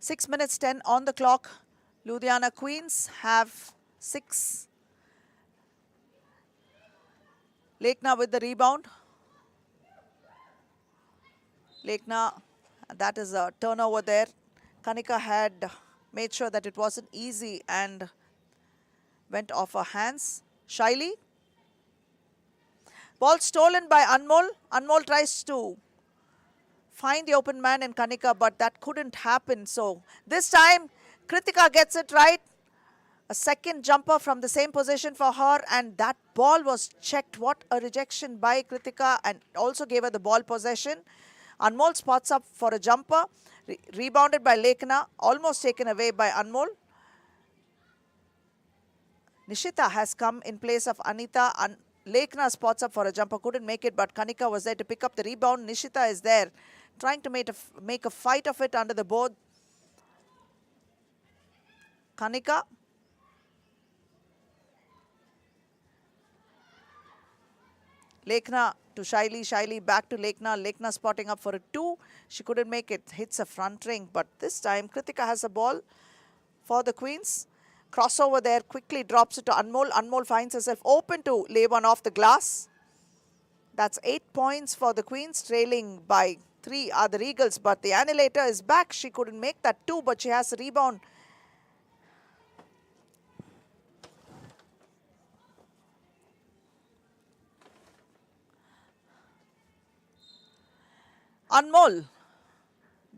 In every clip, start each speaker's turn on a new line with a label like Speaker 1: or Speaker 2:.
Speaker 1: 6 minutes 10 on the clock. Ludhiana Queens have 6. Lekna with the rebound. Lekna, that is a turnover there. Kanika had made sure that it wasn't easy and went off her hands. Shaili. Ball stolen by Anmol. Anmol tries to find the open man in Kanika, but that couldn't happen. So this time, Kritika gets it right. A second jumper from the same position for her, and that ball was checked. What a rejection by Kritika, and also gave her the ball possession. Anmol spots up for a jumper. Rebounded by Lekna, almost taken away by Anmol. Nishita has come in place of Anita. Lekna spots up for a jumper, couldn't make it, but Kanika was there to pick up the rebound. Nishita is there, trying to make a fight of it under the board. Kanika. Lekna to Shaili. Shaili back to Lekna. Lekna spotting up for a 2. She couldn't make it. Hits a front ring, but this time Kritika has a ball for the Queens. Crossover there, quickly drops it to Anmol. Anmol finds herself open to lay one off the glass. That's 8 points for the Queens, trailing by 3 are the Regals, but the annihilator is back. She couldn't make that 2, but she has a rebound. Anmol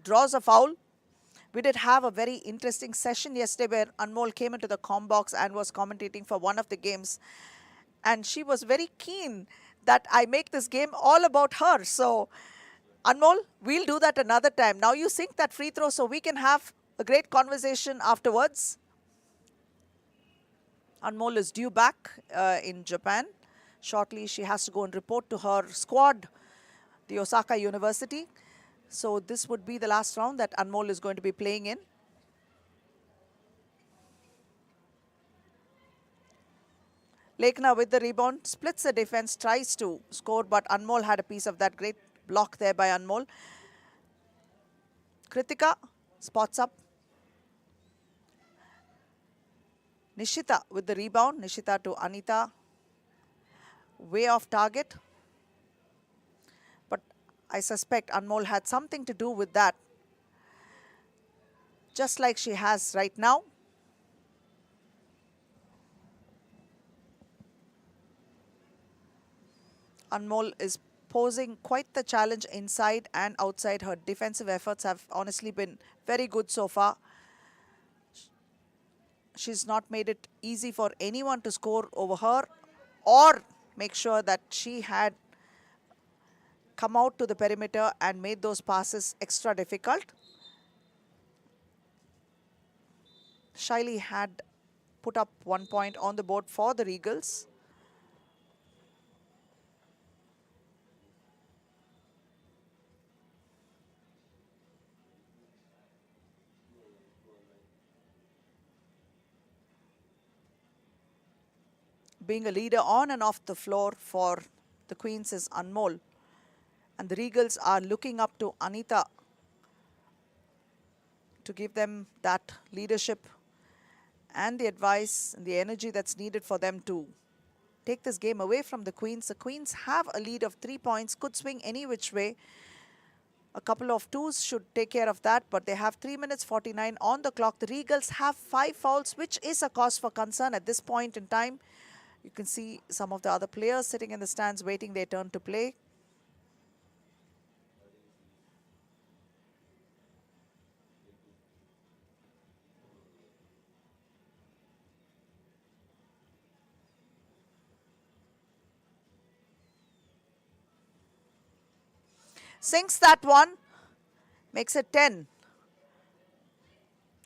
Speaker 1: draws a foul. We did have a very interesting session yesterday where Anmol came into the comm box and was commentating for one of the games. And she was very keen that I make this game all about her. So, Anmol, we'll do that another time. Now you sink that free throw so we can have a great conversation afterwards. Anmol is due back in Japan. Shortly, she has to go and report to her squad, the Osaka University. So this would be the last round that Anmol is going to be playing in. Lekna with the rebound, splits the defense, tries to score, but Anmol had a piece of that. Great block there by Anmol. Kritika spots up. Nishita with the rebound. Nishita to Anita. Way off target. But I suspect Anmol had something to do with that. Just like she has right now. Anmol is posing quite the challenge inside and outside. Her defensive efforts have honestly been very good so far. She's not made it easy for anyone to score over her or make sure that she had come out to the perimeter and made those passes extra difficult. Shaili had put up 1 point on the board for the Regals. Being a leader on and off the floor for the Queens is Anmol. And the Regals are looking up to Anita to give them that leadership and the advice and the energy that's needed for them to take this game away from the Queens. The Queens have a lead of 3 points, could swing any which way. A couple of 2s should take care of that, but they have 3 minutes 49 on the clock. The Regals have 5 fouls, which is a cause for concern at this point in time. You can see some of the other players sitting in the stands waiting their turn to play. Sinks that one, makes it 10.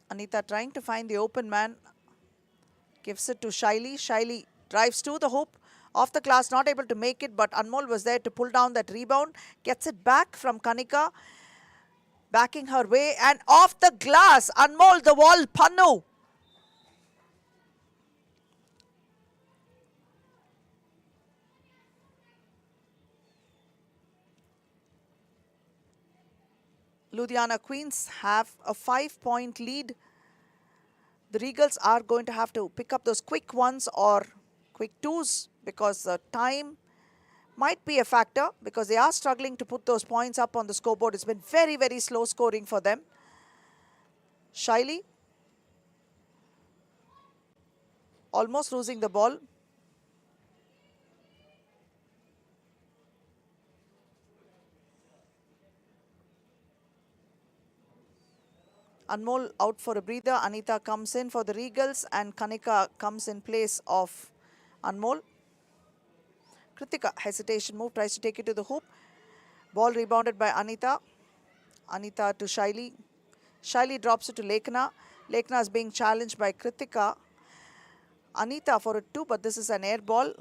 Speaker 1: Anita trying to find the open man, gives it to Shaili. Shaili drives to the hoop, off the glass, not able to make it, but Anmol was there to pull down that rebound, gets it back from Kanika, backing her way, and off the glass, Anmol the wall, Pannu. Ludhiana Queens have a 5-point lead. The Regals are going to have to pick up those quick ones or quick twos because the time might be a factor because they are struggling to put those points up on the scoreboard. It's been very, very slow scoring for them. Shaili almost losing the ball. Anmol out for a breather. Anita comes in for the Regals and Kanika comes in place of Anmol. Kritika, hesitation move, tries to take it to the hoop. Ball rebounded by Anita. Anita to Shaili. Shaili drops it to Lekna. Lekna is being challenged by Kritika. Anita for a 2, but this is an air ball.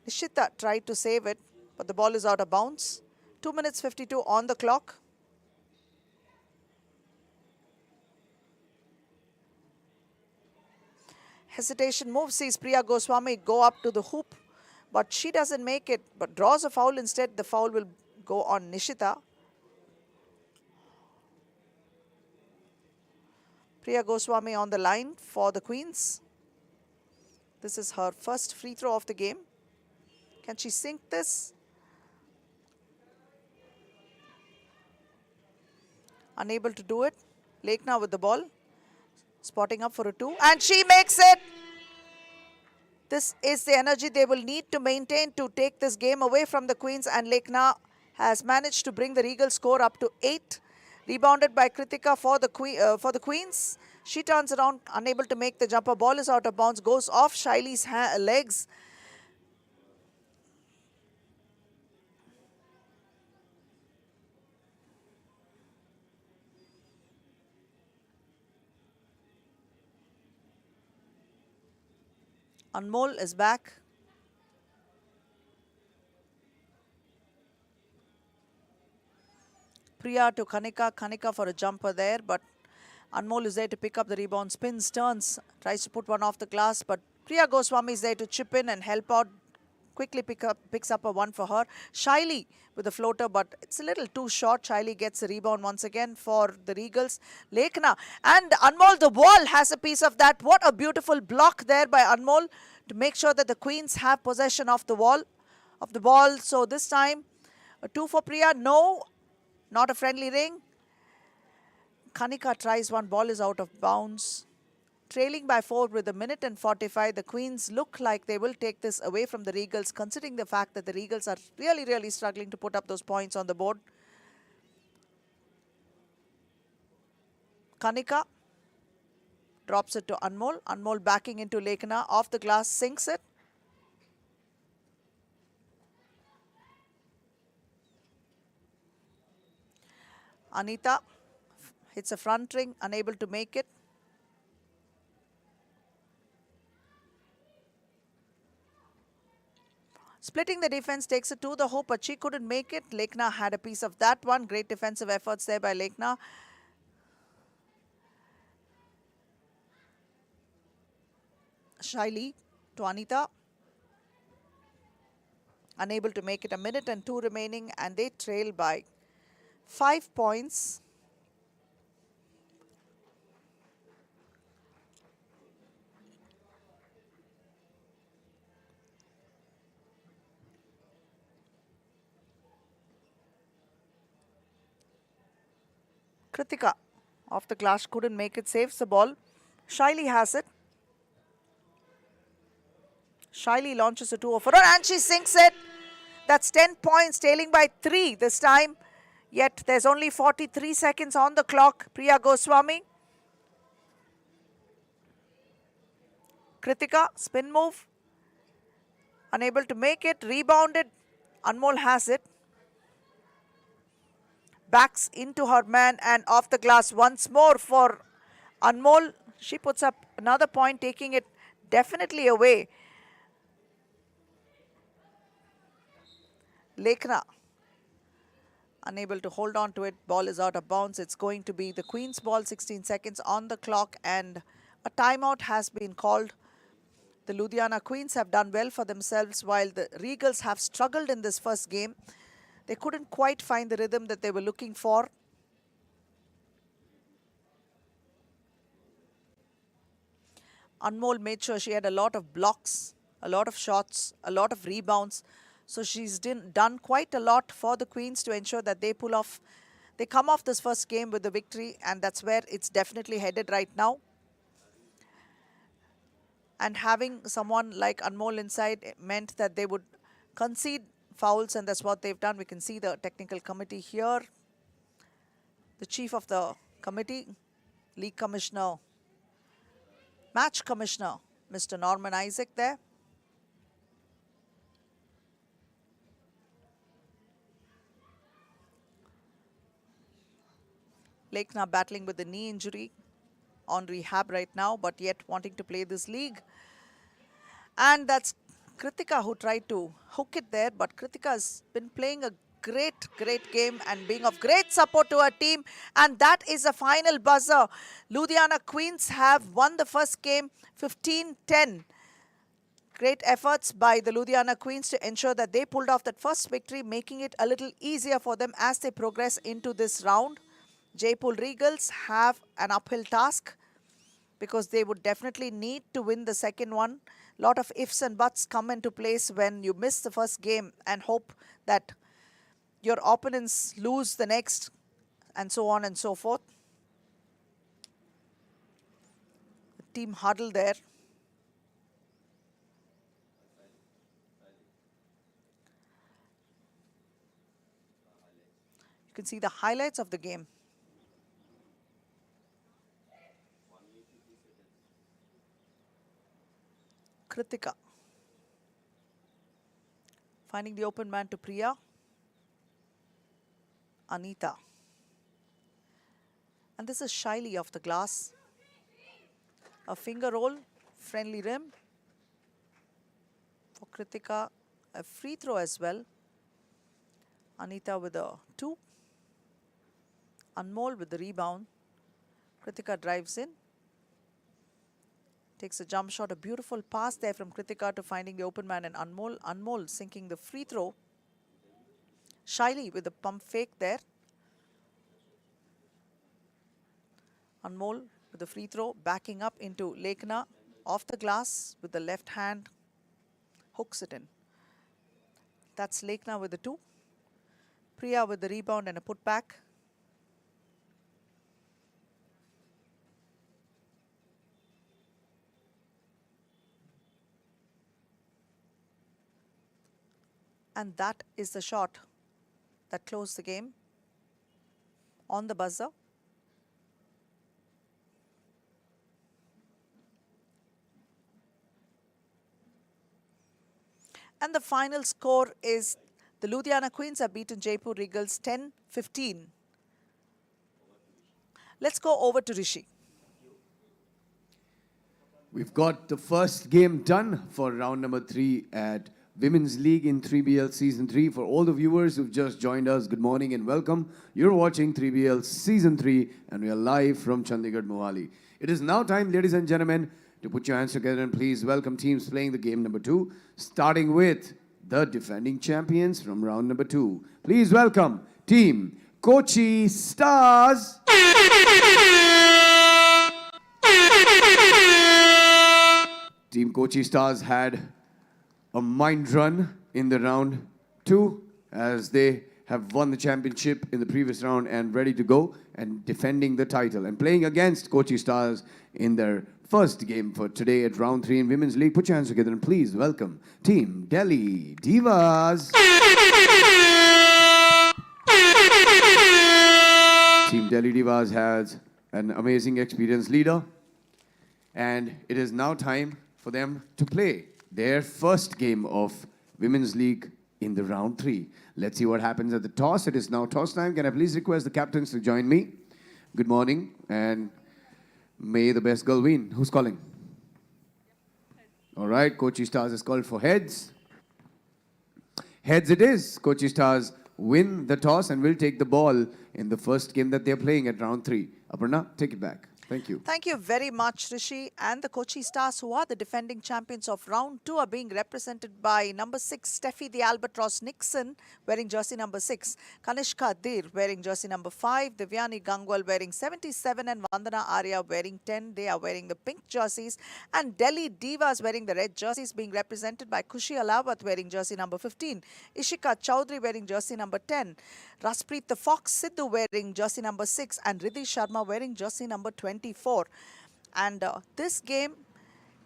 Speaker 1: Nishita tried to save it, but the ball is out of bounds. 2 minutes 52 on the clock. Hesitation move sees Priya Goswami go up to the hoop, but she doesn't make it, but draws a foul instead. The foul will go on Nishita. Priya Goswami on the line for the Queens. This is her first free throw of the game. Can she sink this? Unable to do it. Lekna with the ball. Spotting up for a 2. And she makes it! This is the energy they will need to maintain to take this game away from the Queens. And Lekna has managed to bring the Regal score up to 8. Rebounded by Kritika for the Queens. She turns around, unable to make the jumper. Ball is out of bounds, goes off Shaili's legs. Anmol is back. Priya to Kanika. Kanika for a jumper there, but Anmol is there to pick up the rebound. Spins, turns, tries to put one off the glass, but Priya Goswami is there to chip in and help out. Quickly picks up a 1 for her. Shaili with a floater, but it's a little too short. Shaili gets the rebound once again for the Regals. Lekna and Anmol, the wall has a piece of that. What a beautiful block there by Anmol to make sure that the Queens have possession of the ball. So this time, a 2 for Priya. No, not a friendly ring. Kanika tries one. Ball is out of bounds. Trailing by 4 with 1:45. The Queens look like they will take this away from the Regals, considering the fact that the Regals are really, really struggling to put up those points on the board. Kanika drops it to Anmol. Anmol backing into Lekna. Off the glass, sinks it. Anita hits a front ring, unable to make it. Splitting the defense, takes it to the hoop, but she couldn't make it. Lekna had a piece of that one. Great defensive efforts there by Lekna. Shaili to Anita. Unable to make it. 1:02 remaining, and they trail by 5 points. Kritika off the glass, couldn't make it, saves the ball. Shaili has it. Shaili launches a 2 for her and she sinks it. That's 10 points, trailing by 3 this time. Yet there's only 43 seconds on the clock. Priya Goswami. Kritika, spin move. Unable to make it, rebounded. Anmol has it. Backs into her man and off the glass once more for Anmol. She puts up another point, taking it definitely away. Lekna unable to hold on to it. Ball is out of bounds. It's going to be the Queen's ball. 16 seconds on the clock and a timeout has been called. The Ludhiana Queens have done well for themselves while the Regals have struggled in this first game. They couldn't quite find the rhythm that they were looking for. Anmol made sure she had a lot of blocks, a lot of shots, a lot of rebounds. So she's done quite a lot for the Queens to ensure that they come off this first game with the victory, and that's where it's definitely headed right now. And having someone like Anmol inside meant that they would concede fouls, and that's what they've done. We can see the technical committee here. The chief of the committee, league commissioner, match commissioner, Mr. Norman Isaac there. Lekna battling with the knee injury, on rehab right now, but yet wanting to play this league. And that's Kritika who tried to hook it there, but Kritika has been playing a great game and being of great support to her team. And that is a final buzzer. Ludhiana Queens have won the first game 15-10. Great efforts by the Ludhiana Queens to ensure that they pulled off that first victory, making it a little easier for them as they progress into this round. Jaipur Regals have an uphill task because they would definitely need to win the second one. Lot of ifs and buts come into place when you miss the first game and hope that your opponents lose the next, and so on and so forth. The team huddle there. You can see the highlights of the game. Kritika finding the open man to Priya. Anita. And this is Shaili off the glass. A finger roll, friendly rim. For Kritika, a free throw as well. Anita with a 2. Anmol with the rebound. Kritika drives in. Takes a jump shot, a beautiful pass there from Kritika to finding the open man and Anmol. Anmol sinking the free throw. Shaili with the pump fake there. Anmol with the free throw, backing up into Lekna. Off the glass with the left hand. Hooks it in. That's Lekna with the 2. Priya with the rebound and a putback. And that is the shot that closed the game on the buzzer. And the final score is the Ludhiana Queens have beaten Jaipur Regals 10-15. Let's go over to Rishi.
Speaker 2: We've got the first game done for round number 3 at Women's League in 3BL Season 3. For all the viewers who've just joined us, good morning and welcome. You're watching 3BL Season 3 and we are live from Chandigarh, Mohali. It is now time, ladies and gentlemen, to put your hands together and please welcome teams playing the game number 2, starting with the defending champions from round number 2. Please welcome Team Kochi Stars. Team Kochi Stars had a mind run in the round 2 as they have won the championship in the previous round and ready to go and defending the title and playing against Kochi Stars in their first game for today at round 3 in Women's League. Put your hands together and please welcome Team Delhi Divas. Team Delhi Divas has an amazing experienced leader and it is now time for them to play their first game of Women's League in the round 3. Let's see what happens at the toss. It is now toss time. Can I please request the captains to join me? Good morning and may the best girl win. Who's calling? All right, Kochi Stars is called for heads. Heads it is. Kochi Stars win the toss and will take the ball in the first game that they're playing at round 3. Aparna, take it back. Thank you.
Speaker 1: Thank you very much, Rishi. And the Kochi Stars, who are the defending champions of round 2, are being represented by number 6, Steffi the Albatross Nixon, wearing jersey number 6, Kanishka Dir, wearing jersey number 5, Divyani Gangwal, wearing 77, and Vandana Arya, wearing 10. They are wearing the pink jerseys. And Delhi Divas, wearing the red jerseys, being represented by Kushi Alawat, wearing jersey number 15, Ishika Chowdhury, wearing jersey number 10, Raspreet the Fox Sidhu, wearing jersey number 6, and Riddhi Sharma, wearing jersey number 24. And this game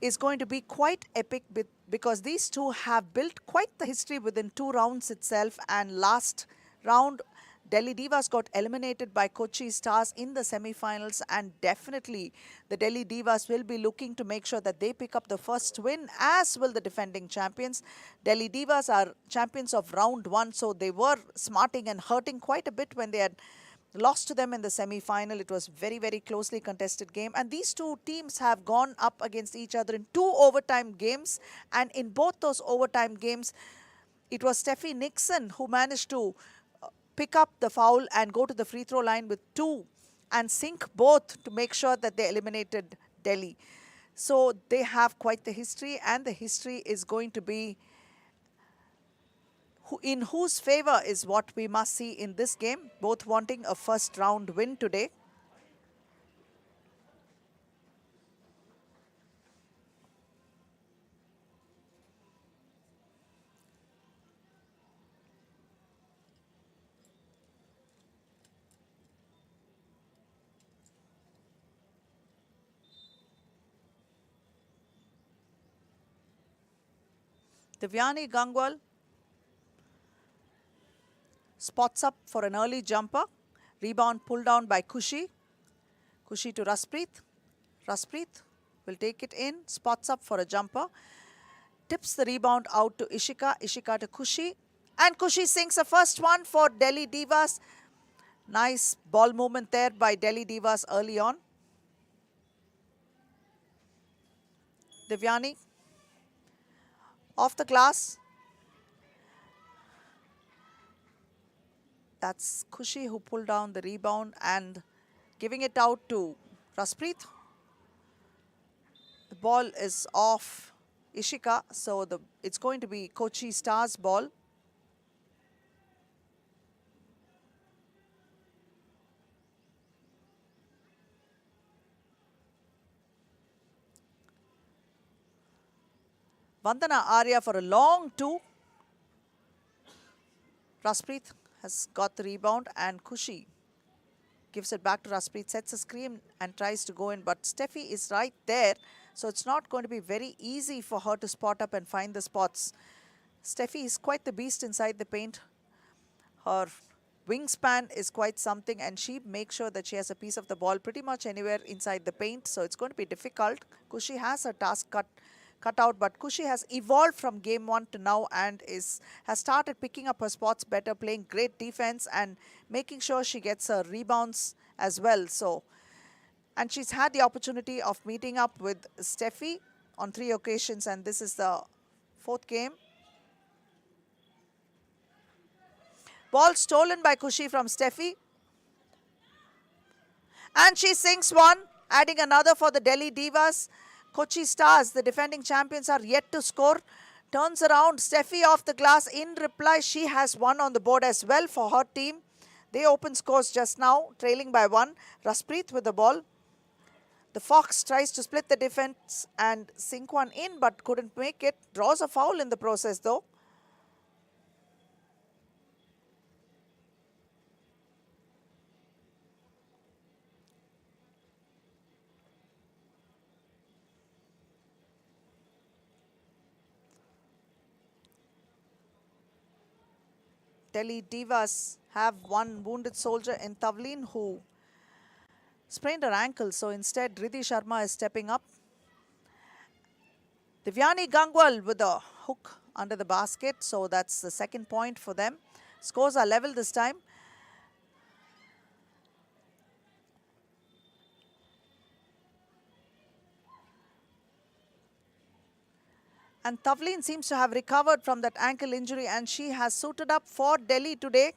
Speaker 1: is going to be quite epic because these two have built quite the history within 2 rounds itself. And last round, Delhi Divas got eliminated by Kochi Stars in the semi-finals, and definitely the Delhi Divas will be looking to make sure that they pick up the first win, as will the defending champions. Delhi Divas are champions of round 1, so they were smarting and hurting quite a bit when they had lost to them in the semi-final. It was very, very closely contested game, and these two teams have gone up against each other in 2 overtime games, and in both those overtime games, it was Steffi Nixon who managed to pick up the foul and go to the free throw line with 2 and sink both to make sure that they eliminated Delhi. So they have quite the history, and the history is going to be in whose favor is what we must see in this game, both wanting a first round win today. Divyani Gangwal spots up for an early jumper. Rebound pulled down by Kushi. Kushi to Raspreet. Raspreet will take it in. Spots up for a jumper. Tips the rebound out to Ishika. Ishika to Kushi. And Kushi sinks a first one for Delhi Divas. Nice ball movement there by Delhi Divas early on. Divyani off the glass. That's Kushi who pulled down the rebound and giving it out to Raspreet. The ball is off Ishika, so it's going to be Kochi Stars ball. Vandana Arya for a long 2. Raspreet has got the rebound, and Kushi gives it back to Raspreet, sets a screen and tries to go in, but Steffi is right there, so it's not going to be very easy for her to spot up and find the spots. Steffi is quite the beast inside the paint. Her wingspan is quite something, and she makes sure that she has a piece of the ball pretty much anywhere inside the paint, so it's going to be difficult. Kushi has her task cut out, but Kushi has evolved from game 1 to now and has started picking up her spots better, playing great defense and making sure she gets her rebounds as well. So, and she's had the opportunity of meeting up with Steffi on 3 occasions, and this is the 4th game. Ball stolen by Kushi from Steffi. And she sinks one, adding another for the Delhi Divas. Kochi Stars, the defending champions, are yet to score. Turns around, Steffi off the glass. In reply, she has 1 on the board as well for her team. They open scores just now, trailing by 1. Raspreet with the ball. The Fox tries to split the defense and sink one in, but couldn't make it. Draws a foul in the process though. Delhi Divas have 1 wounded soldier in Tavleen who sprained her ankle. So instead, Riddhi Sharma is stepping up. Divyani Gangwal with a hook under the basket. So that's the 2nd point for them. Scores are level this time. And Tavleen seems to have recovered from that ankle injury, and she has suited up for Delhi today.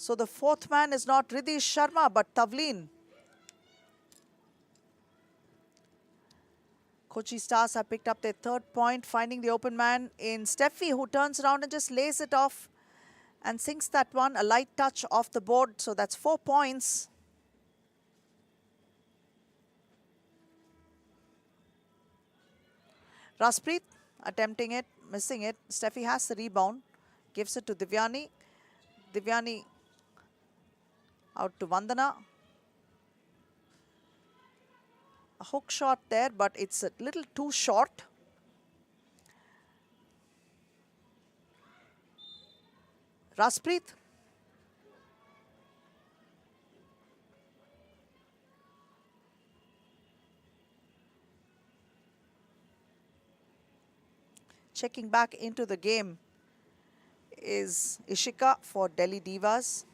Speaker 1: So the fourth man is not Riddhi Sharma but Tavleen. Kochi Stars have picked up their third point, finding the open man in Steffi, who turns around and just lays it off and sinks that one. A light touch off the board, so that's 4 points. Raspreet attempting it, missing it. Steffi has the rebound, gives it to Divyani. Divyani out to Vandana. A hook shot there, but it's a little too short. Raspreet. Checking back into the game is Ishika for Delhi Divas.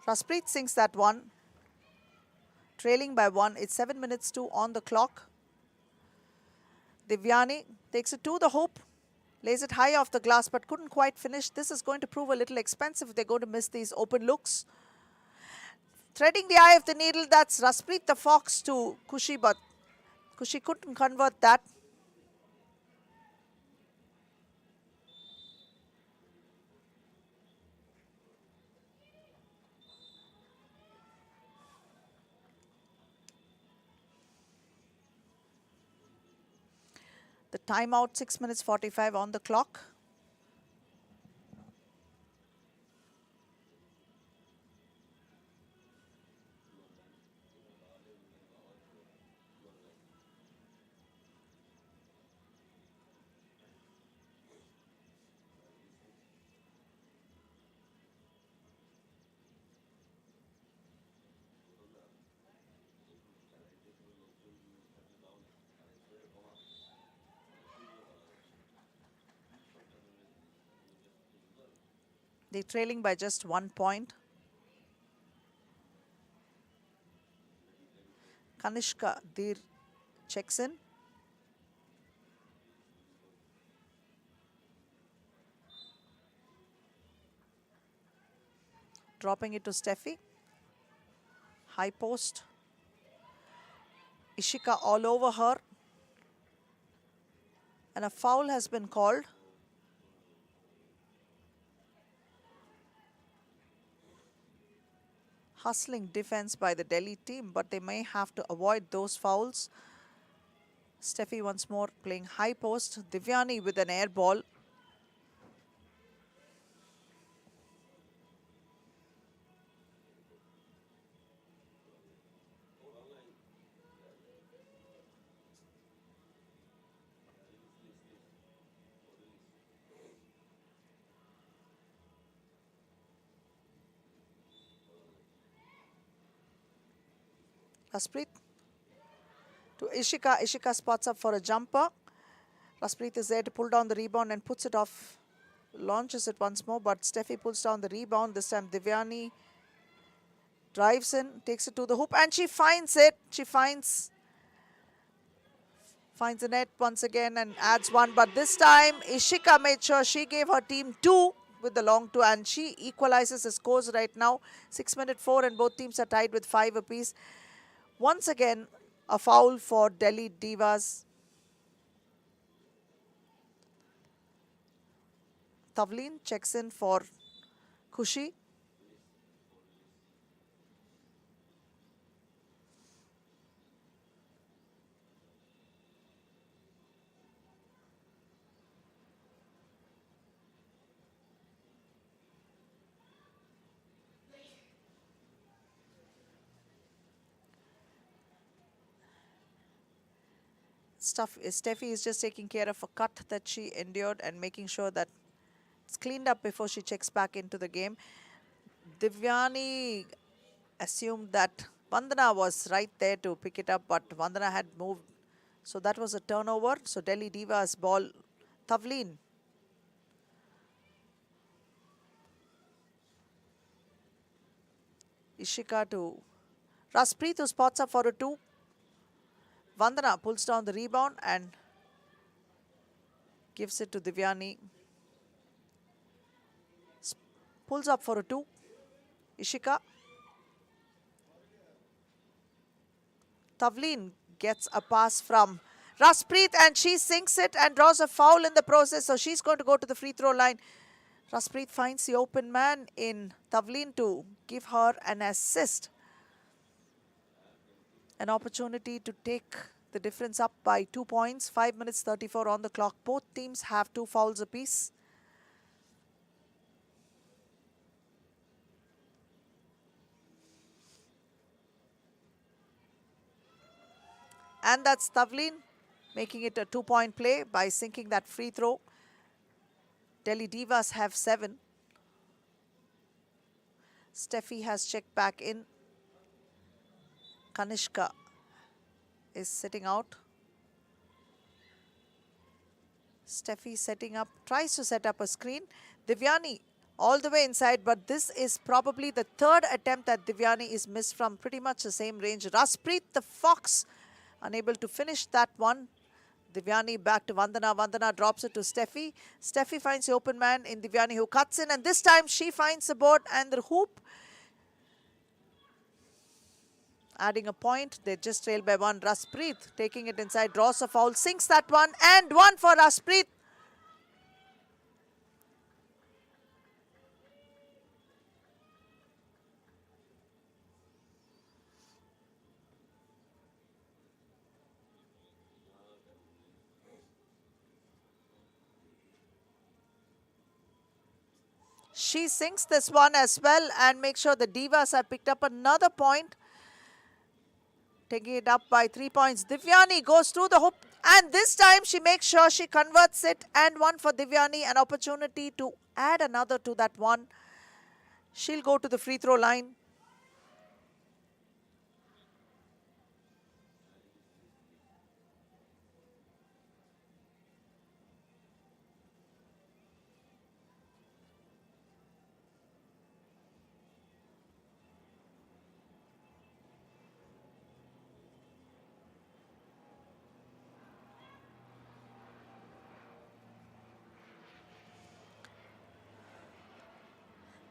Speaker 1: Raspreet sinks that one. Trailing by 1. It's 7 minutes to on the clock. Divyani takes it to the hoop. Lays it high off the glass but couldn't quite finish. This is going to prove a little expensive if they're going to miss these open looks. Threading the eye of the needle, that's Raspreet the Fox to Kushi, but Kushi couldn't convert that. The timeout, 6 minutes 45 on the clock. They're trailing by just 1 point. Kanishka Dir checks in. Dropping it to Steffi. High post. Ishika all over her. And a foul has been called. Hustling defense by the Delhi team, but they may have to avoid those fouls. Steffi once more playing high post. Divyani with an air ball. Raspreet to Ishika. Ishika spots up for a jumper. Raspreet is there to pull down the rebound and puts it off. Launches it once more, but Steffi pulls down the rebound. This time Divyani drives in, takes it to the hoop, and she finds it. She finds the net once again and adds one. But this time Ishika made sure she gave her team 2 with the long 2, and she equalizes the scores right now. 6 minute 4, and both teams are tied with 5 apiece. Once again, a foul for Delhi Divas. Tavleen checks in for Kushi. Steffi is just taking care of a cut that she endured and making sure that it's cleaned up before she checks back into the game. Divyani assumed that Vandana was right there to pick it up, but Vandana had moved. So that was a turnover. So Delhi Divas ball. Tavleen. Ishika to Raspreet, who spots up for a 2. Vandana pulls down the rebound and Gives it to Divyani. Pulls up for a 2. Ishika. Tavleen gets a pass from Raspreet and she sinks it and draws a foul in the process. So she's going to go to the free throw line. Raspreet finds the open man in Tavleen to give her an assist. An opportunity to take the difference up by 2 points. 5 minutes 34 on the clock. Both teams have 2 fouls apiece. And that's Tavleen making it a 2-point play by sinking that free throw. Delhi Divas have 7. Steffi has checked back in. Kanishka is sitting out. Steffi setting up, tries to set up a screen. Divyani all the way inside, but this is probably the 3rd attempt that Divyani is missed from pretty much the same range. Raspreet, the Fox, unable to finish that one. Divyani back to Vandana. Vandana drops it to Steffi. Steffi finds the open man in Divyani who cuts in, and this time she finds the board and the hoop. Adding a point, they just trail by 1. Raspreet taking it inside, draws a foul, sinks that one, and 1 for Raspreet. She sinks this one as well and makes sure the Divas have picked up another point. Taking it up by 3 points. Divyani goes through the hoop and this time she makes sure she converts it, and 1 for Divyani. An opportunity to add another to that one. She'll go to the free throw line.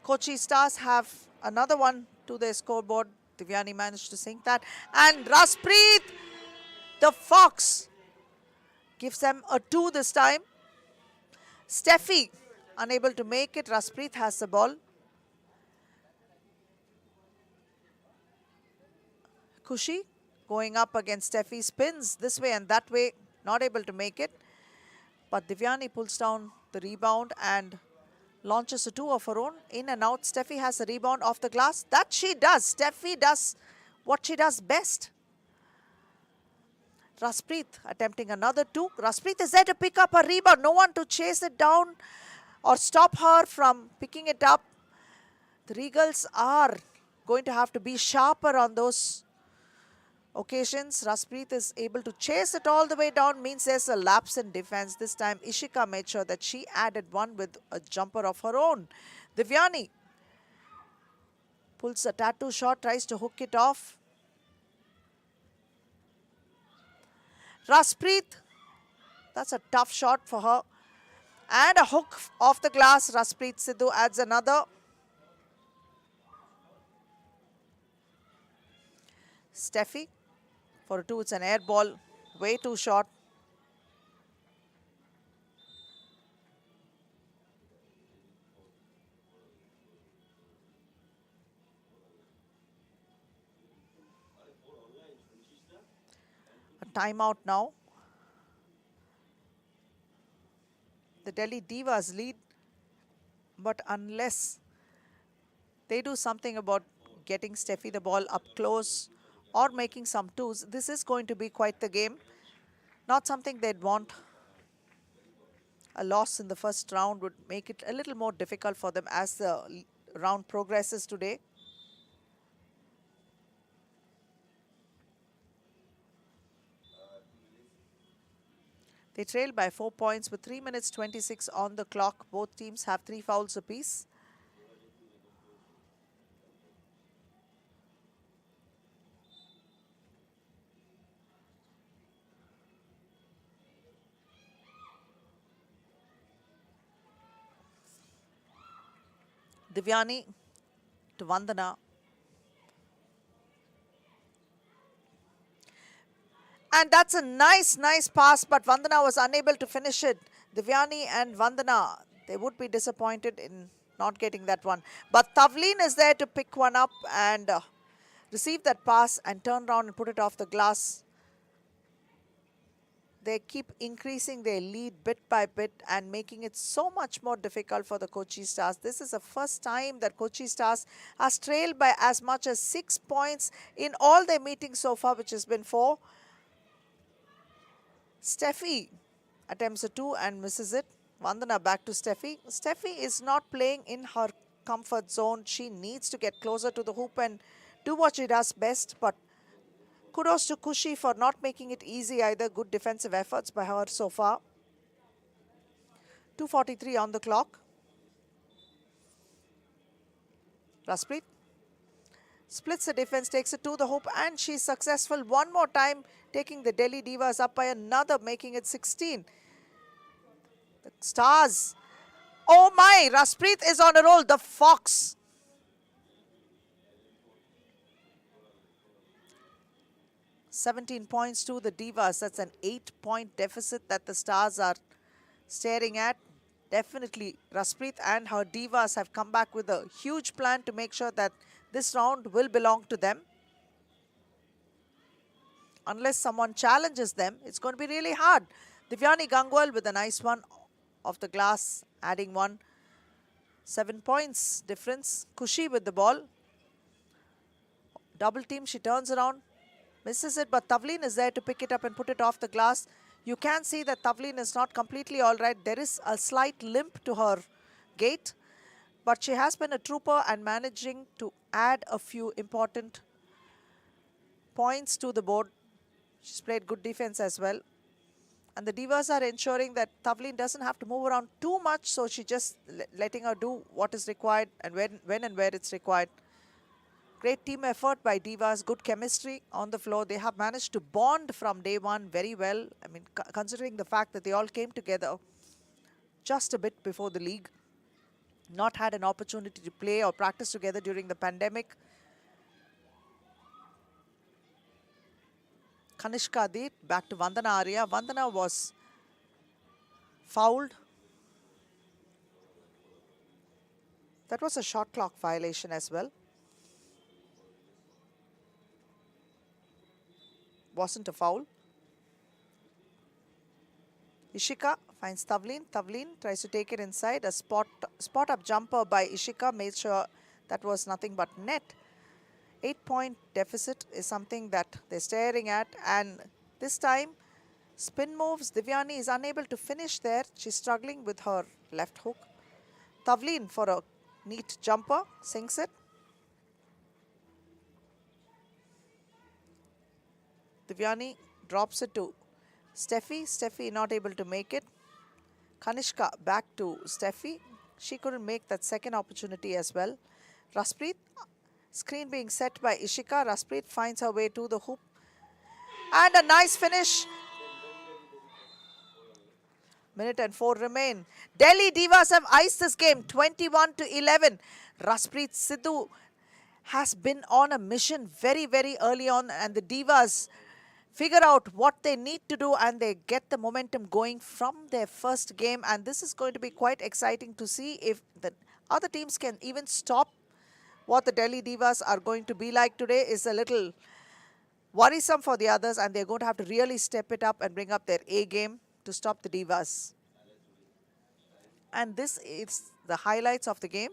Speaker 1: Kochi Stars have another one to their scoreboard. Divyani managed to sink that. And Raspreet, the Fox, gives them a 2 this time. Steffi, unable to make it. Raspreet has the ball. Kushi going up against Steffi, spins this way and that way, not able to make it. But Divyani pulls down the rebound and launches a 2 of her own. In and out. Steffi has a rebound off the glass. That she does. Steffi does what she does best. Raspreet attempting another 2. Raspreet is there to pick up a rebound. No one to chase it down or stop her from picking it up. The Regals are going to have to be sharper on those occasions. Raspreet is able to chase it all the way down, means there's a lapse in defense. This time Ishika made sure that she added 1 with a jumper of her own. Divyani pulls a tattoo shot, tries to hook it off. Raspreet, that's a tough shot for her. And a hook off the glass. Raspreet Sidhu adds another. Steffi for a 2, it's an air ball, way too short. A timeout now. The Delhi Divas lead, but unless they do something about getting Steffi the ball up close or making some 2s, this is going to be quite the game. Not something they'd want. A loss in the first round would make it a little more difficult for them as the round progresses today. They trail by 4 points with 3 minutes 26 on the clock. Both teams have 3 fouls apiece. Divyani to Vandana. And that's a nice pass, but Vandana was unable to finish it. Divyani and Vandana, they would be disappointed in not getting that one. But Tavleen is there to pick one up and receive that pass and turn around and put it off the glass. They keep increasing their lead bit by bit and making it so much more difficult for the Kochi Stars. This is the first time that Kochi Stars has trailed by as much as 6 points in all their meetings so far, which has been 4. Steffi attempts a 2 and misses it. Vandana back to Steffi. Steffi is not playing in her comfort zone. She needs to get closer to the hoop and do what she does best. But kudos to Kushi for not making it easy either. Good defensive efforts by her so far. 2:43 on the clock. Raspreet splits the defense, takes it to the hoop, and she's successful one more time, taking the Delhi Divas up by another, making it 16. The Stars. Oh my, Raspreet is on a roll. The Fox. $17 points to the Divas. That's an 8-point deficit that the Stars are staring at. Definitely, Raspreet and her Divas have come back with a huge plan to make sure that this round will belong to them. Unless someone challenges them, it's going to be really hard. Divyani Gangwal with a nice one off the glass, adding one. 7 points difference. Kushi with the ball. Double team, she turns around, misses it, but Tavleen is there to pick it up and put it off the glass. You can see that Tavleen is not completely all right. There is a slight limp to her gait, but she has been a trooper and managing to add a few important points to the board. She's played good defense as well. And the Divas are ensuring that Tavleen doesn't have to move around too much, so she just letting her do what is required and when and where it's required. Great team effort by Divas, good chemistry on the floor. They have managed to bond from day one very well. I mean, considering the fact that they all came together just a bit before the league, not had an opportunity to play or practice together during the pandemic. Kanishka Deep back to Vandana Arya. Vandana was fouled. That was a shot clock violation as well. Wasn't a foul. Ishika finds Tavleen. Tavleen tries to take it inside. A spot up jumper by Ishika made sure that was nothing but net. 8-point deficit is something that they're staring at, and this time spin moves. Divyani is unable to finish there. She's struggling with her left hook. Tavleen for a neat jumper, sinks it. Divyani drops it to Steffi. Steffi not able to make it. Kanishka back to Steffi. She couldn't make that second opportunity as well. Raspreet, screen being set by Ishika. Raspreet finds her way to the hoop. And a nice finish. Minute and 4 remain. Delhi Divas have iced this game 21-11. Raspreet Sidhu has been on a mission very, very early on, and the Divas figure out what they need to do and they get the momentum going from their first game. And this is going to be quite exciting to see if the other teams can even stop what the Delhi Divas are going to be like today. Is a little worrisome for the others, and they're going to have to really step it up and bring up their A game to stop the Divas. And this is the highlights of the game.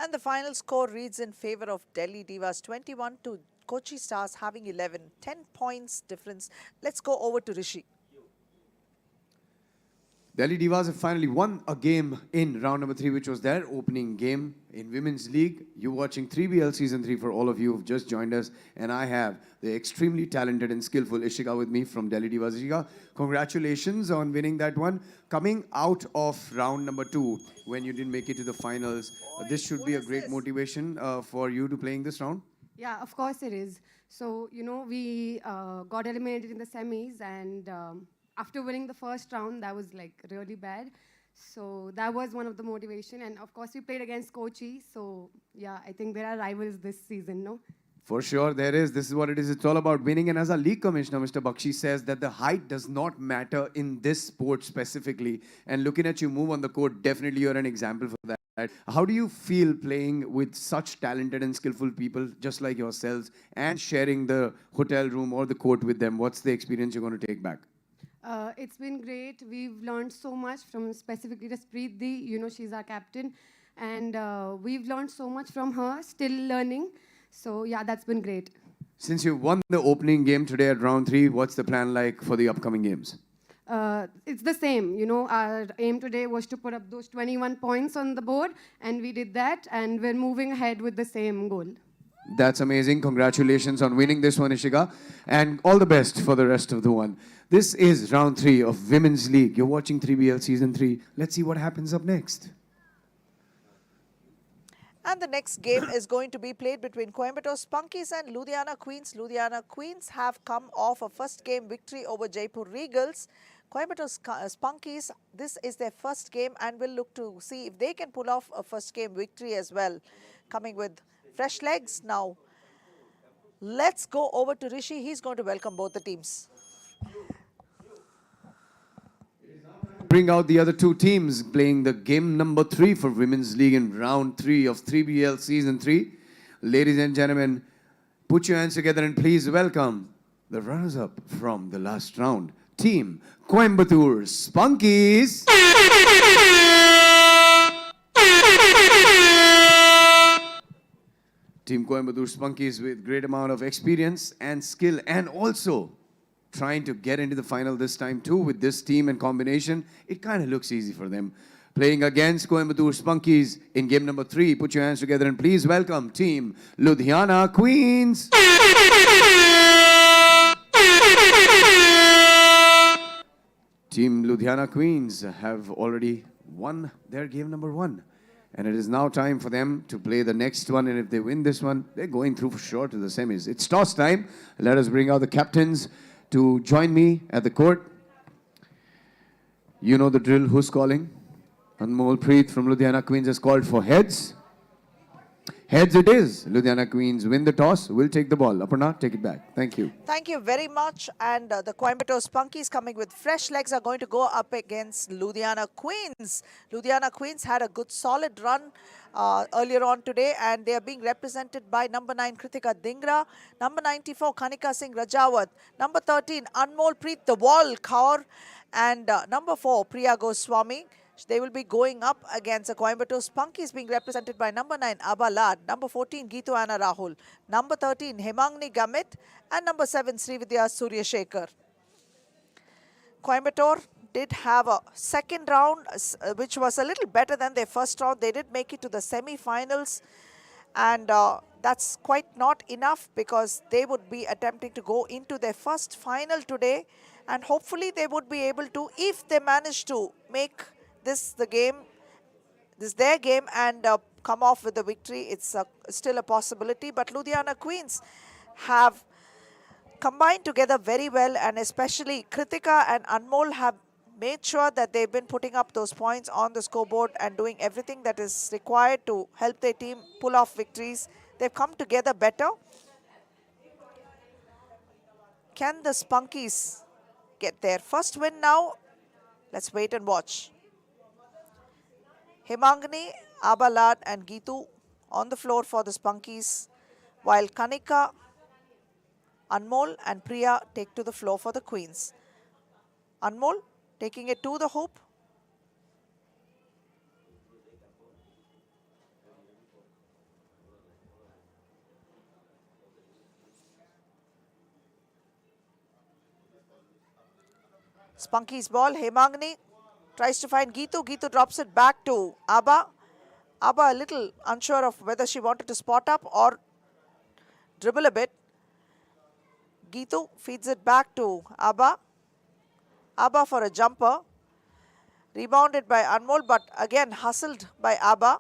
Speaker 1: And the final score reads in favor of Delhi Divas 21 to Kochi Stars having 11. 10 points difference. Let's go over to Rishi.
Speaker 2: Delhi Divas have finally won a game in round number 3, which was their opening game in Women's League. You're watching 3BL Season 3 for all of you who've just joined us. And I have the extremely talented and skillful Ishika with me from Delhi Divas. Ishika, congratulations on winning that one. Coming out of round number 2, when you didn't make it to the finals, this should be a great motivation for you to playing this round.
Speaker 3: Yeah, of course it is. So, we got eliminated in the semis, and after winning the first round, that was like really bad. So that was one of the motivation. And of course, we played against Kochi. So yeah, I think there are rivals this season, no?
Speaker 2: For sure, there is. This is what it is. It's all about winning. And as our league commissioner, Mr. Bakshi, says that the height does not matter in this sport specifically. And looking at you move on the court, definitely you're an example for that. How do you feel playing with such talented and skillful people just like yourselves and sharing the hotel room or the court with them? What's the experience you're going to take back?
Speaker 3: It's been great. We've learned so much from specifically Jaspreet. She's our captain. And we've learned so much from her, still learning. So yeah, that's been great.
Speaker 2: Since you won the opening game today at round 3, what's the plan like for the upcoming games?
Speaker 3: It's the same. Our aim today was to put up those 21 points on the board. And we did that. And we're moving ahead with the same goal.
Speaker 2: That's amazing. Congratulations on winning this one, Ishika. And all the best for the rest of the one. This is round 3 of Women's League. You're watching 3BL Season 3. Let's see what happens up next.
Speaker 1: And the next game is going to be played between Coimbatore Spunkies and Ludhiana Queens. Ludhiana Queens have come off a first game victory over Jaipur Regals. Coimbatore Spunkies, this is their first game and will look to see if they can pull off a first game victory as well. Coming with fresh legs now. Let's go over to Rishi. He's going to welcome both the teams.
Speaker 2: Bring out the other two teams playing the game number 3 for Women's League in round 3 of 3BL Season 3. Ladies and gentlemen, put your hands together and please welcome the runners-up from the last round. Team Coimbatore Spunkies. Team Coimbatore Spunkies with great amount of experience and skill and also trying to get into the final this time too with this team and combination. It kind of looks easy for them. Playing against Coimbatore Spunkies in game number 3. Put your hands together and please welcome Team Ludhiana Queens. Team Ludhiana Queens have already won their game number 1. And it is now time for them to play the next one. And if they win this one, they're going through for sure to the semis. It's toss time. Let us bring out the captains to join me at the court. You know the drill. Who's calling? Anmol Preet from Ludhiana Queens has called for heads. Heads it is. Ludhiana Queens win the toss. We'll take the ball. Aparna, take it back. Thank you.
Speaker 1: Thank you very much. And the Coimbatore Spunkies coming with fresh legs are going to go up against Ludhiana Queens. Ludhiana Queens had a good solid run earlier on today and they are being represented by number 9 Kritika Dingra, number 94 Kanika Singh Rajawat, number 13 Anmol Preet the Wall Kaur and number 4 Priya Goswami. They will be going up against a Coimbatore Spunkies being represented by number 9 Abalad, number 14 Geetu Anna Rahul, number 13 Hemangni Gamit and number 7 Srividya Surya Shekhar. Coimbatore did have a second round which was a little better than their first round. They did make it to the semi-finals and that's quite not enough because they would be attempting to go into their first final today and hopefully they would be able to, if they manage to make this their game and come off with the victory, it's still a possibility. But Ludhiana Queens have combined together very well and especially Kritika and Anmol have made sure that they've been putting up those points on the scoreboard and doing everything that is required to help their team pull off victories. They've come together better. Can the Spunkies get their first win now? Let's wait and watch. Hemangani, Abalad and Geetu on the floor for the Spunkies, while Kanika, Anmol and Priya take to the floor for the Queens. Anmol taking it to the hoop. Spunky's ball, Hemangani tries to find Geetu. Geetu drops it back to Abba. Abba a little unsure of whether she wanted to spot up or dribble a bit. Geetu feeds it back to Abba. Abba for a jumper. Rebounded by Anmol, but again hustled by Abba.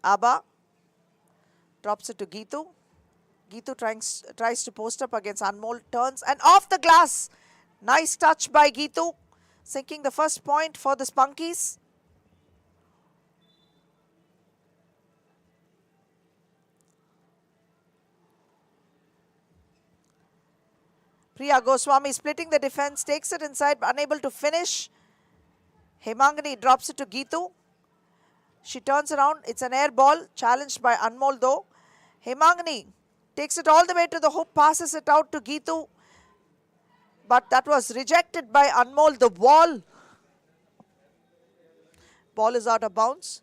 Speaker 1: Abba drops it to Geetu. Geetu tries to post up against Anmol, turns and off the glass. Nice touch by Geetu, sinking the first point for the Spunkies. Priya Goswami splitting the defense, takes it inside, but unable to finish. Hemangani drops it to Geetu. She turns around. It's an air ball, challenged by Anmol though. Hemangani takes it all the way to the hoop, passes it out to Geetu. But that was rejected by Anmol, the wall. Ball is out of bounds.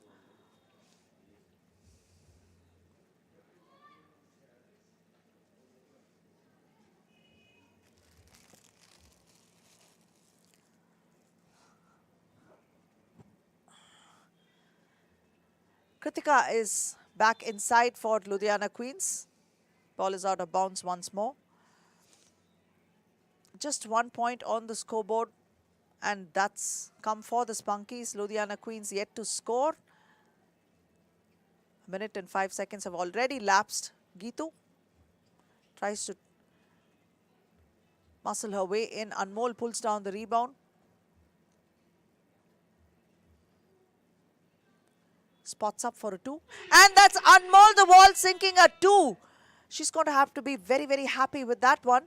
Speaker 1: Kritika is back inside for Ludhiana Queens. Ball is out of bounds once more. Just 1 point on the scoreboard, and that's come for the Spunkies. Ludhiana Queens yet to score. A minute and 5 seconds have already lapsed. Geetu tries to muscle her way in. Anmol pulls down the rebound. Spots up for a 2. And that's Anmol, the wall, sinking a 2. She's going to have to be very, very happy with that one.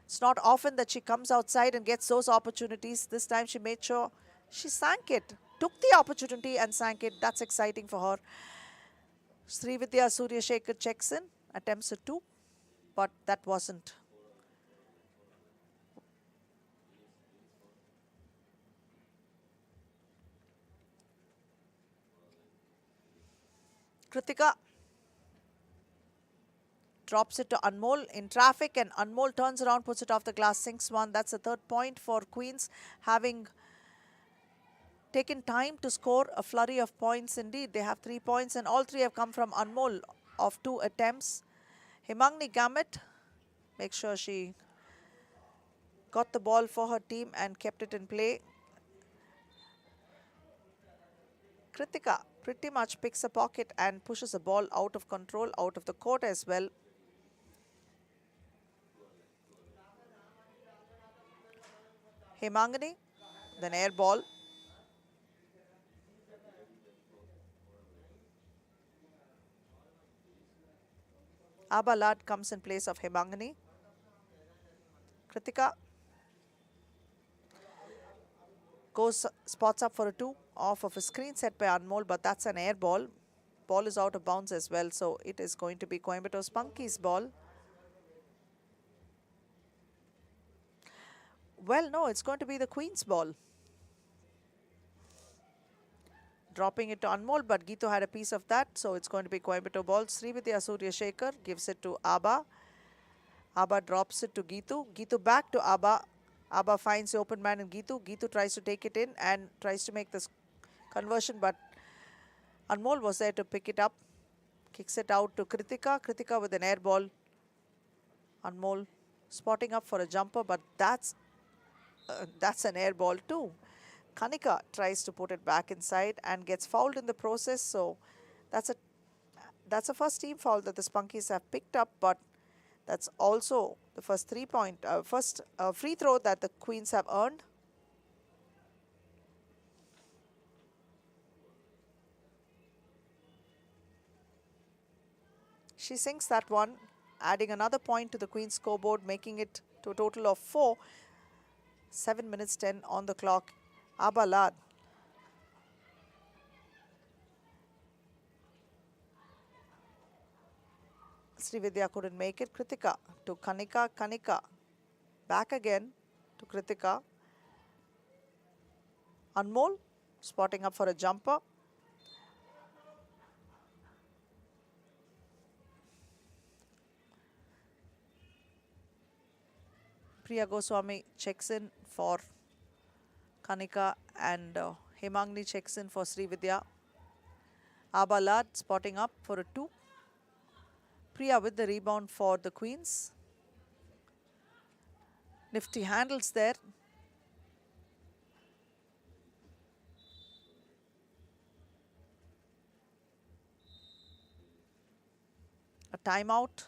Speaker 1: It's not often that she comes outside and gets those opportunities. This time she made sure she sank it. Took the opportunity and sank it. That's exciting for her. Srividya Suryashekhar checks in. Attempts a 2. But that wasn't. Kritika drops it to Anmol in traffic, and Anmol turns around, puts it off the glass, sinks one. That's the third point for Queens, having taken time to score a flurry of points indeed. They have 3 points, and all 3 have come from Anmol of 2 attempts. Hemangani Gamut makes sure she got the ball for her team and kept it in play. Kritika pretty much picks a pocket and pushes the ball out of control, out of the court as well. Hemangani, then air ball. Abalad comes in place of Hemangani. Kritika spots up for a 2 off of a screen set by Anmol, but that's an air ball. Ball is out of bounds as well, so it is going to be Coimbatore Spunkies' ball. Well, no, it's going to be the Queen's ball. Dropping it to Anmol, but Geetu had a piece of that, so it's going to be Coimbatore ball. Srividya Suryashekhar gives it to Abba. Abba drops it to Geetu. Geetu back to Abba. Abba finds the open man in Geetu. Geetu tries to take it in and tries to make this conversion, but Anmol was there to pick it up. Kicks it out to Kritika. Kritika with an air ball. Anmol spotting up for a jumper, but that's an air ball too. Kanika tries to put it back inside and gets fouled in the process. So that's a first team foul that the Spunkies have picked up, but that's also the first free throw that the Queens have earned. She sinks that one, adding another point to the Queen's scoreboard, making it to a total of 4. 7 minutes 10 on the clock. Abalad. Srividya couldn't make it. Kritika to Kanika. Kanika back again to Kritika. Anmol spotting up for a jumper. Priya Goswami checks in for Kanika and Hemangni checks in for Srividya. Abalad spotting up for a 2. Priya with the rebound for the Queens. Nifty handles there. A timeout.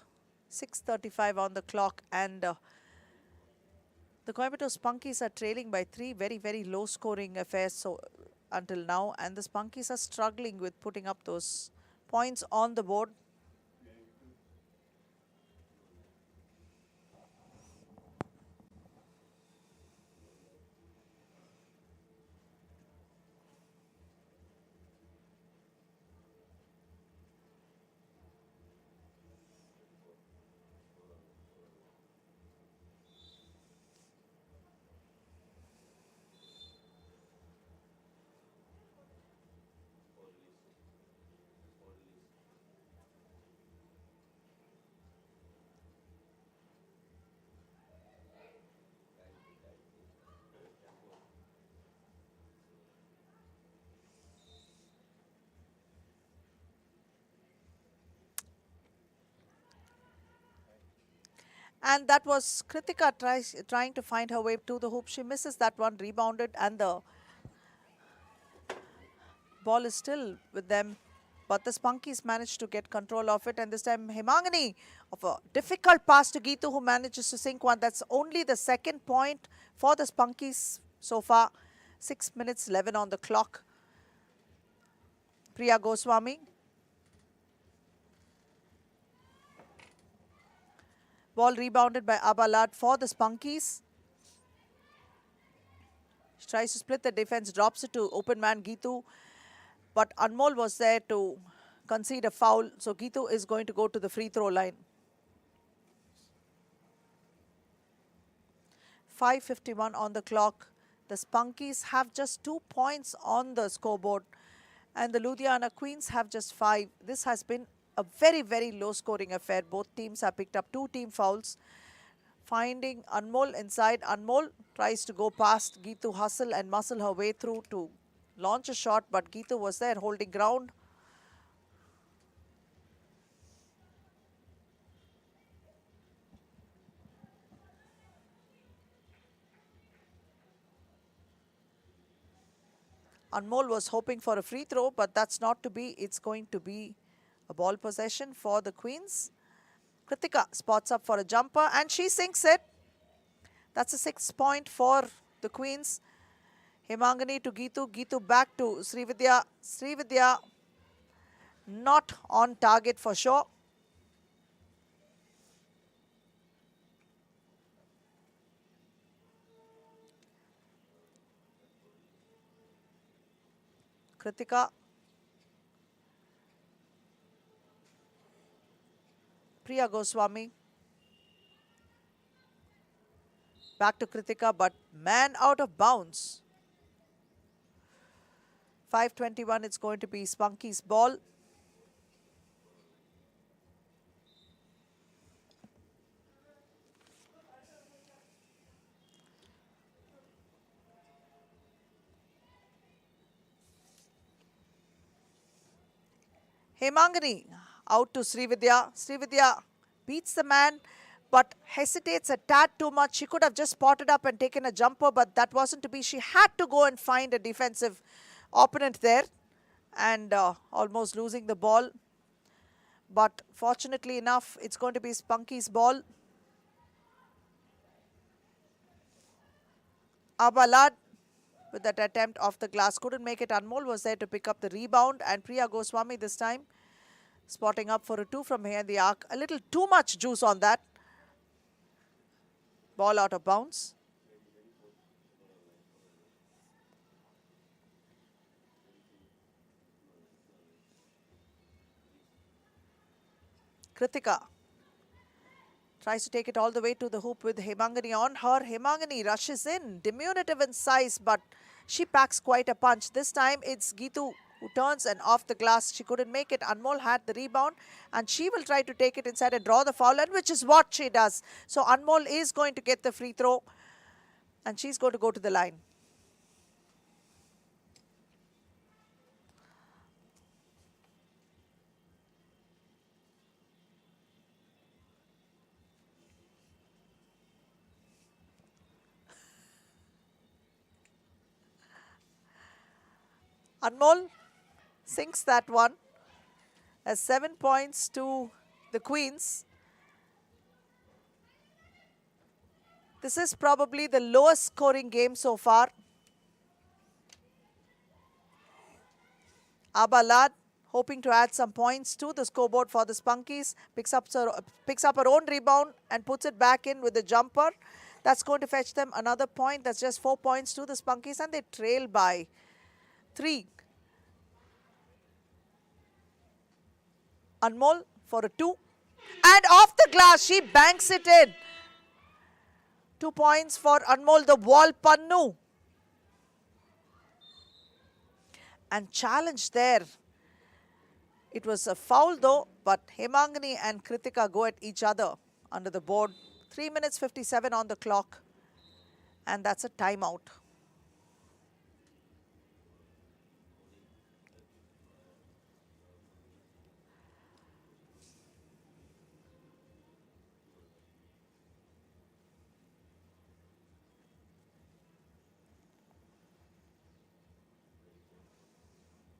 Speaker 1: 6:35 on the clock, and the Coimbatore Spunkies are trailing by 3. Very, very low scoring affairs so until now, and the Spunkies are struggling with putting up those points on the board. And that was Kritika trying to find her way to the hoop. She misses that one, rebounded, and the ball is still with them. But the Spunkies managed to get control of it. And this time, Hemangani of a difficult pass to Geetu, who manages to sink one. That's only the second point for the Spunkies so far. 6 minutes 11 on the clock. Priya Goswami. Ball rebounded by Abalad for the Spunkies. She tries to split the defense, drops it to open man Geetu. But Anmol was there to concede a foul. So Geetu is going to go to the free throw line. 5:51 on the clock. The Spunkies have just 2 points on the scoreboard. And the Ludhiana Queens have just 5. This has been a very, very low scoring affair. Both teams have picked up 2 team fouls. Finding Anmol inside. Anmol tries to go past Geetu, hustle and muscle her way through to launch a shot, but Geetu was there holding ground. Anmol was hoping for a free throw, but that's not to be. It's going to be a ball possession for the Queens. Kritika spots up for a jumper and she sinks it. That's a 6 point for the Queens. Hemangani to Geetu. Geetu back to Srividya. Srividya not on target for sure. Kritika. Priya Goswami. Back to Kritika, but man out of bounds. 5:21, it's going to be Spunky's ball. Hemangani out to Srividya. Srividya beats the man, but hesitates a tad too much. She could have just spotted up and taken a jumper, but that wasn't to be. She had to go and find a defensive opponent there, and almost losing the ball. But fortunately enough, it's going to be Spunkies' ball. Abalad with that attempt off the glass couldn't make it. Anmol was there to pick up the rebound, and Priya Goswami this time spotting up for a 2 from here in the arc. A little too much juice on that. Ball out of bounds. Kritika tries to take it all the way to the hoop with Hemangani on her. Hemangani rushes in, diminutive in size, but she packs quite a punch. This time it's Geetu who turns and off the glass. She couldn't make it. Anmol had the rebound, and she will try to take it inside and draw the foul, and which is what she does. So Anmol is going to get the free throw, and she's going to go to the line. Anmol sinks that one as 7 points to the Queens. This is probably the lowest scoring game so far. Abalad hoping to add some points to the scoreboard for the Spunkies. Picks up her own rebound and puts it back in with the jumper. That's going to fetch them another point. That's just 4 points to the Spunkies, and they trail by 3. Anmol for a 2. And off the glass, she banks it in. 2 points for Anmol, the wall pannu. And challenge there. It was a foul though, but Hemangani and Kritika go at each other under the board. 3 minutes 57 on the clock. And that's a timeout.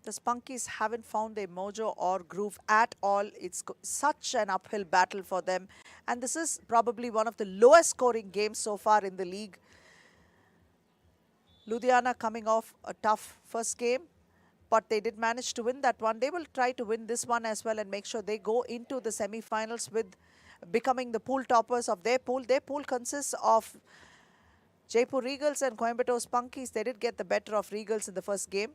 Speaker 1: The Spunkies haven't found their mojo or groove at all. It's such an uphill battle for them. And this is probably one of the lowest scoring games so far in the league. Ludhiana coming off a tough first game, but they did manage to win that one. They will try to win this one as well and make sure they go into the semi-finals with becoming the pool toppers of their pool. Their pool consists of Jaipur Regals and Coimbatore Spunkies. They did get the better of Regals in the first game.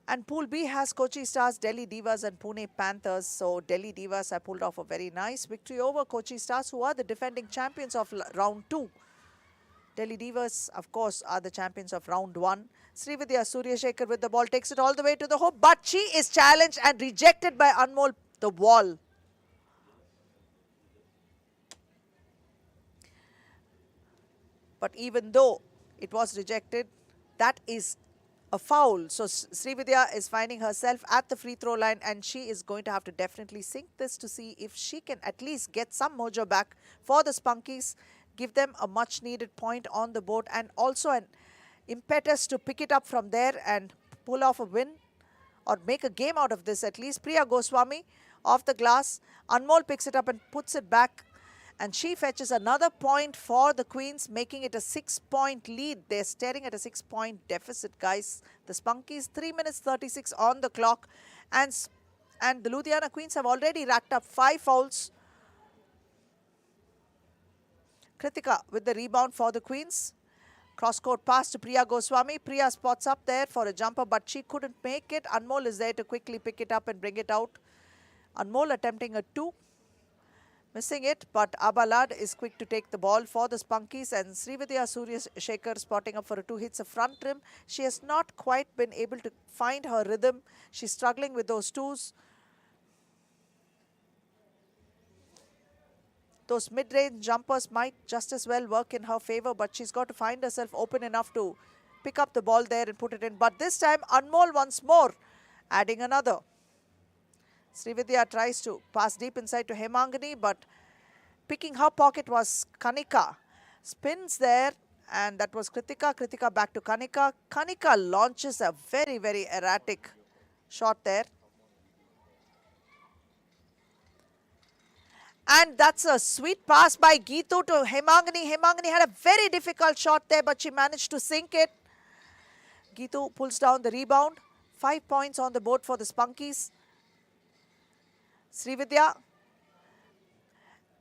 Speaker 1: And Pool B has Kochi Stars, Delhi Divas and Pune Panthers. So Delhi Divas have pulled off a very nice victory over Kochi Stars, who are the defending champions of round 2. Delhi Divas, of course, are the champions of round 1. Srividya Suryashekhar with the ball takes it all the way to the hoop, but she is challenged and rejected by Anmol, the wall. But even though it was rejected, that is a foul. So Srividya is finding herself at the free throw line, and she is going to have to definitely sink this to see if she can at least get some mojo back for the Spunkies, give them a much needed point on the board, and also an impetus to pick it up from there and pull off a win or make a game out of this at least. Priya Goswami off the glass. Anmol picks it up and puts it back, and she fetches another point for the Queens, making it a 6-point lead. They're staring at a 6-point deficit, guys. The Spunkies, 3 minutes 36 on the clock. And the Ludhiana Queens have already racked up 5 fouls. Kritika with the rebound for the Queens. Cross-court pass to Priya Goswami. Priya spots up there for a jumper, but she couldn't make it. Anmol is there to quickly pick it up and bring it out. Anmol attempting a 2. Missing it, but Abalad is quick to take the ball for the Spunkies, and Srividya Suryashekhar spotting up for a 2, hits a front rim. She has not quite been able to find her rhythm. She's struggling with those 2s. Those mid-range jumpers might just as well work in her favor, but she's got to find herself open enough to pick up the ball there and put it in. But this time, Anmol once more, adding another. Srividya tries to pass deep inside to Hemangani, but picking her pocket was Kanika. Spins there, and that was Kritika. Kritika back to Kanika. Kanika launches a very, very erratic shot there. And that's a sweet pass by Geetu to Hemangani. Hemangani had a very difficult shot there, but she managed to sink it. Geetu pulls down the rebound. 5 points on the board for the Spunkies. Srividya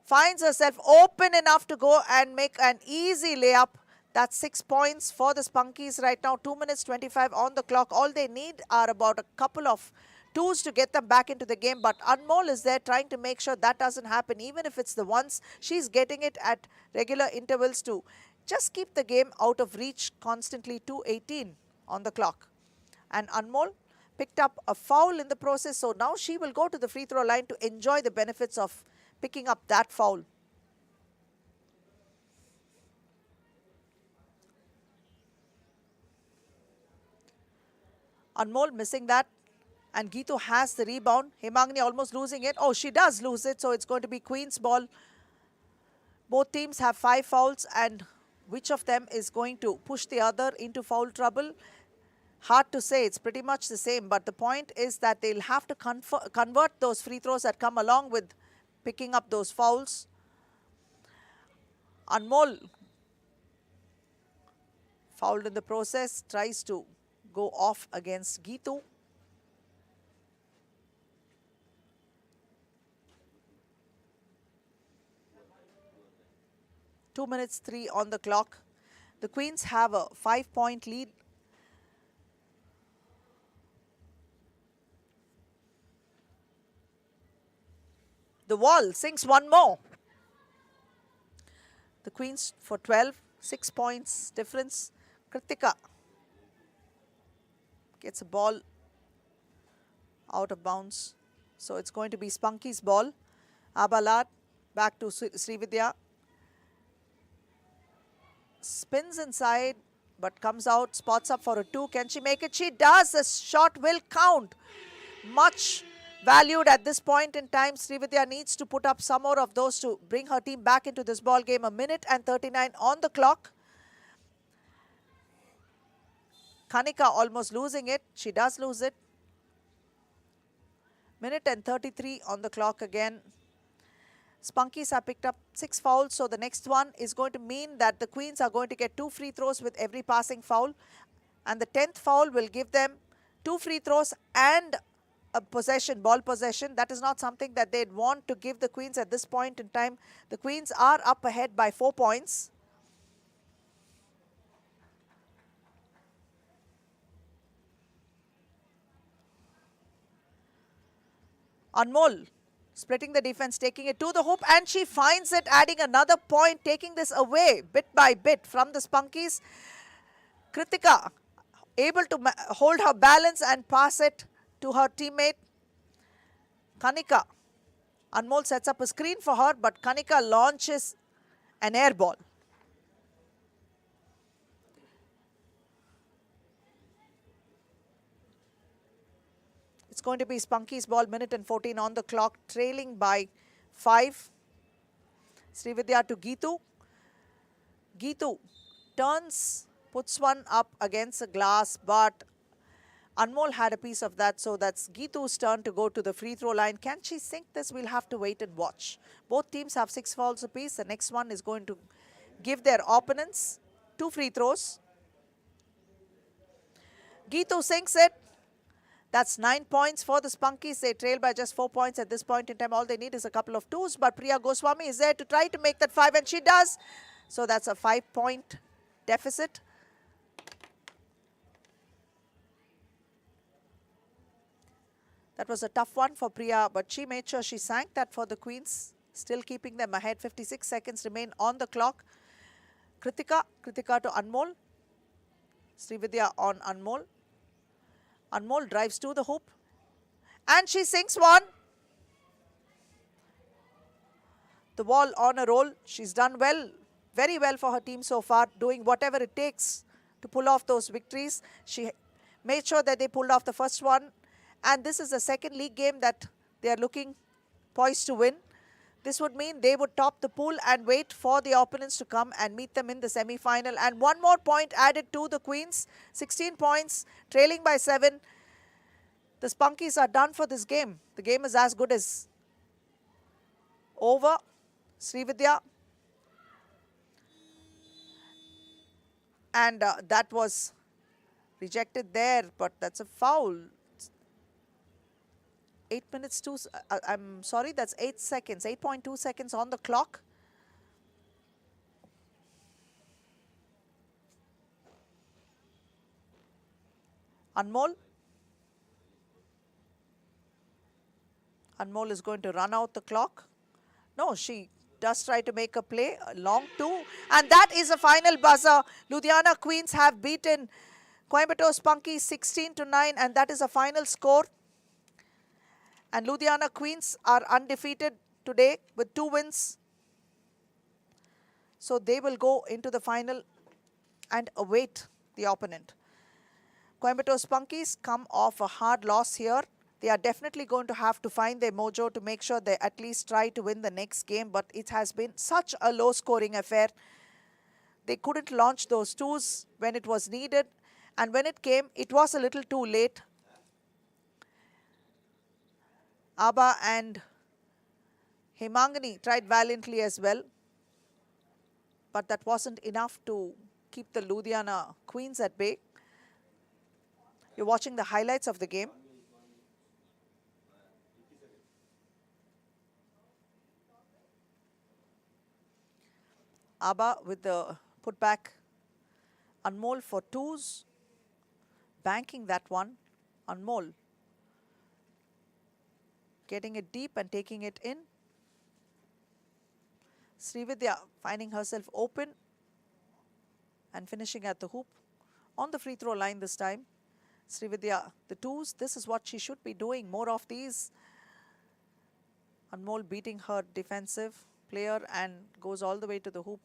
Speaker 1: finds herself open enough to go and make an easy layup. That's 6 points for the Spunkies right now. 2 minutes 25 on the clock. All they need are about a couple of twos to get them back into the game. But Anmol is there trying to make sure that doesn't happen. Even if it's the ones, she's getting it at regular intervals to just keep the game out of reach constantly. 2:18 on the clock. And Anmol picked up a foul in the process. So now she will go to the free throw line to enjoy the benefits of picking up that foul. Anmol missing that. And Geetu has the rebound. Hemangani almost losing it. Oh, she does lose it. So it's going to be Queen's ball. Both teams have 5 fouls. And which of them is going to push the other into foul trouble? Hard to say. It's pretty much the same. But the point is that they'll have to convert those free throws that come along with picking up those fouls. Anmol fouled in the process. Tries to go off against Geetu. 2 minutes 3 on the clock. The Queens have a 5-point lead. The wall sinks one more. The Queens for 12, 6 points difference. Kritika gets a ball out of bounds. So it's going to be Spunky's ball. Abalat back to Srividya. Spins inside but comes out, spots up for a 2. Can she make it? She does. The shot will count. Much valued at this point in time. Srividya needs to put up some more of those to bring her team back into this ball game. 1 minute and 39 on the clock. Kanika almost losing it. She does lose it. 1 minute and 33 on the clock again. Spunkies have picked up 6 fouls, so the next one is going to mean that the Queens are going to get 2 free throws with every passing foul. And the 10th foul will give them 2 free throws and a possession, ball possession. That is not something that they'd want to give the Queens at this point in time. The Queens are up ahead by 4 points. Anmol splitting the defense, taking it to the hoop, and she finds it, adding another point, taking this away bit by bit from the Spunkies. Kritika able to hold her balance and pass it to her teammate Kanika. Anmol sets up a screen for her, but Kanika launches an air ball. It's going to be Spunky's ball, 1 minute and 14 on the clock, trailing by 5. Srividya to Geetu. Geetu turns, puts one up against a glass, but Anmol had a piece of that, so that's Geetu's turn to go to the free throw line. Can she sink this? We'll have to wait and watch. Both teams have 6 fouls apiece. The next one is going to give their opponents 2 free throws. Geetu sinks it. That's 9 points for the Spunkies. They trail by just 4 points at this point in time. All they need is a couple of 2s, but Priya Goswami is there to try to make that 5, and she does. So that's a 5-point deficit. That was a tough one for Priya, but she made sure she sank that for the Queens, still keeping them ahead. 56 seconds remain on the clock. Kritika to Anmol. Srividya on Anmol. Anmol drives to the hoop, and she sinks one. The wall on a roll. She's done well, very well for her team so far, doing whatever it takes to pull off those victories. She made sure that they pulled off the first one. And this is the second league game that They are looking poised to win. This would mean they would top the pool and wait for the opponents to come and meet them in the semi-final. And one more point added to the Queens. 16 points, trailing by 7. The Spunkies are done for this game. The game is as good as over. Srividya. And that was rejected there, but that's a foul. 8 minutes, I'm sorry, that's 8 seconds, 8.2 seconds on the clock. Anmol. Anmol is going to run out the clock. No, she does try to make a play, a long two. And that is a final buzzer. Ludhiana Queens have beaten Coimbatore Spunkies 16-9, and that is a final score. And Ludhiana Queens are undefeated today with 2 wins. So they will go into the final and await the opponent. Coimbatore Spunkies come off a hard loss here. They are definitely going to have to find their mojo to make sure they at least try to win the next game. But it has been such a low-scoring affair. They couldn't launch those twos when it was needed. And when it came, it was a little too late. Abba and Hemangani tried valiantly as well. But that wasn't enough to keep the Ludhiana Queens at bay. You're watching the highlights of the game. Abba with the putback. Anmol for twos. Banking that one. Anmol getting it deep and taking it in. Srividya finding herself open and finishing at the hoop. On the free throw line this time. Srividya, the twos, this is what she should be doing. More of these. Anmol beating her defensive player and goes all the way to the hoop.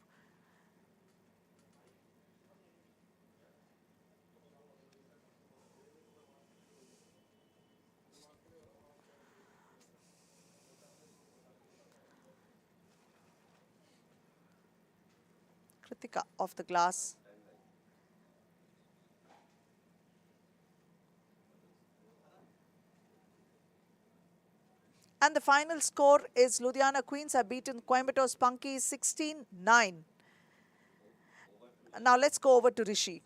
Speaker 1: Kritika off the glass. And the final score is Ludhiana Queens have beaten Coimbatore Spunkies 16-9. Now let's go over to Rishi.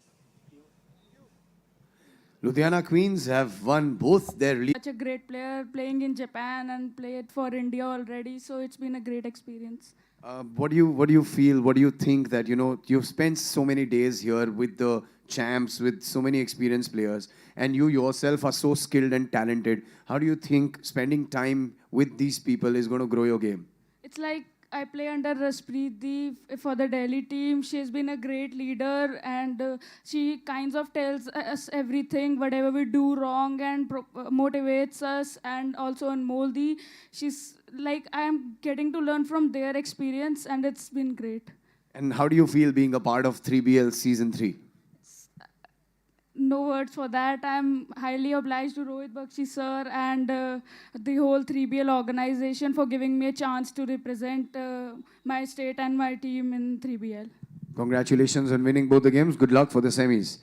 Speaker 2: Ludhiana Queens have won both their league.
Speaker 4: Such a great player, playing in Japan and played for India already, so it's been a great experience.
Speaker 2: What do you feel? What do you think that, you know, you've spent so many days here with the champs, with so many experienced players, and you yourself are so skilled and talented. How do you think spending time with these people is going to grow your game?
Speaker 4: It's like I play under Raspreeti for the Delhi team. She's been a great leader, and she kinds of tells us everything, whatever we do wrong, and motivates us. And also on Moldi, she's like, I'm getting to learn from their experience, and it's been great.
Speaker 2: And how do you feel being a part of 3BL Season 3?
Speaker 4: No words for that. I'm highly obliged to Rohit Bakshi sir and the whole 3BL organization for giving me a chance to represent my state and my team in 3BL.
Speaker 2: Congratulations on winning both the games. Good luck for the semis.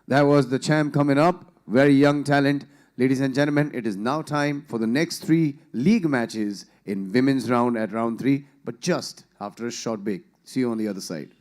Speaker 2: That was the champ coming up. Very young talent. Ladies and gentlemen, it is now time for the next 3 league matches in women's round at round 3, but just after a short break. See you on the other side.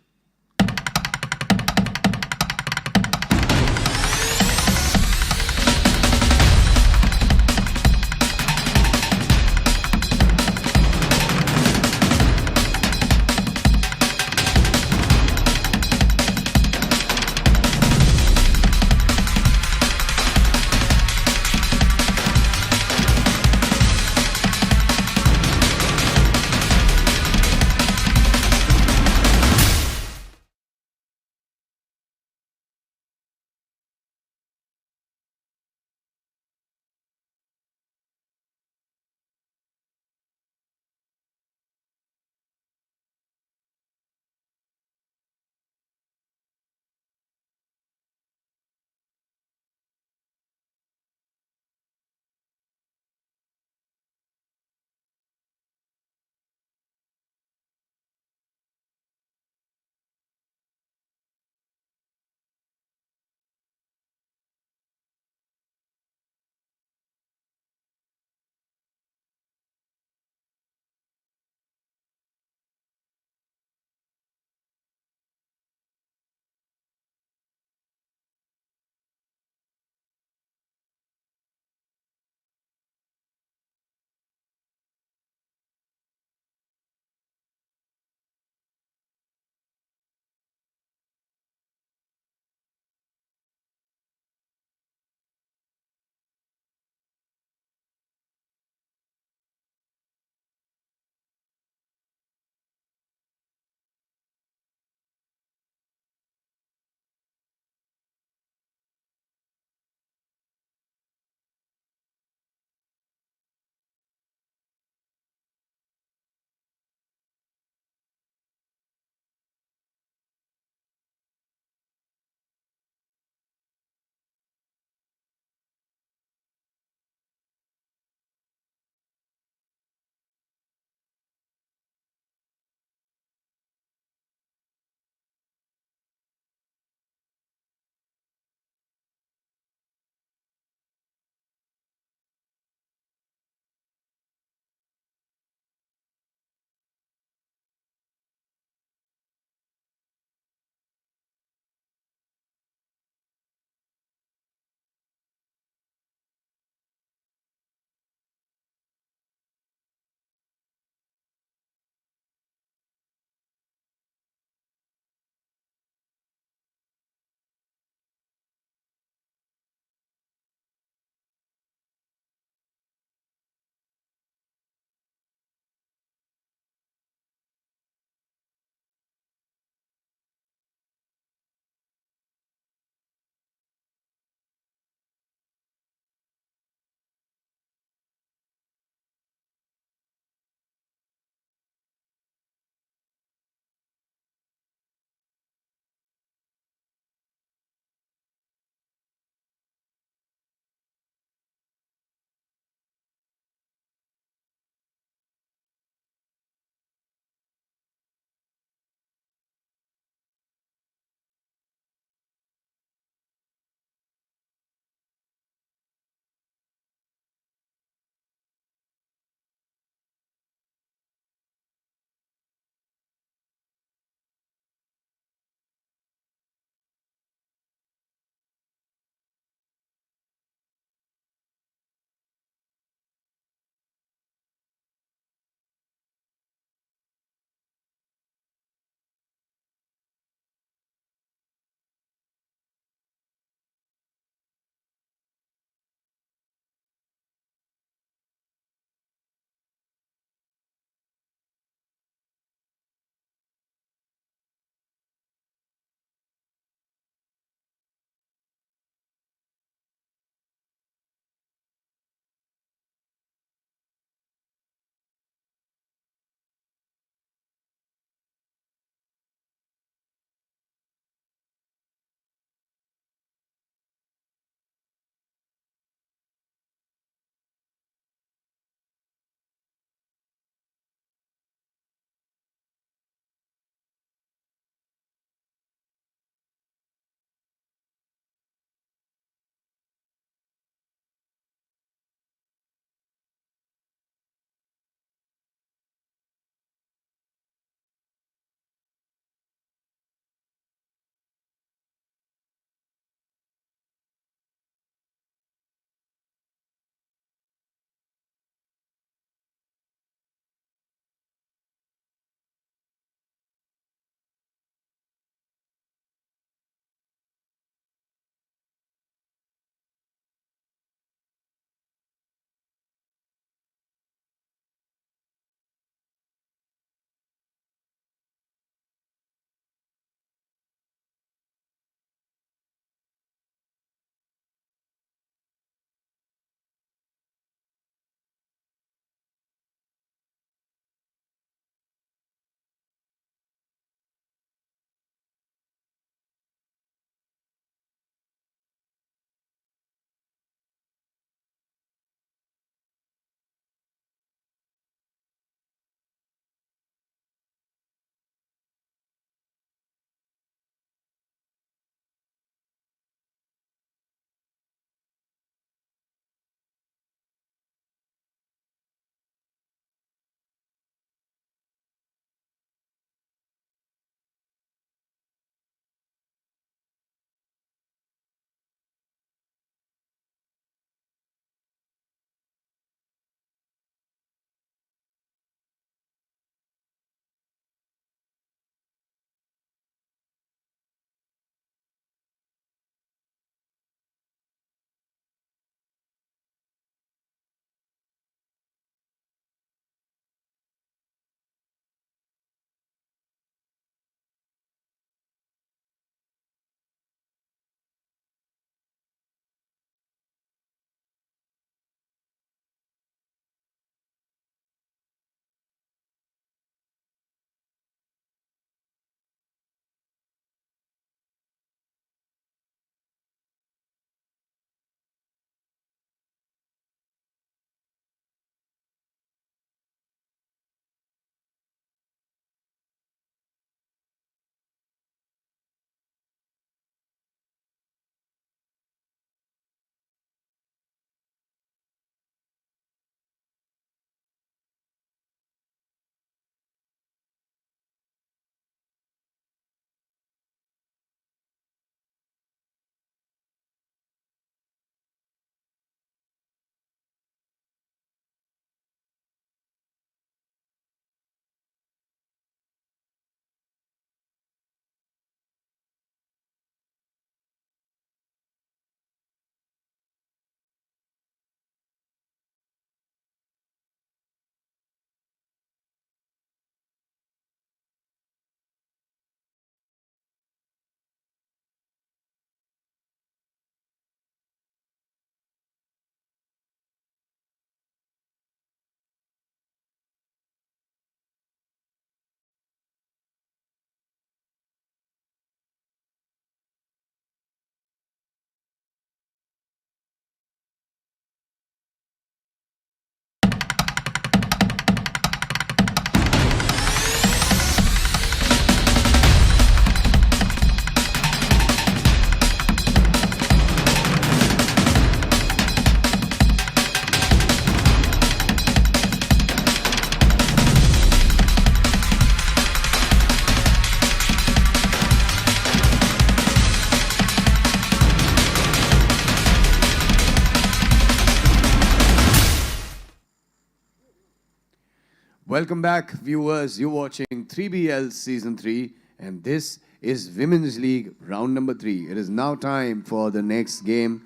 Speaker 2: Welcome back, viewers. You're watching 3BL Season 3, and this is Women's League round number 3. It is now time for the next game,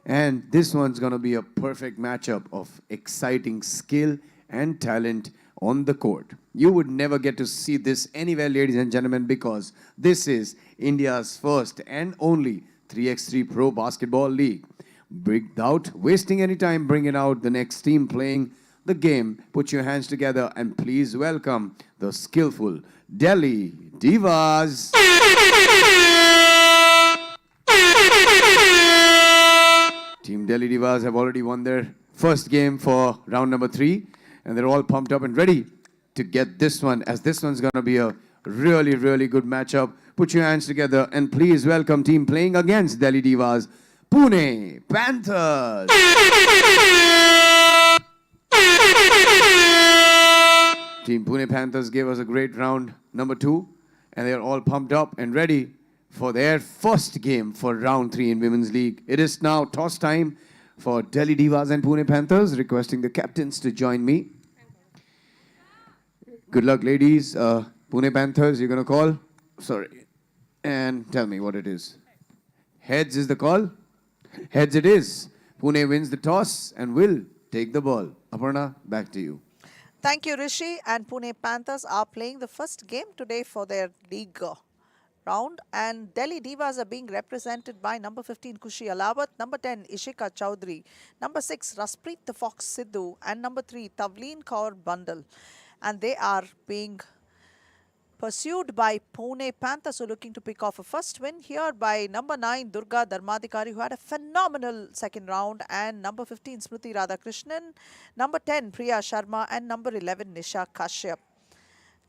Speaker 2: and this one's going to be a perfect matchup of exciting skill and talent on the court. You would never get to see this anywhere, ladies and gentlemen, because this is India's first and only 3x3 Pro Basketball League. Without wasting any time bringing out the next team playing the game, put your hands together and please welcome the skillful Delhi Divas. Team Delhi Divas have already won their first game for round number 3, and they're all pumped up and ready to get this one, as this one's going to be a really, really good matchup. Put your hands together and please welcome team playing against Delhi Divas, Pune Panthers. Team Pune Panthers gave us a great round number 2, and they're all pumped up and ready for their first game for round 3 in Women's League. It is now toss time for Delhi Divas and Pune Panthers, requesting the captains to join me. Good luck, ladies. Pune Panthers, you're going to call? Sorry. And tell me what it is. Heads is the call? Heads it is. Pune wins the toss and will take the ball. Aparna, back to you.
Speaker 1: Thank you, Rishi. And Pune Panthers are playing the first game today for their league round. And Delhi Divas are being represented by number 15, Kushi Alawat, number 10, Ishika Chowdhury, number 6, Raspreet the Fox Sidhu, and number 3, Tavleen Kaur Bundle. And they are being pursued by Pune Panthers, who are looking to pick off a first win here by number 9, Durga Dharmadikari, who had a phenomenal second round, and number 15, Smriti Radhakrishnan, number 10, Priya Sharma, and number 11, Nisha Kashyap.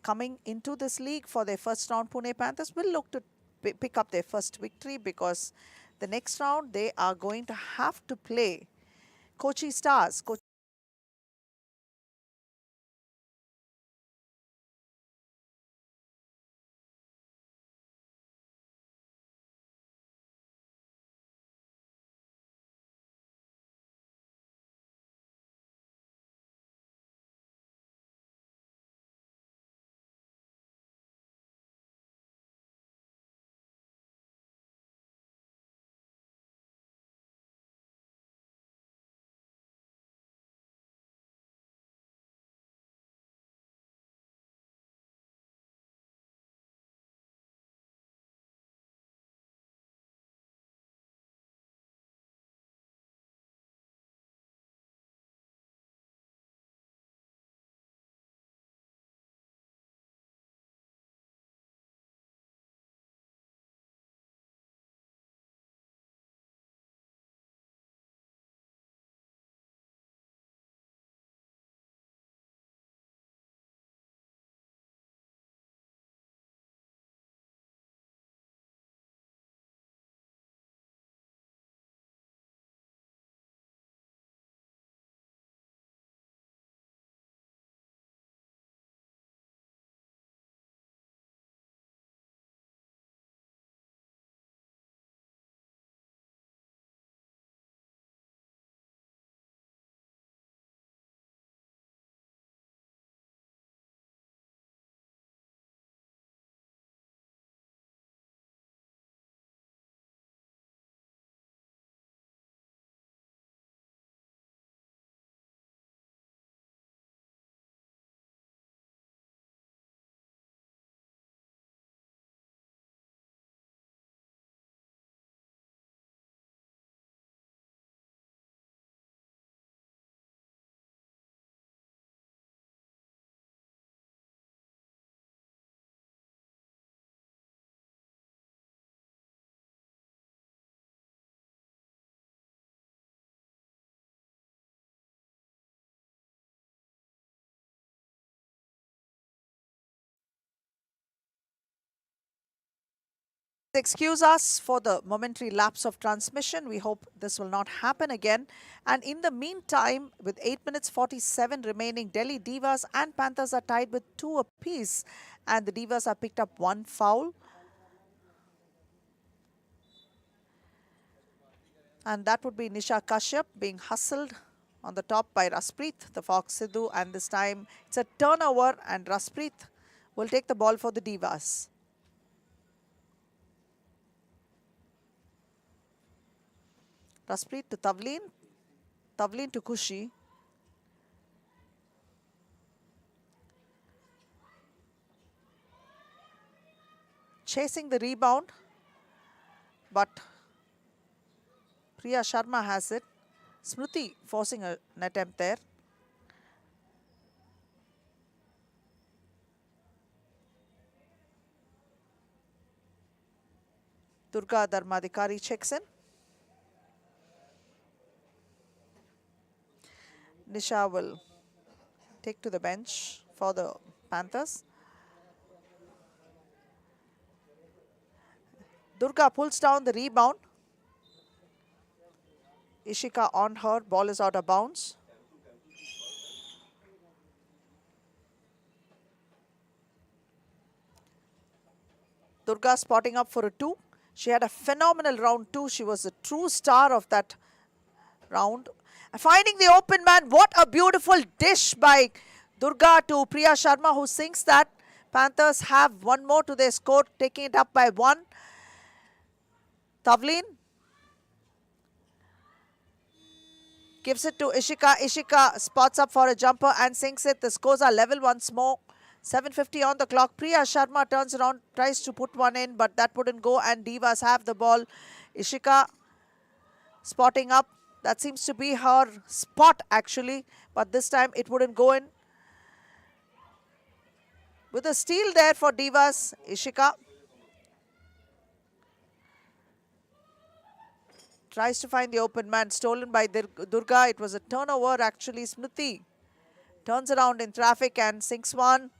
Speaker 1: Coming into this league for their first round, Pune Panthers will look to pick up their first victory, because the next round they are going to have to play Kochi Stars. Excuse us for the momentary lapse of transmission. We hope this will not happen again. And in the meantime, with 8 minutes 47 remaining, Delhi Divas and Panthers are tied with 2 apiece. And the Divas have picked up 1 foul. And that would be Nisha Kashyap being hustled on the top by Raspreet, the Fox Sidhu, and this time it's a turnover and Raspreet will take the ball for the Divas. Raspreet to Tavleen, Tavleen to Kochi. Chasing the rebound, but Priya Sharma has it. Smriti forcing an attempt there. Durga Dharmadikari checks in. Nisha will take to the bench for the Panthers. Durga pulls down the rebound. Ishika on her, ball is out of bounds. Durga spotting up for a 2. She had a phenomenal round 2. She was the true star of that round. And finding the open man, what a beautiful dish by Durga to Priya Sharma, who sinks that. Panthers have one more to their score, taking it up by 1. Tavleen gives it to Ishika. Ishika spots up for a jumper and sinks it. The scores are level once more. 7:50 on the clock. Priya Sharma turns around, tries to put one in, but that wouldn't go, and Divas have the ball. Ishika spotting up. That seems to be her spot actually, but this time it wouldn't go in. With a steal there for Divas, Ishika tries to find the open man, stolen by Durga. It was a turnover actually. Smriti turns around in traffic and sinks one.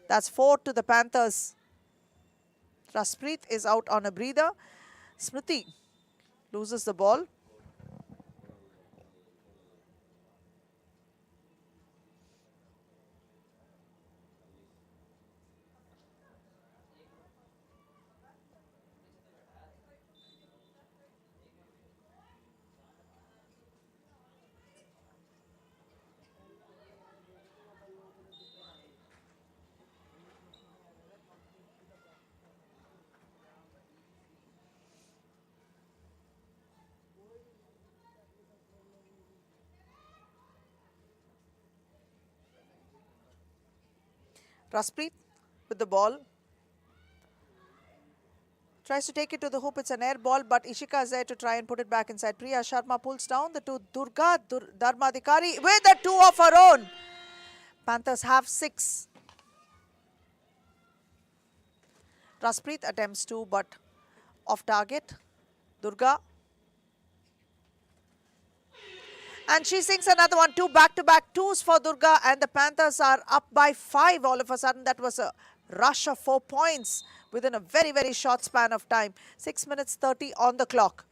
Speaker 1: That's 4 to the Panthers. Raspreet is out on a breather. Smriti loses the ball. Raspreet with the ball. Tries to take it to the hoop. It's an air ball, but Ishika is there to try and put it back inside. Priya Sharma pulls down the 2. Durga Dharmadikari with a 2 of her own. Panthers have 6. Raspreet attempts 2, but off target. Durga. And she sinks another one. 2 back-to-back 2s for Durga, and the Panthers are up by 5 all of a sudden. That was a rush of 4 points within a very, very short span of time. 6 minutes 30 on the clock.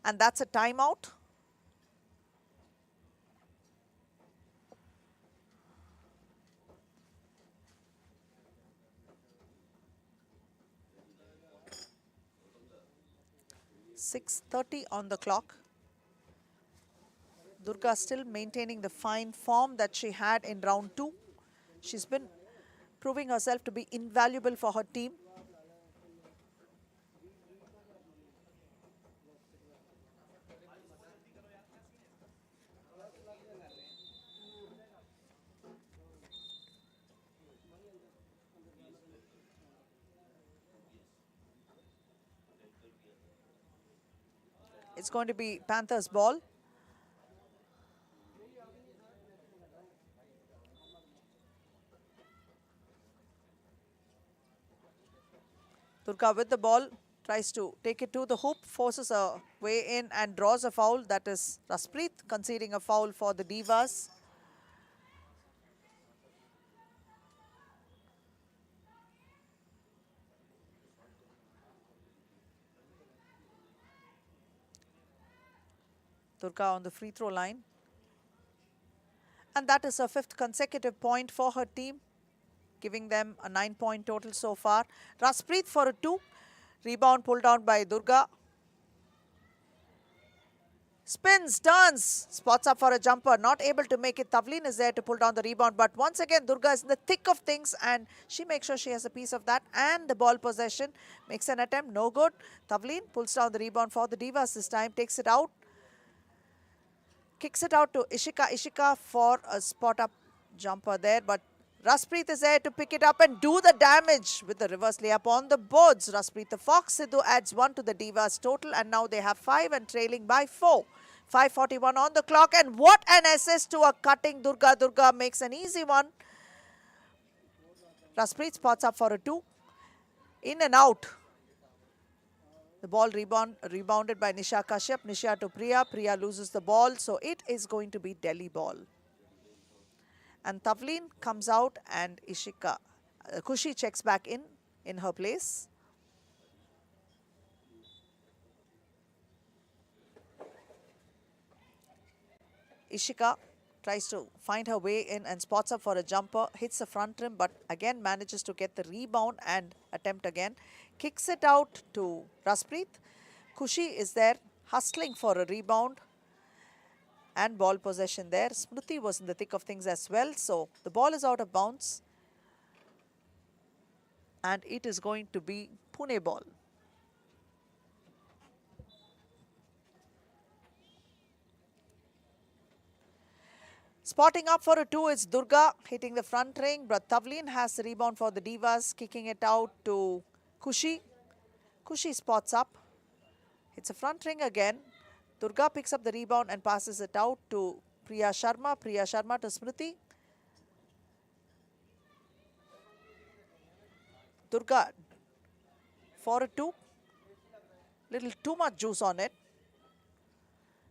Speaker 1: And that's a timeout. .6:30 on the clock. Durga still maintaining the fine form that she had in round 2. She's been proving herself to be invaluable for her team. It's going to be Panthers' ball. Durga with the ball, tries to take it to the hoop, forces a way in and draws a foul. That is Raspreet conceding a foul for the Divas. Durga on the free throw line. And that is her 5th consecutive point for her team, giving them a 9-point total so far. Raspreet for a 2. Rebound pulled down by Durga. Spins, turns, spots up for a jumper, not able to make it. Tavleen is there to pull down the rebound, but once again Durga is in the thick of things and she makes sure she has a piece of that, and the ball possession, makes an attempt, no good. Tavleen pulls down the rebound for the Divas this time, takes it out, kicks it out to Ishika. Ishika for a spot up jumper there, but Raspreet is there to pick it up and do the damage with the reverse layup on the boards. Raspreet the Fox. Sidhu adds 1 to the Divas total, and now they have 5 and trailing by 4. 5:41 on the clock, and what an assist to a cutting Durga. Durga makes an easy one. Raspreet spots up for a 2. In and out. The ball rebounded by Nisha Kashyap. Nisha to Priya. Priya loses the ball, so it is going to be Delhi ball. And Tavleen comes out and Ishika, Kushi checks back in her place. Ishika tries to find her way in and spots up for a jumper, hits the front rim, but again manages to get the rebound and attempt again. Kicks it out to Raspreet. Kushi is there hustling for a rebound and ball possession there. Smriti was in the thick of things as well. So the ball is out of bounds. And it is going to be Pune ball. Spotting up for a 2 is Durga, hitting the front ring. But Tavleen has the rebound for the Divas, kicking it out to Kushi. Kushi spots up. It's a front ring again. Durga picks up the rebound and passes it out to Priya Sharma. Priya Sharma to Smriti. Durga for a 2. Little too much juice on it.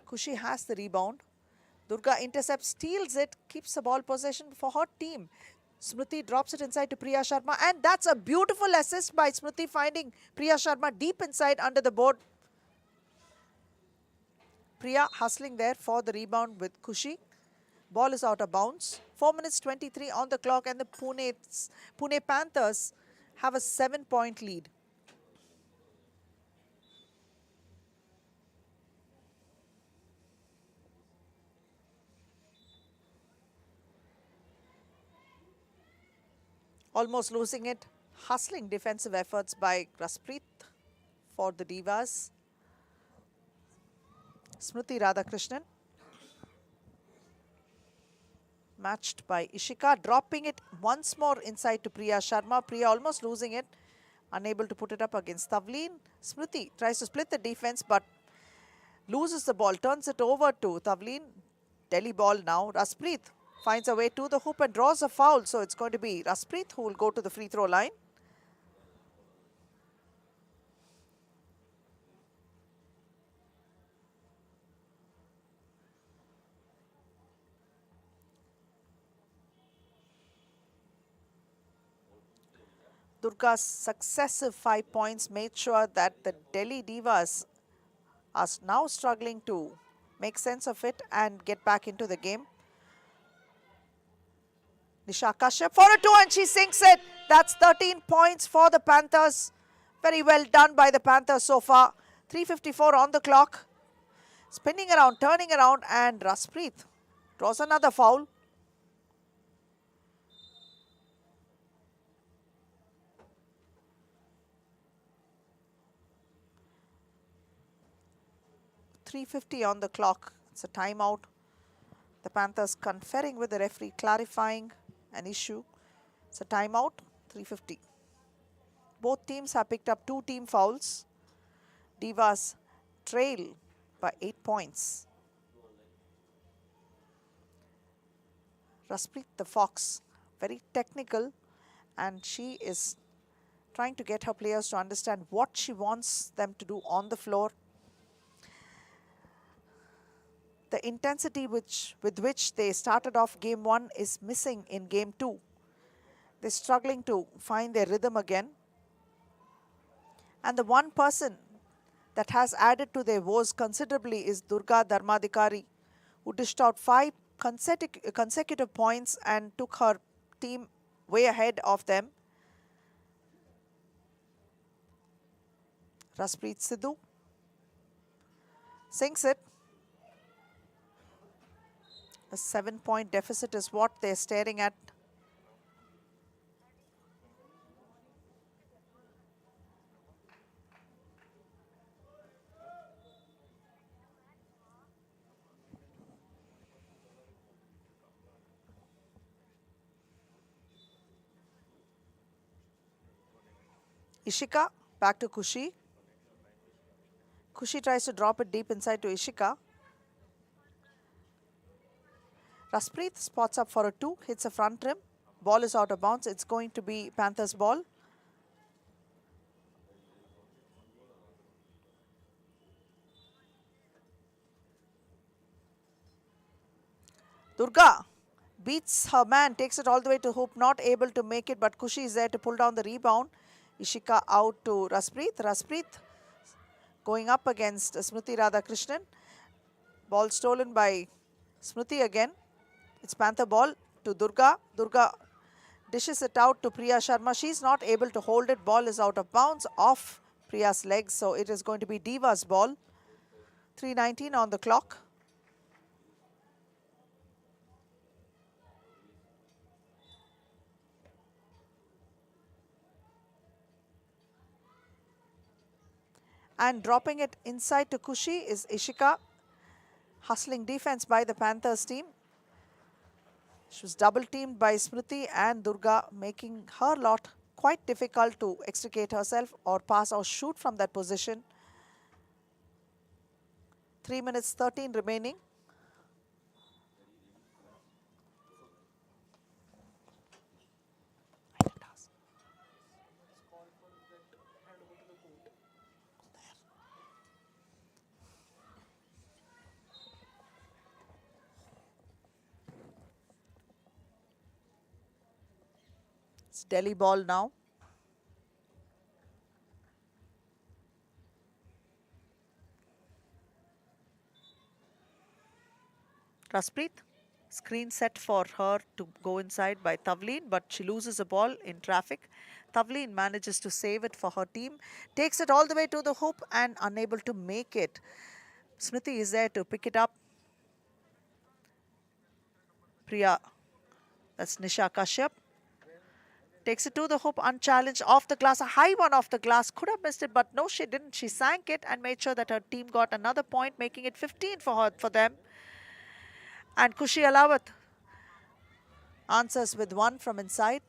Speaker 1: Kushi has the rebound. Durga intercepts, steals it, keeps the ball possession for her team. Smriti drops it inside to Priya Sharma, and that's a beautiful assist by Smriti, finding Priya Sharma deep inside under the board. Priya hustling there for the rebound with Kushi. Ball is out of bounds. 4 minutes 23 on the clock, and the Pune Panthers have a 7-point lead. Almost losing it. Hustling defensive efforts by Raspreet for the Divas. Smriti Radhakrishnan. Matched by Ishika. Dropping it once more inside to Priya Sharma. Priya almost losing it. Unable to put it up against Tavleen. Smriti tries to split the defense but loses the ball. Turns it over to Tavleen. Delhi ball now. Raspreet finds a way to the hoop and draws a foul. So it's going to be Raspreet who will go to the free throw line. Durga's successive 5 points made sure that the Delhi Divas are now struggling to make sense of it and get back into the game. Nisha Kashyap for a 2 and she sinks it. That's 13 points for the Panthers. Very well done by the Panthers so far. 3:54 on the clock. Spinning around, turning around, and Raspreet draws another foul. .350 on the clock. It's a timeout. The Panthers conferring with the referee, clarifying an issue. It's a timeout, 3:50. Both teams have picked up 2 team fouls. Divas trail by 8 points. Raspreet the Fox, very technical, and she is trying to get her players to understand what she wants them to do on the floor. The intensity with which they started off game 1 is missing in game 2. They're struggling to find their rhythm again. And the one person that has added to their woes considerably is Durga Dharmadikari, who dished out 5 consecutive points and took her team way ahead of them. Raspreet Sidhu sinks it. A 7-point deficit is what they're staring at. Ishika back to Kushi. Kushi tries to drop it deep inside to Ishika. Raspreet spots up for a 2, hits a front rim. Ball is out of bounds. It's going to be Panthers ball. Durga beats her man, takes it all the way to hoop, not able to make it, but Kushi is there to pull down the rebound. Ishika out to Raspreet. Raspreet going up against Smriti Radhakrishnan. Ball stolen by Smriti again. It's Panther ball to Durga. Durga dishes it out to Priya Sharma. She's not able to hold it. Ball is out of bounds, off Priya's legs. So it is going to be Divas ball. 3:19 on the clock. And dropping it inside to Kushi is Ishika. Hustling defense by the Panthers team. She was double teamed by Smriti and Durga, making her lot quite difficult to extricate herself or pass or shoot from that position. 3 minutes 13 remaining. It's Delhi ball now. Raspreet, screen set for her to go inside by Tavleen, but she loses the ball in traffic. Tavleen manages to save it for her team, takes it all the way to the hoop and unable to make it. Smriti is there to pick it up. Priya, that's Nisha Kashyap. Takes it to the hoop, unchallenged, off the glass, a high one off the glass. Could have missed it, but no, she didn't. She sank it and made sure that her team got another point, making it 15 for them. And Kushi Alawat answers with 1 from inside.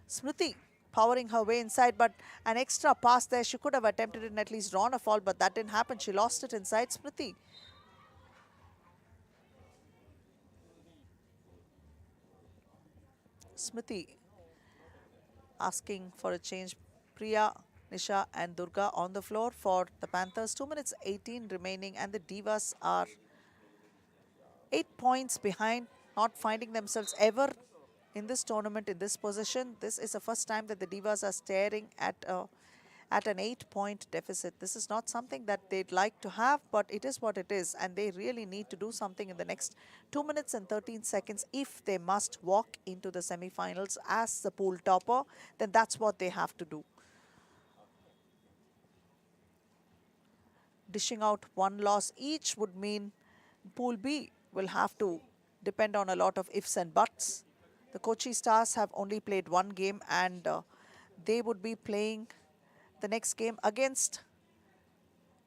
Speaker 1: Smriti powering her way inside, but an extra pass there. She could have attempted it and at least drawn a fall, but that didn't happen. She lost it inside. Smriti. Smriti asking for a change. Priya, Nisha and Durga on the floor for the Panthers. 2 minutes 18 remaining and the Divas are 8 points behind, not finding themselves ever in this tournament in this position. This is the first time that the Divas are staring at an 8-point deficit. This is not something that they'd like to have, but it is what it is, and they really need to do something in the next 2 minutes and 13 seconds. If they must walk into the semi-finals as the pool topper, then that's what they have to do. Dishing out 1 loss each would mean Pool B will have to depend on a lot of ifs and buts. The Kochi Stars have only played 1 game and they would be playing the next game against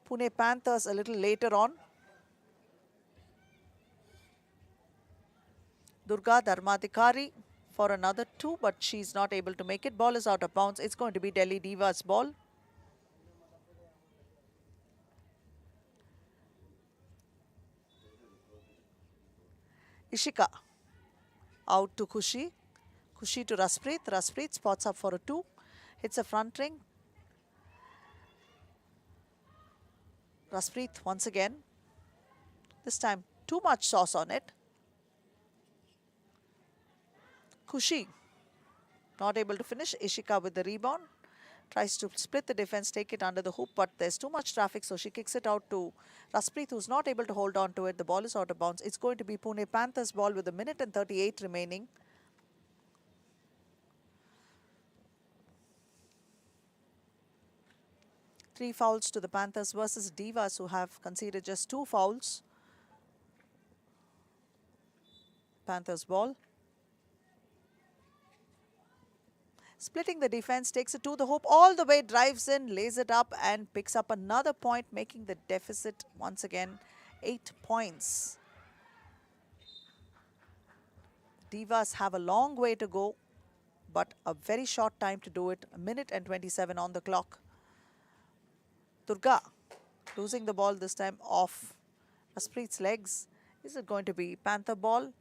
Speaker 1: Pune Panthers a little later on. Durga Dharmadikari for another 2, but she's not able to make it. Ball is out of bounds. It's going to be Delhi Divas ball. Ishika out to Kushi. Kushi to Raspreet. Raspreet spots up for a 2. Hits a front ring. Raspreet once again. This time too much sauce on it. Kushi not able to finish. Ishika with the rebound. Tries to split the defense, take it under the hoop, but there's too much traffic, so she kicks it out to Raspreet, who's not able to hold on to it. The ball is out of bounds. It's going to be Pune Panthers ball with 1 minute and 38 remaining. 3 fouls to the Panthers versus Divas, who have conceded just 2 fouls. Panthers ball. Splitting the defense, takes it to the hoop, all the way, drives in, lays it up and picks up another point, making the deficit once again 8 points. Divas have a long way to go, but a very short time to do it. 1:27 on the clock. Durga losing the ball this time off Aspreet's legs. Is it going to be Panther ball?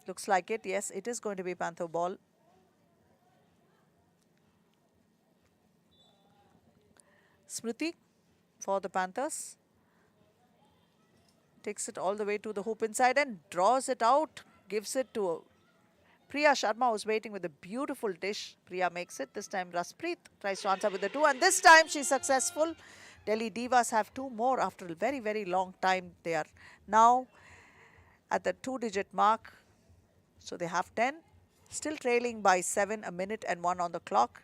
Speaker 1: Looks like it. Yes, it is going to be Panther ball. Smriti for the Panthers. Takes it all the way to the hoop inside and draws it out. Gives it to Priya Sharma, who's waiting with a beautiful dish. Priya makes it. This time Raspreet tries to answer with the 2, and this time she's successful. Delhi Divas have 2 more after a very, very long time. They are now at the 2-digit mark. So they have 10. Still trailing by 7, 1:01 on the clock.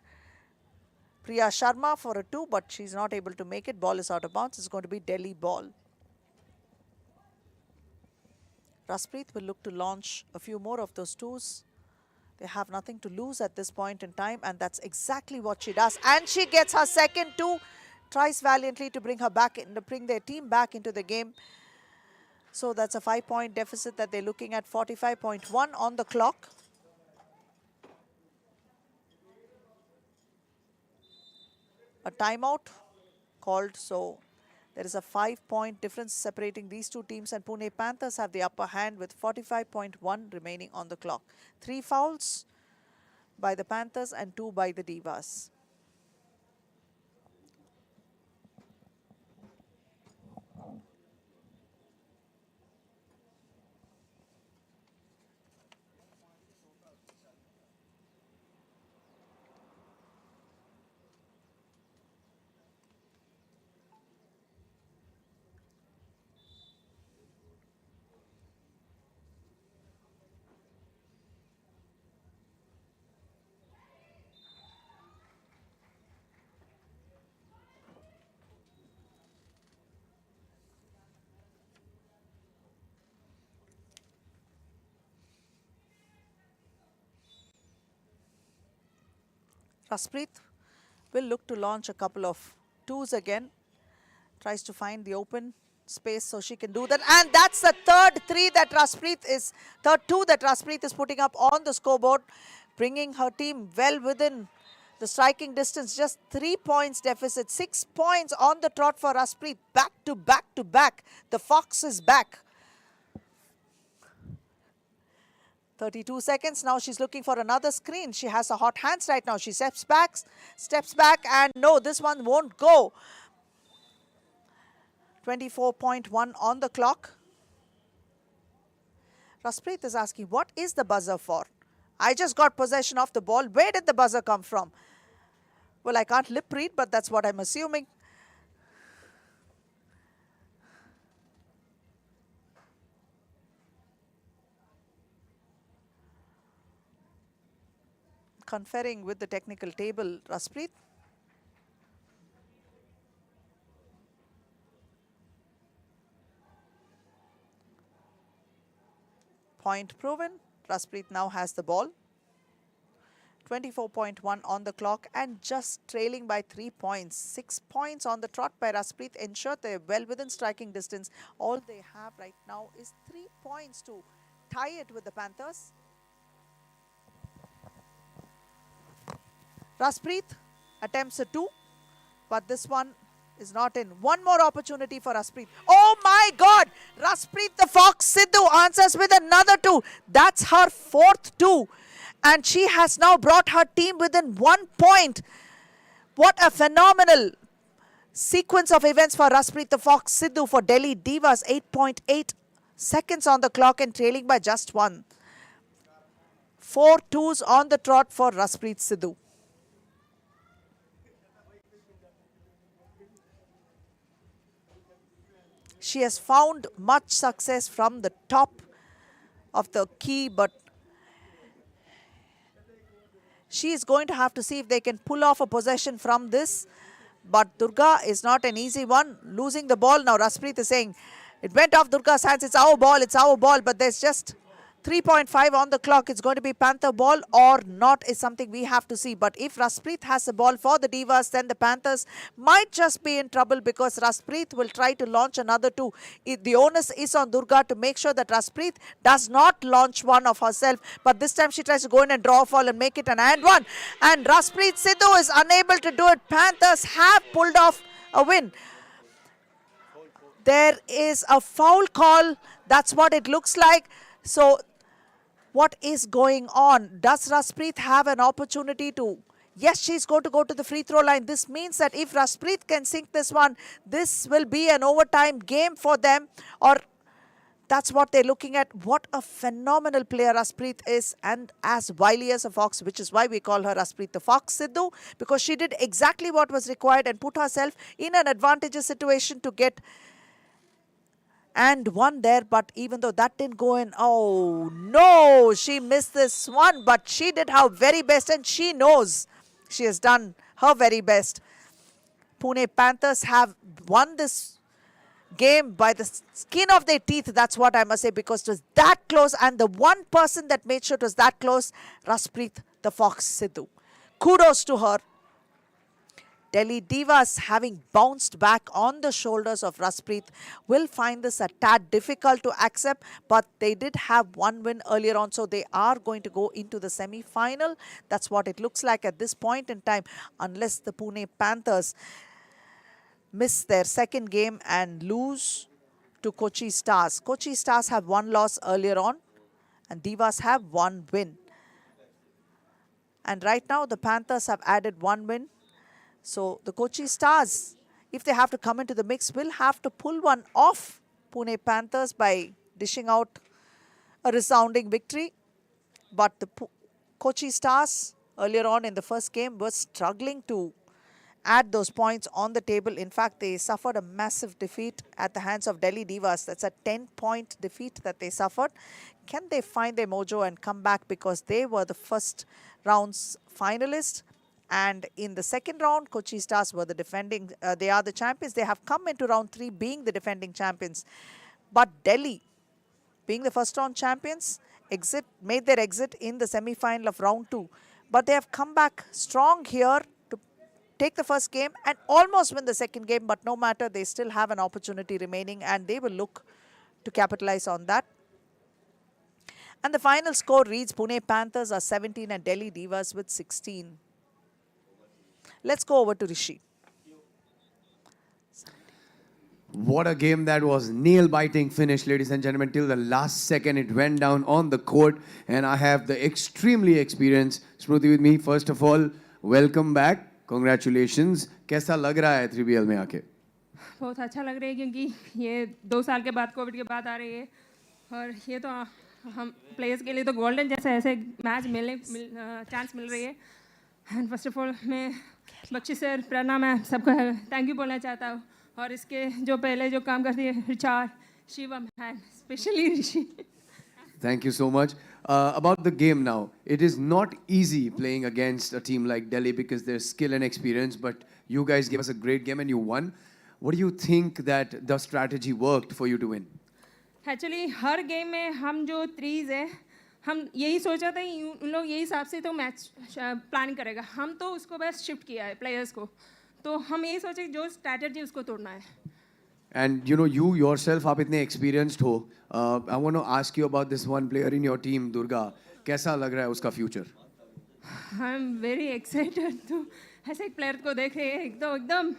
Speaker 1: Priya Sharma for a 2, but she's not able to make it. Ball is out of bounds. It's going to be Delhi ball. Raspreet will look to launch a few more of those 2s. They have nothing to lose at this point in time, and that's exactly what she does. And she gets her second 2, tries valiantly to bring her back in, to bring their team back into the game. So that's a 5-point deficit that they're looking at. 45.1 on the clock. A timeout called, so there is a 5-point difference separating these 2 teams, and Pune Panthers have the upper hand with 45.1 remaining on the clock. 3 fouls by the Panthers and 2 by the Divas. Raspreet will look to launch a couple of 2s again. Tries to find the open space so she can do that. And that's the third 2 that Raspreet is putting up on the scoreboard, bringing her team well within the striking distance. Just 3 points deficit. 6 points on the trot for Raspreet. Back to back to back. The Fox is back. 32 seconds. Now she's looking for another screen. She has a hot hands right now. She steps back, and no, this one won't go. 24.1 on the clock. Raspreet is asking, what is the buzzer for? I just got possession of the ball. Where did the buzzer come from? Well, I can't lip read, but that's what I'm assuming. Conferring with the technical table, Raspreet. Point proven. Raspreet now has the ball. 24.1 on the clock and just trailing by 3 points. 6 points on the trot by Raspreet ensure they're well within striking distance. All they have right now is 3 points to tie it with the Panthers. Raspreet attempts a 2, but this one is not in. One more opportunity for Raspreet. Oh my God! Raspreet the Fox Sidhu answers with another 2. That's her 4th 2. And she has now brought her team within 1 point. What a phenomenal sequence of events for Raspreet the Fox Sidhu for Delhi Divas. 8.8 seconds on the clock and trailing by just 1. 4 2s on the trot for Raspreet Sidhu. She has found much success from the top of the key, but she is going to have to see if they can pull off a possession from this. But Durga is not an easy one. Losing the ball now. Raspreet is saying, it went off Durga's hands. It's our ball. It's our ball. But there's just 3.5 on the clock. It's going to be Panther ball or not is something we have to see. But if Raspreet has the ball for the Divas, then the Panthers might just be in trouble because Raspreet will try to launch another two. The onus is on Durga to make sure that Raspreet does not launch one of herself. But this time she tries to go in and draw a fall and make it an and one. And Raspreet Sidhu is unable to do it. Panthers have pulled off a win. There is a foul call. That's what it looks like. So what is going on? Does Raspreet have an opportunity to? Yes, she's going to go to the free throw line. This means that if Raspreet can sink this one, this will be an overtime game for them. Or that's what they're looking at. What a phenomenal player Raspreet is, and as wily as a fox, which is why we call her Raspreet the Fox Sidhu, because she did exactly what was required and put herself in an advantageous situation to get and one there. But even though that didn't go in, oh no, she missed this one, but she did her very best and she knows she has done her very best. Pune Panthers have won this game by the skin of their teeth, that's what I must say, because it was that close, and the one person that made sure it was that close, Raspreet the Fox Sidhu. Kudos to her. Delhi Divas, having bounced back on the shoulders of Raspreet, will find this a tad difficult to accept, but they did have one win earlier on, so they are going to go into the semi-final. That's what it looks like at this point in time, unless the Pune Panthers miss their second game and lose to Kochi Stars. Kochi Stars have one loss earlier on, and Divas have one win. And right now, the Panthers have added one win. So the Kochi Stars, if they have to come into the mix, will have to pull one off Pune Panthers by dishing out a resounding victory. But the Kochi Stars earlier on in the first game were struggling to add those points on the table. In fact, they suffered a massive defeat at the hands of Delhi Divas. That's a 10-point defeat that they suffered. Can they find their mojo and come back, because they were the first round's finalists? And in the second round, Kochi Stars were the defending, they are the champions. They have come into round 3 being the defending champions. But Delhi, being the first round champions, made their exit in the semi-final of round 2. But they have come back strong here to take the first game and almost win the second game. But no matter, they still have an opportunity remaining, and they will look to capitalize on that. And the final score reads Pune Panthers are 17 and Delhi Divas with 16. Let's go over to Rishi.
Speaker 2: What a game that was. Nail-biting finish, ladies and gentlemen. Till the last second, it went down on the court. And I have the extremely experienced Smruti with me. First of all, welcome back. Congratulations. कैसा लग रहा है 3BL में आके?
Speaker 5: बहुत अच्छा लग रहा है, क्योंकि ये 2 साल के बाद, कोविड के बाद आ रही है. और ये तो हम प्लेयर्स के लिए तो गोल्डन जैसा ऐसे मैच चांस मिल रही है. एंड फर्स्ट ऑफ ऑल मैं बख्शी सर, प्रेरणा, मैं सबको थैंक यू बोलना चाहता हूँ. और इसके जो पहले जो काम करती है, Richard, Shivam and specially Rishi.
Speaker 2: Thank you so much. About the game now, it is not easy playing against a team like Delhi because there's skill and experience, but you guys gave us a great game and you won. What do you think that the strategy worked for you to win?
Speaker 5: Actually her game में हम जो threes है, हम यही सोचा था, उन लोग यही हिसाब से तो मैच प्लान करेगा. हम तो उसको बस शिफ्ट किया है प्लेयर्स को. तो हम यही सोचे जो स्ट्रैटेजी उसको तोड़ना है.
Speaker 2: And you know, you yourself आप इतने experienced हो. I want to ask you about this one player in your team, Durga. कैसा लग रहा है उसका future?
Speaker 5: I'm very excited to ऐसे एक प्लेयर को देख रहे हैं. एकदम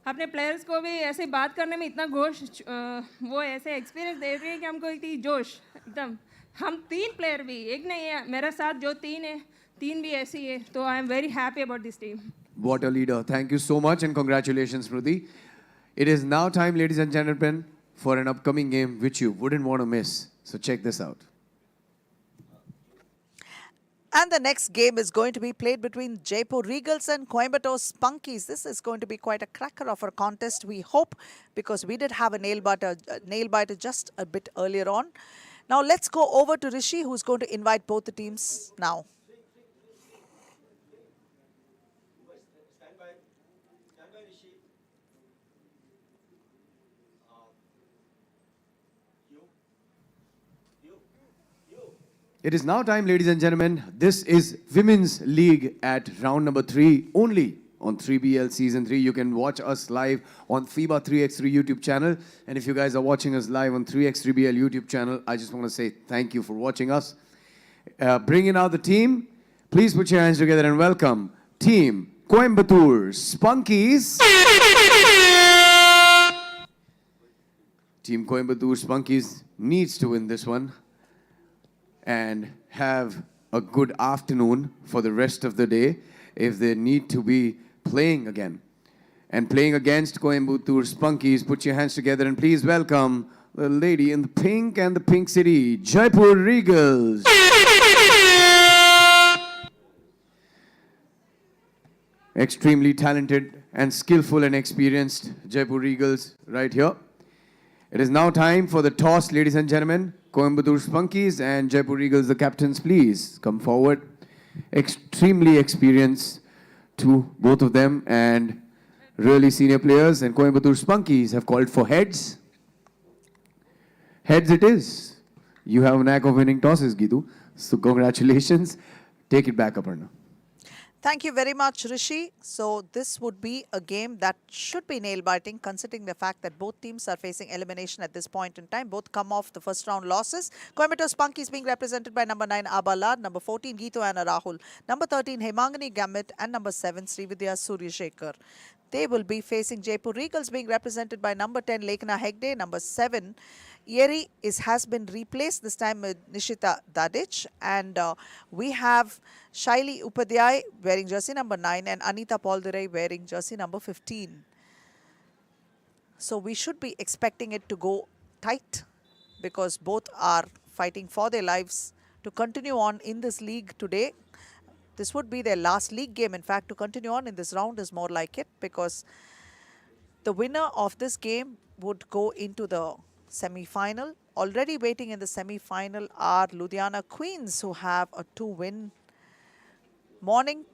Speaker 5: अपने प्लेयर्स को भी ऐसे बात करने में इतना वो ऐसे एक्सपीरियंस दे रही है कि हमको इतनी जोश एकदम. हम 3 प्लेयर भी, एक नहीं है, मेरा साथ जो 3 है, 3 भी ऐसी है. तो I am very happy about this team.
Speaker 2: What a leader. Thank you so much and congratulations, Smruti. It is now time, ladies and gentlemen, for an upcoming game which you wouldn't want to miss. So check this out.
Speaker 1: And the next game is going to be played between Jaipur Regals and Coimbatore Spunkies. This is going to be quite a cracker of a contest, we hope, because we did have a nail biter just a bit earlier on. Now let's go over to Rishi, who's going to invite both the teams now.
Speaker 2: It is now time, ladies and gentlemen. This is Women's League at round number 3 only on 3BL Season 3. You can watch us live on FIBA 3x3 YouTube channel. And if you guys are watching us live on 3x3BL YouTube channel, I just want to say thank you for watching us. Bringing out the team, please put your hands together and welcome Team Coimbatore Spunkies. Team Coimbatore Spunkies needs to win this one and have a good afternoon for the rest of the day if they need to be playing again. And playing against Coimbatore Spunkies, put your hands together and please welcome the lady in the pink and the pink city, Jaipur Regals. Extremely talented and skillful and experienced Jaipur Regals right here. It is now time for the toss, ladies and gentlemen. Coimbatore Spunkies and Jaipur Regals, the captains, please come forward. Extremely experienced to both of them and really senior players. And Coimbatore Spunkies have called for heads. Heads it is. You have a knack of winning tosses, Gitu. So congratulations. Take it back, Aparna.
Speaker 1: Thank you very much, Rishi. So this would be a game that should be nail-biting, considering the fact that both teams are facing elimination at this point in time. Both come off the first round losses. Coimbatore Spunkies being represented by number 9, Abalad, number 14, Geetu Anna Rahul, number 13, Hemangani Gamit, and number 7, Srividya Suryashekhar. They will be facing Jaipur Regals being represented by number 10, Lekna Hegde, number 7, Yeri has been replaced this time with Nishita Dadich, and we have Shaili Upadhyay wearing jersey number 9 and Anita Poldurai wearing jersey number 15. So we should be expecting it to go tight because both are fighting for their lives to continue on in this league today. This would be their last league game. In fact, to continue on in this round is more like it because the winner of this game would go into the semi-final. Already waiting in the semi-final are Ludhiana Queens, who have a 2-win morning.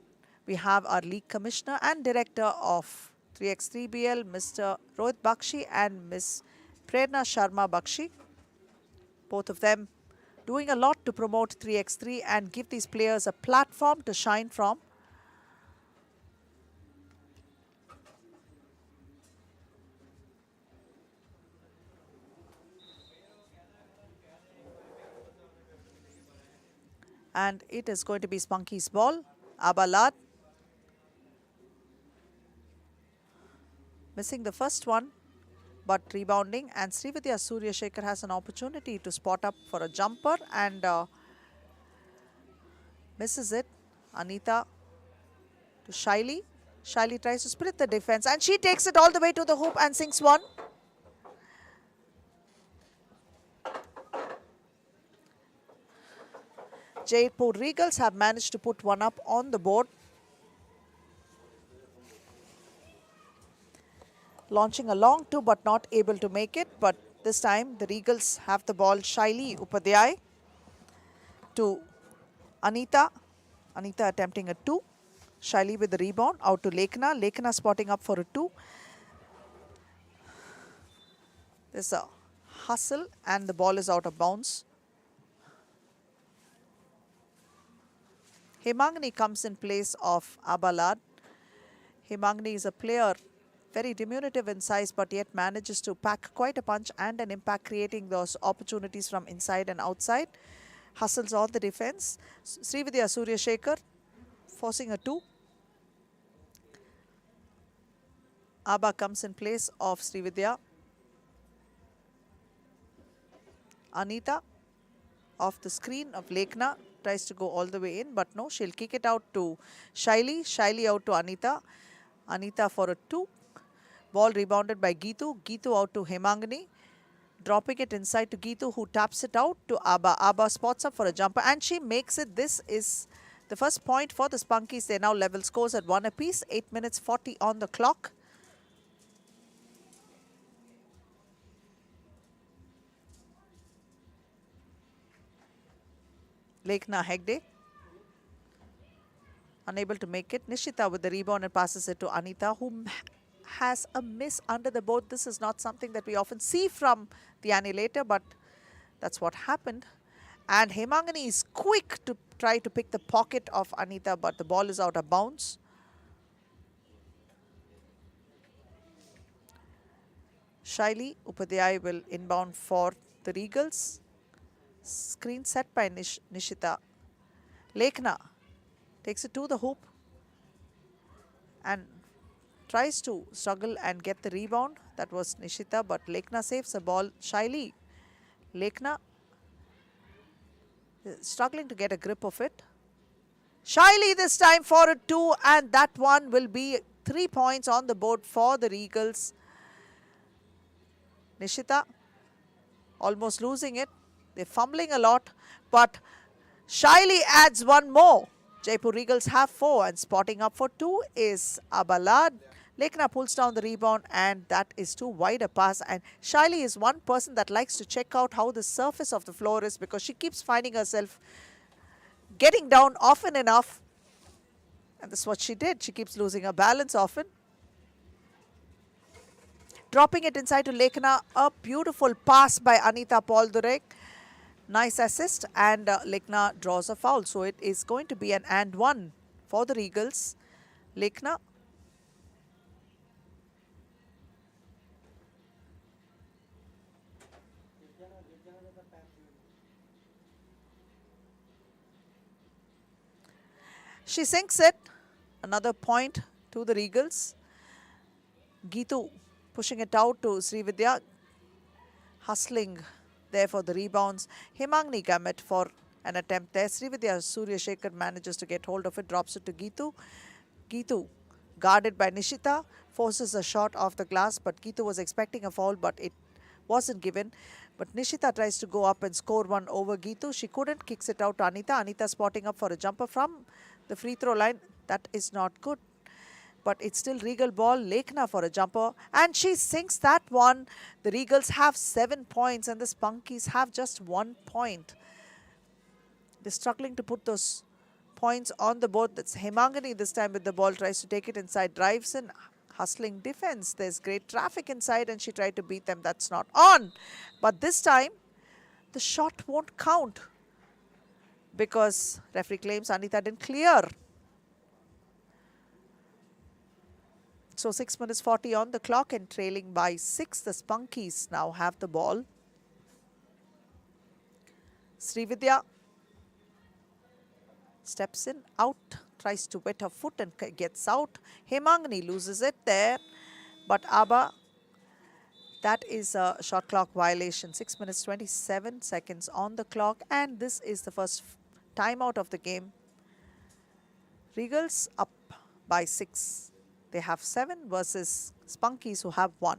Speaker 1: We have our league commissioner and director of 3x3BL, Mr. Rohit Bakshi and Ms. Prerna Sharma Bakshi. Both of them doing a lot to promote 3x3 and give these players a platform to shine from. And it is going to be Spunky's ball. Abalad missing the first one, but rebounding. And Srividya Suryashekhar has an opportunity to spot up for a jumper and misses it. Anita to Shaili. Shaili tries to split the defense and she takes it all the way to the hoop and sinks one. Jaipur Regals have managed to put one up on the board. Launching a long two but not able to make it. But this time the Regals have the ball. Shaili Upadhyay to Anita. Anita attempting a 2. Shaili with the rebound. Out to Lekna. Lekna spotting up for a 2. There's a hustle and the ball is out of bounds. Hemangani comes in place of Abalad. Hemangani is a player very diminutive in size but yet manages to pack quite a punch and an impact, creating those opportunities from inside and outside. Hustles on the defense. Srividya Suryashekhar forcing a 2. Abba comes in place of Srividya. Anita off the screen of Lekna. Tries to go all the way in, but no, she'll kick it out to Shaili. Shaili out to Anita. Anita for a 2. Ball rebounded by Geetu. Geetu out to Hemangani. Dropping it inside to Geetu, who taps it out to Abba. Abba spots up for a jumper and she makes it. This is the first point for the Spunkies. They now level scores at 1 apiece. 8 minutes 40 on the clock. Lekna Hegde unable to make it. Nishita with the rebound and passes it to Anita, who has a miss under the board. This is not something that we often see from the annihilator, but that's what happened. And Hemangani is quick to try to pick the pocket of Anita, but the ball is out of bounds. Shaili Upadhyay will inbound for the Regals. Screen set by Nishita. Lekhna takes it to the hoop and tries to struggle and get the rebound. That was Nishita, but Lekhna saves the ball. Shaili. Lekhna struggling to get a grip of it. Shaili this time for a 2, and that one will be 3 points on the board for the Regals. Nishita almost losing it. They're fumbling a lot, but Shaili adds one more. Jaipur Regals have 4, and spotting up for 2 is Abalad. Lekhna pulls down the rebound, and that is too wide a pass. And Shaili is one person that likes to check out how the surface of the floor is, because she keeps finding herself getting down often enough. And that's what she did. She keeps losing her balance often. Dropping it inside to Lekhna. A beautiful pass by Anita Poldurek. Nice assist, and Lekhna draws a foul. So it is going to be an and one for the Regals. Lekhna. She sinks it. Another point to the Regals. Geetu pushing it out to Srividya. Hustling there for the rebounds. Hemangni Gamet for an attempt there. Srividya Surya Shekhar manages to get hold of it, drops it to Geetu. Geetu guarded by Nishita, forces a shot off the glass, but Geetu was expecting a foul, but it wasn't given. But Nishita tries to go up and score one over Geetu. She couldn't, kicks it out to Anita. Anita spotting up for a jumper from the free throw line. That is not good. But it's still Regal ball. Lekhna for a jumper, and she sinks that one. The Regals have 7 points, and the Spunkies have just 1 point. They're struggling to put those points on the board. That's Hemangani this time with the ball, tries to take it inside, drives in, hustling defense. There's great traffic inside, and she tried to beat them. That's not on. But this time, the shot won't count because referee claims Anita didn't clear. So 6 minutes 40 on the clock, and trailing by 6. The Spunkies now have the ball. Srividya steps in, out, tries to wet her foot and gets out. Hemangani loses it there, but Abba, that is a shot clock violation. 6 minutes 27 seconds on the clock, and this is the first timeout of the game. Regals up by 6. They have 7 versus Spunkies, who have 1.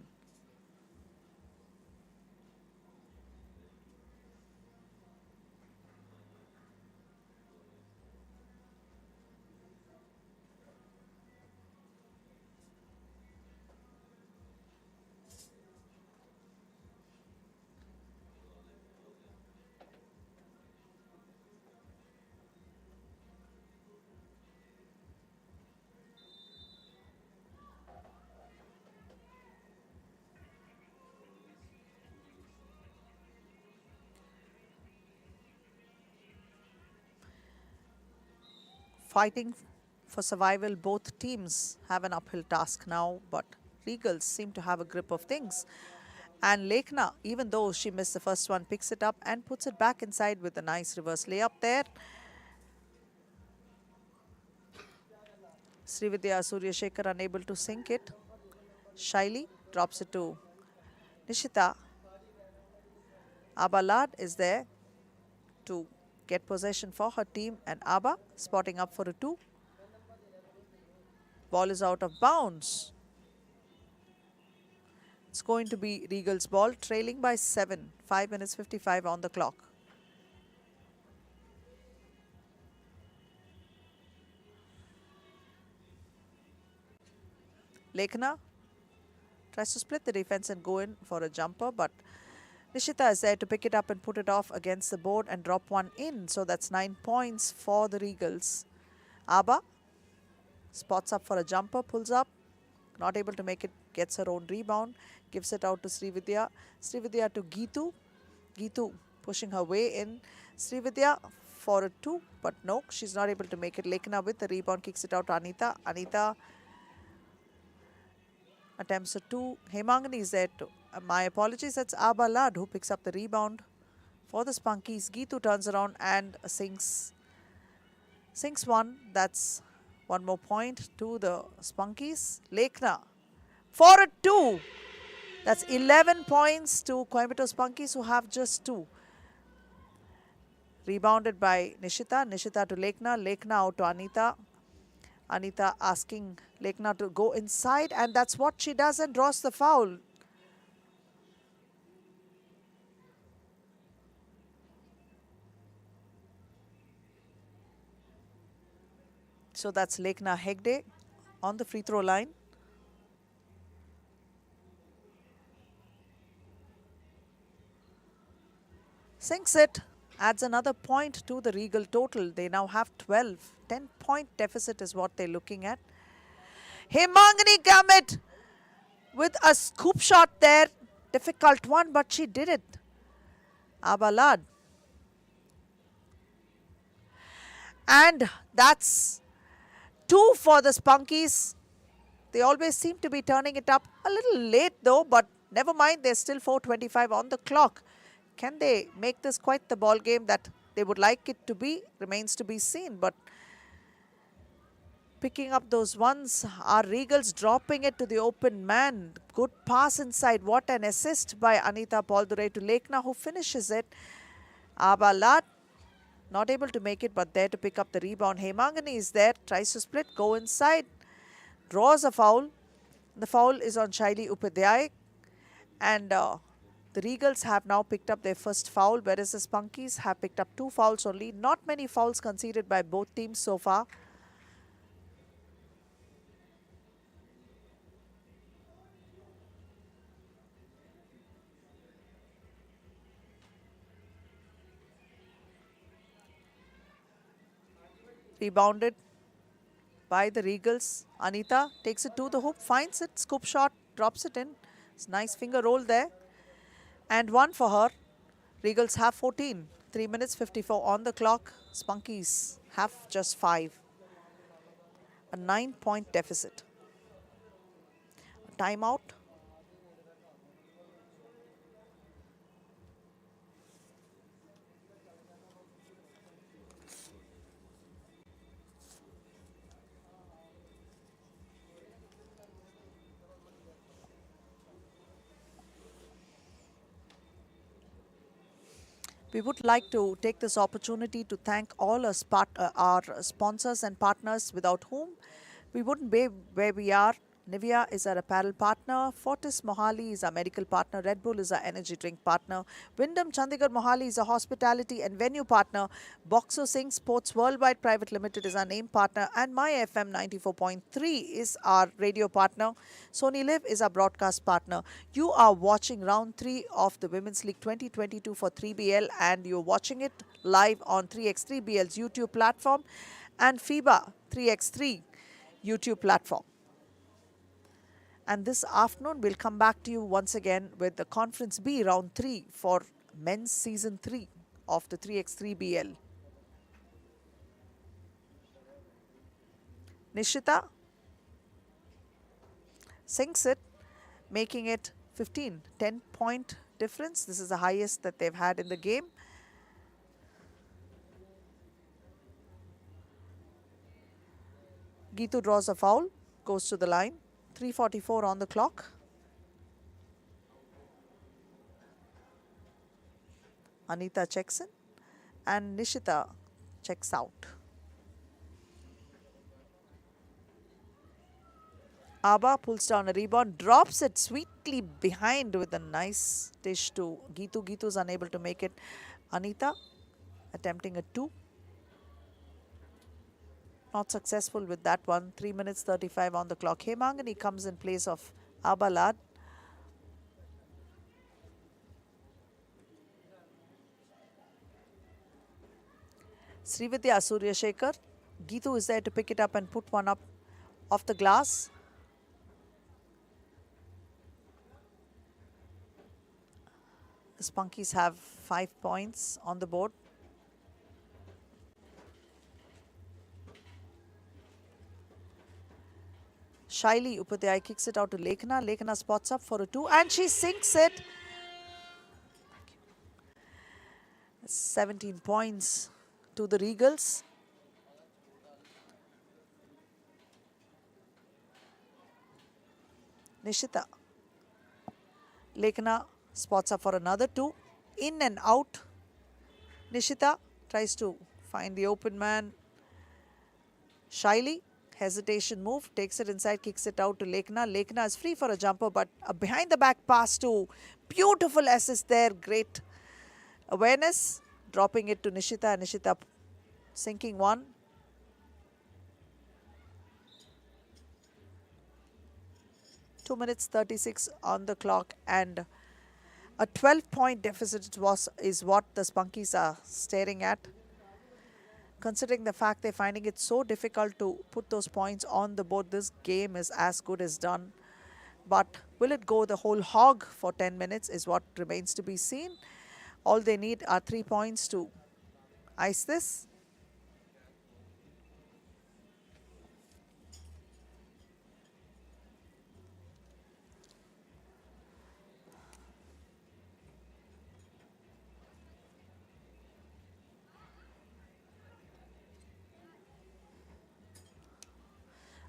Speaker 1: Fighting for survival, both teams have an uphill task now, but Regals seem to have a grip of things. And Lekhna, even though she missed the first one, picks it up and puts it back inside with a nice reverse layup there. Srividya Surya Shekhar unable to sink it. Shaili drops it to Nishita. Abalad is there to get possession for her team, and Abba spotting up for a 2. Ball is out of bounds. It's going to be Regal's ball, trailing by 7. 5 minutes 55 on the clock. Lekhna tries to split the defense and go in for a jumper, but Nishita is there to pick it up and put it off against the board and drop one in. So that's 9 points for the Regals. Abba spots up for a jumper, pulls up, not able to make it, gets her own rebound, gives it out to Srividya. Srividya to Geetu. Geetu pushing her way in. Srividya for a 2, but no, she's not able to make it. Lekhna with the rebound, kicks it out to Anita. Anita attempts a 2. Hemangani is there too. My apologies, that's Abalad who picks up the rebound for the Spunkies. Geetu turns around and sinks one. That's one more point to the Spunkies. Lekhna for a 2. That's 11 points to Coimbatore Spunkies, who have just 2. Rebounded by Nishita. Nishita to Lekhna. Lekhna out to Anita. Anita asking Lekhna to go inside, and that's what she does and draws the foul. So that's Lekhna Hegde on the free throw line. Sinks it, adds another point to the Regal total. They now have 12. 10-point deficit is what they're looking at. Hemangani Gamit with a scoop shot there. Difficult one, but she did it. Abalad. And that's 2 for the Spunkies. They always seem to be turning it up a little late though, but never mind, there's still 4:25 on the clock. Can they make this quite the ball game that they would like it to be? Remains to be seen, but picking up those ones are Regals, dropping it to the open man. Good pass inside. What an assist by Anita Paldurai to Lekhna, who finishes it. Abalat not able to make it, but there to pick up the rebound. Hemangani is there, tries to split, go inside, draws a foul. The foul is on Shaili Upadhyay, and the Regals have now picked up their first foul, whereas the Spunkies have picked up 2 fouls only. Not many fouls conceded by both teams so far. Rebounded by the Regals. Anita takes it to the hoop, finds it, scoop shot, drops it in. It's a nice finger roll there. And 1 for her. Regals have 14. 3 minutes 54 on the clock. Spunkies have just 5. A 9-point deficit. A timeout. We would like to take this opportunity to thank all our sponsors and partners without whom we wouldn't be where we are. Nivea is our apparel partner. Fortis Mohali is our medical partner. Red Bull is our energy drink partner. Wyndham Chandigarh Mohali is a hospitality and venue partner. Boxer Singh Sports Worldwide Private Limited is our name partner. And My FM 94.3 is our radio partner. Sony Live is our broadcast partner. You are watching round 3 of the Women's League 2022 for 3BL, and you're watching it live on 3x3BL's YouTube platform and FIBA 3x3 YouTube platform. And this afternoon, we'll come back to you once again with the Conference B round 3 for men's season 3 of the 3x3BL. Nishita sinks it, making it 15. 10-point difference. This is the highest that they've had in the game. Geetu draws a foul, goes to the line. 3:44 on the clock. Anita checks in and Nishita checks out. Abba pulls down a rebound, drops it sweetly behind with a nice dish to Geetu. Geetu is unable to make it. Anita attempting a 2. Not successful with that one. 3 minutes 35 on the clock. Hemangani comes in place of Abalad. Srividya Surya Shekhar. Geetu is there to pick it up and put one up off the glass. The The Spunkies have 5 points on the board. Shaili Upadhyay kicks it out to Lekhana. Lekhana spots up for a 2 and she sinks it. 17 points to the Regals. Nishita. Lekhana spots up for another 2. In and out. Nishita tries to find the open man. Shaili, hesitation move, takes it inside, kicks it out to Lekhana. Lekhana is free for a jumper, but a behind the back pass to beautiful assist there. Great awareness. Dropping it to Nishita. Nishita sinking one. Two minutes 36 on the clock, and a 12-point deficit is what the Spunkies are staring at. Considering the fact they're finding it so difficult to put those points on the board, this game is as good as done. But will it go the whole hog for 10 minutes is what remains to be seen. All they need are 3 points to ice this.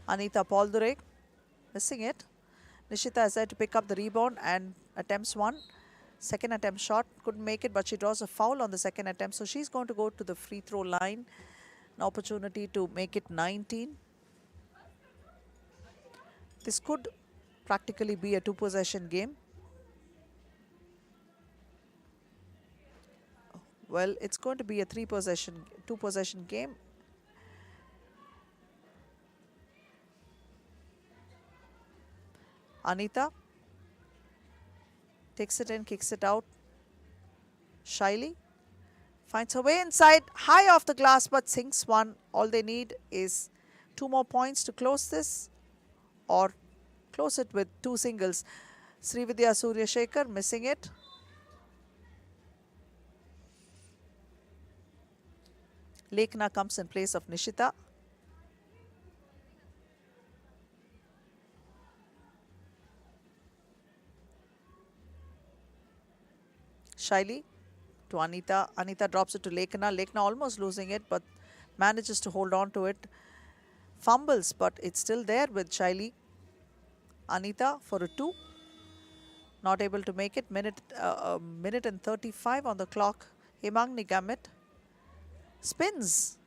Speaker 1: Anita Poldurai missing it. Nishita has had to pick up the rebound and attempts one. Second attempt shot, couldn't make it, but she draws a foul on the second attempt. So she's going to go to the free throw line. An opportunity to make it 19. This could practically be a two-possession game. Well, it's going to be a two-possession game. Anita takes it in, kicks it out. Shaili finds her way inside, high off the glass, but sinks one. All they need is 2 more points to close this, or close it with 2 singles. Srividya Suryashekhar missing it. Lekhana comes in place of Nishita. Shaili to Anita. Anita drops it to Lekhana. Lekhana almost losing it, but manages to hold on to it. Fumbles, but it's still there with Shaili. Anita for a 2. Not able to make it. Minute and 35 on the clock. Hemangni Gamit spins.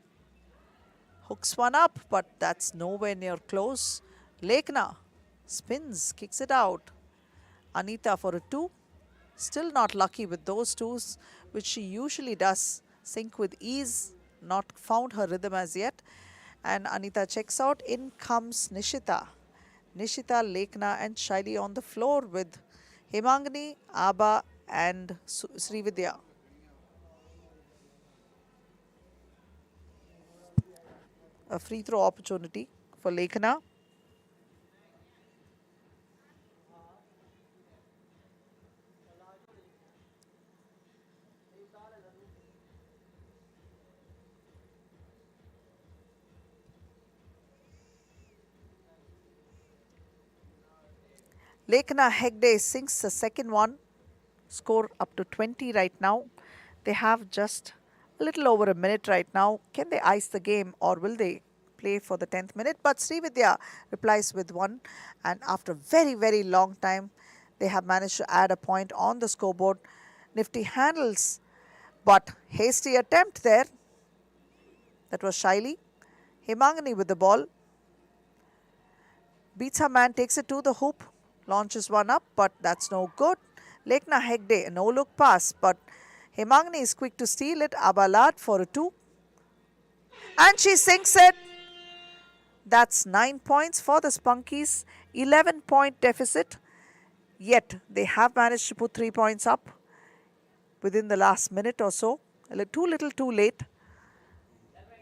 Speaker 1: Hooks one up, but that's nowhere near close. Lekhana spins, kicks it out. Anita for a 2. Still not lucky with those 2s, which she usually does. Sink with ease, not found her rhythm as yet. And Anita checks out. In comes Nishita. Nishita, Lekhana and Shaili on the floor with Hemangni, Abha and Srividya. A free throw opportunity for Lekhana. Lekhana Hegde sinks the second one. Score up to 20 right now. They have just a little over a minute right now. Can they ice the game, or will they play for the 10th minute? But Srividya replies with 1. And after very, very long time, they have managed to add a point on the scoreboard. Nifty handles, but hasty attempt there. That was Shaili. Hemangni with the ball. Beats her man, takes it to the hoop. Launches one up, but that's no good. Lekhana Hegde, a no-look pass, but Hemangni is quick to steal it. Abalat for a 2. And she sinks it. That's 9 points for the Spunkies. 11-point deficit. Yet, they have managed to put 3 points up within the last minute or so. Too little, too late.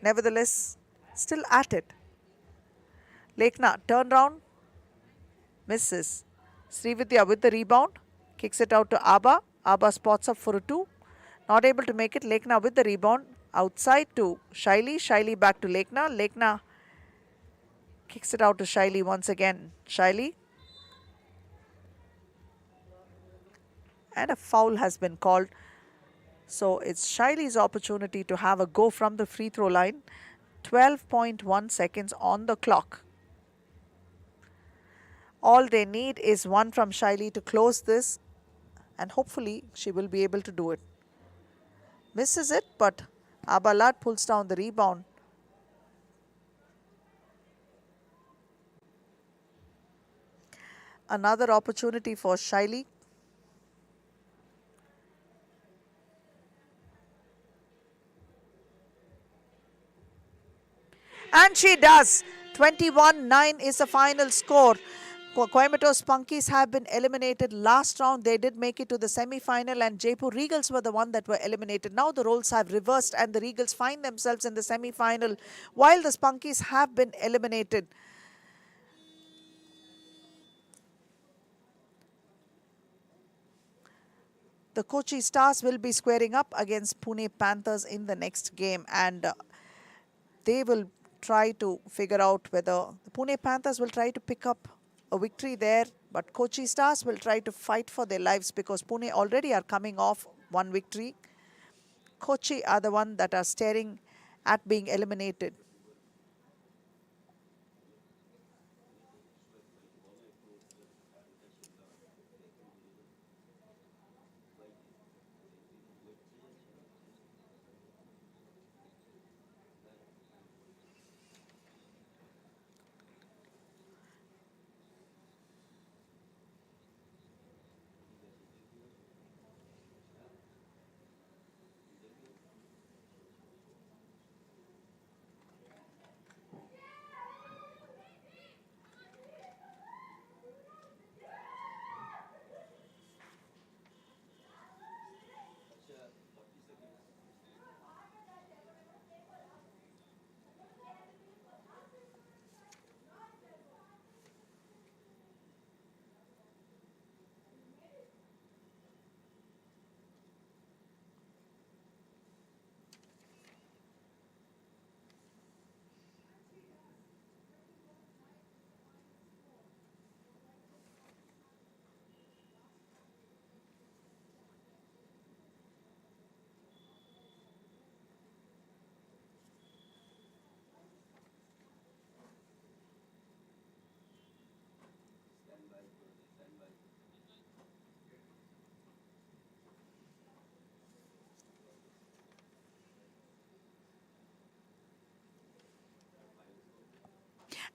Speaker 1: Nevertheless, still at it. Lekhana, turn round. Misses. Srividya with the rebound. Kicks it out to Abha. Abba spots up for a 2. Not able to make it. Lekna with the rebound. Outside to Shaili. Shaili back to Lekna. Lekna kicks it out to Shaili once again. Shaili. And a foul has been called. So it's Shaili's opportunity to have a go from the free throw line. 12.1 seconds on the clock. All they need is one from Shaili to close this, and hopefully she will be able to do it. Misses it, but Abalat pulls down the rebound. Another opportunity for Shaili. And she does. 21-9 is the final score. Coimbatore Spunkies have been eliminated last round. They did make it to the semi-final, and Jaipur Regals were the one that were eliminated. Now the roles have reversed and the Regals find themselves in the semi-final while the Spunkies have been eliminated. The Kochi Stars will be squaring up against Pune Panthers in the next game, and they will try to figure out whether the Pune Panthers will try to pick up a victory there, but Kochi Stars will try to fight for their lives because Pune already are coming off one victory. Kochi are the one that are staring at being eliminated.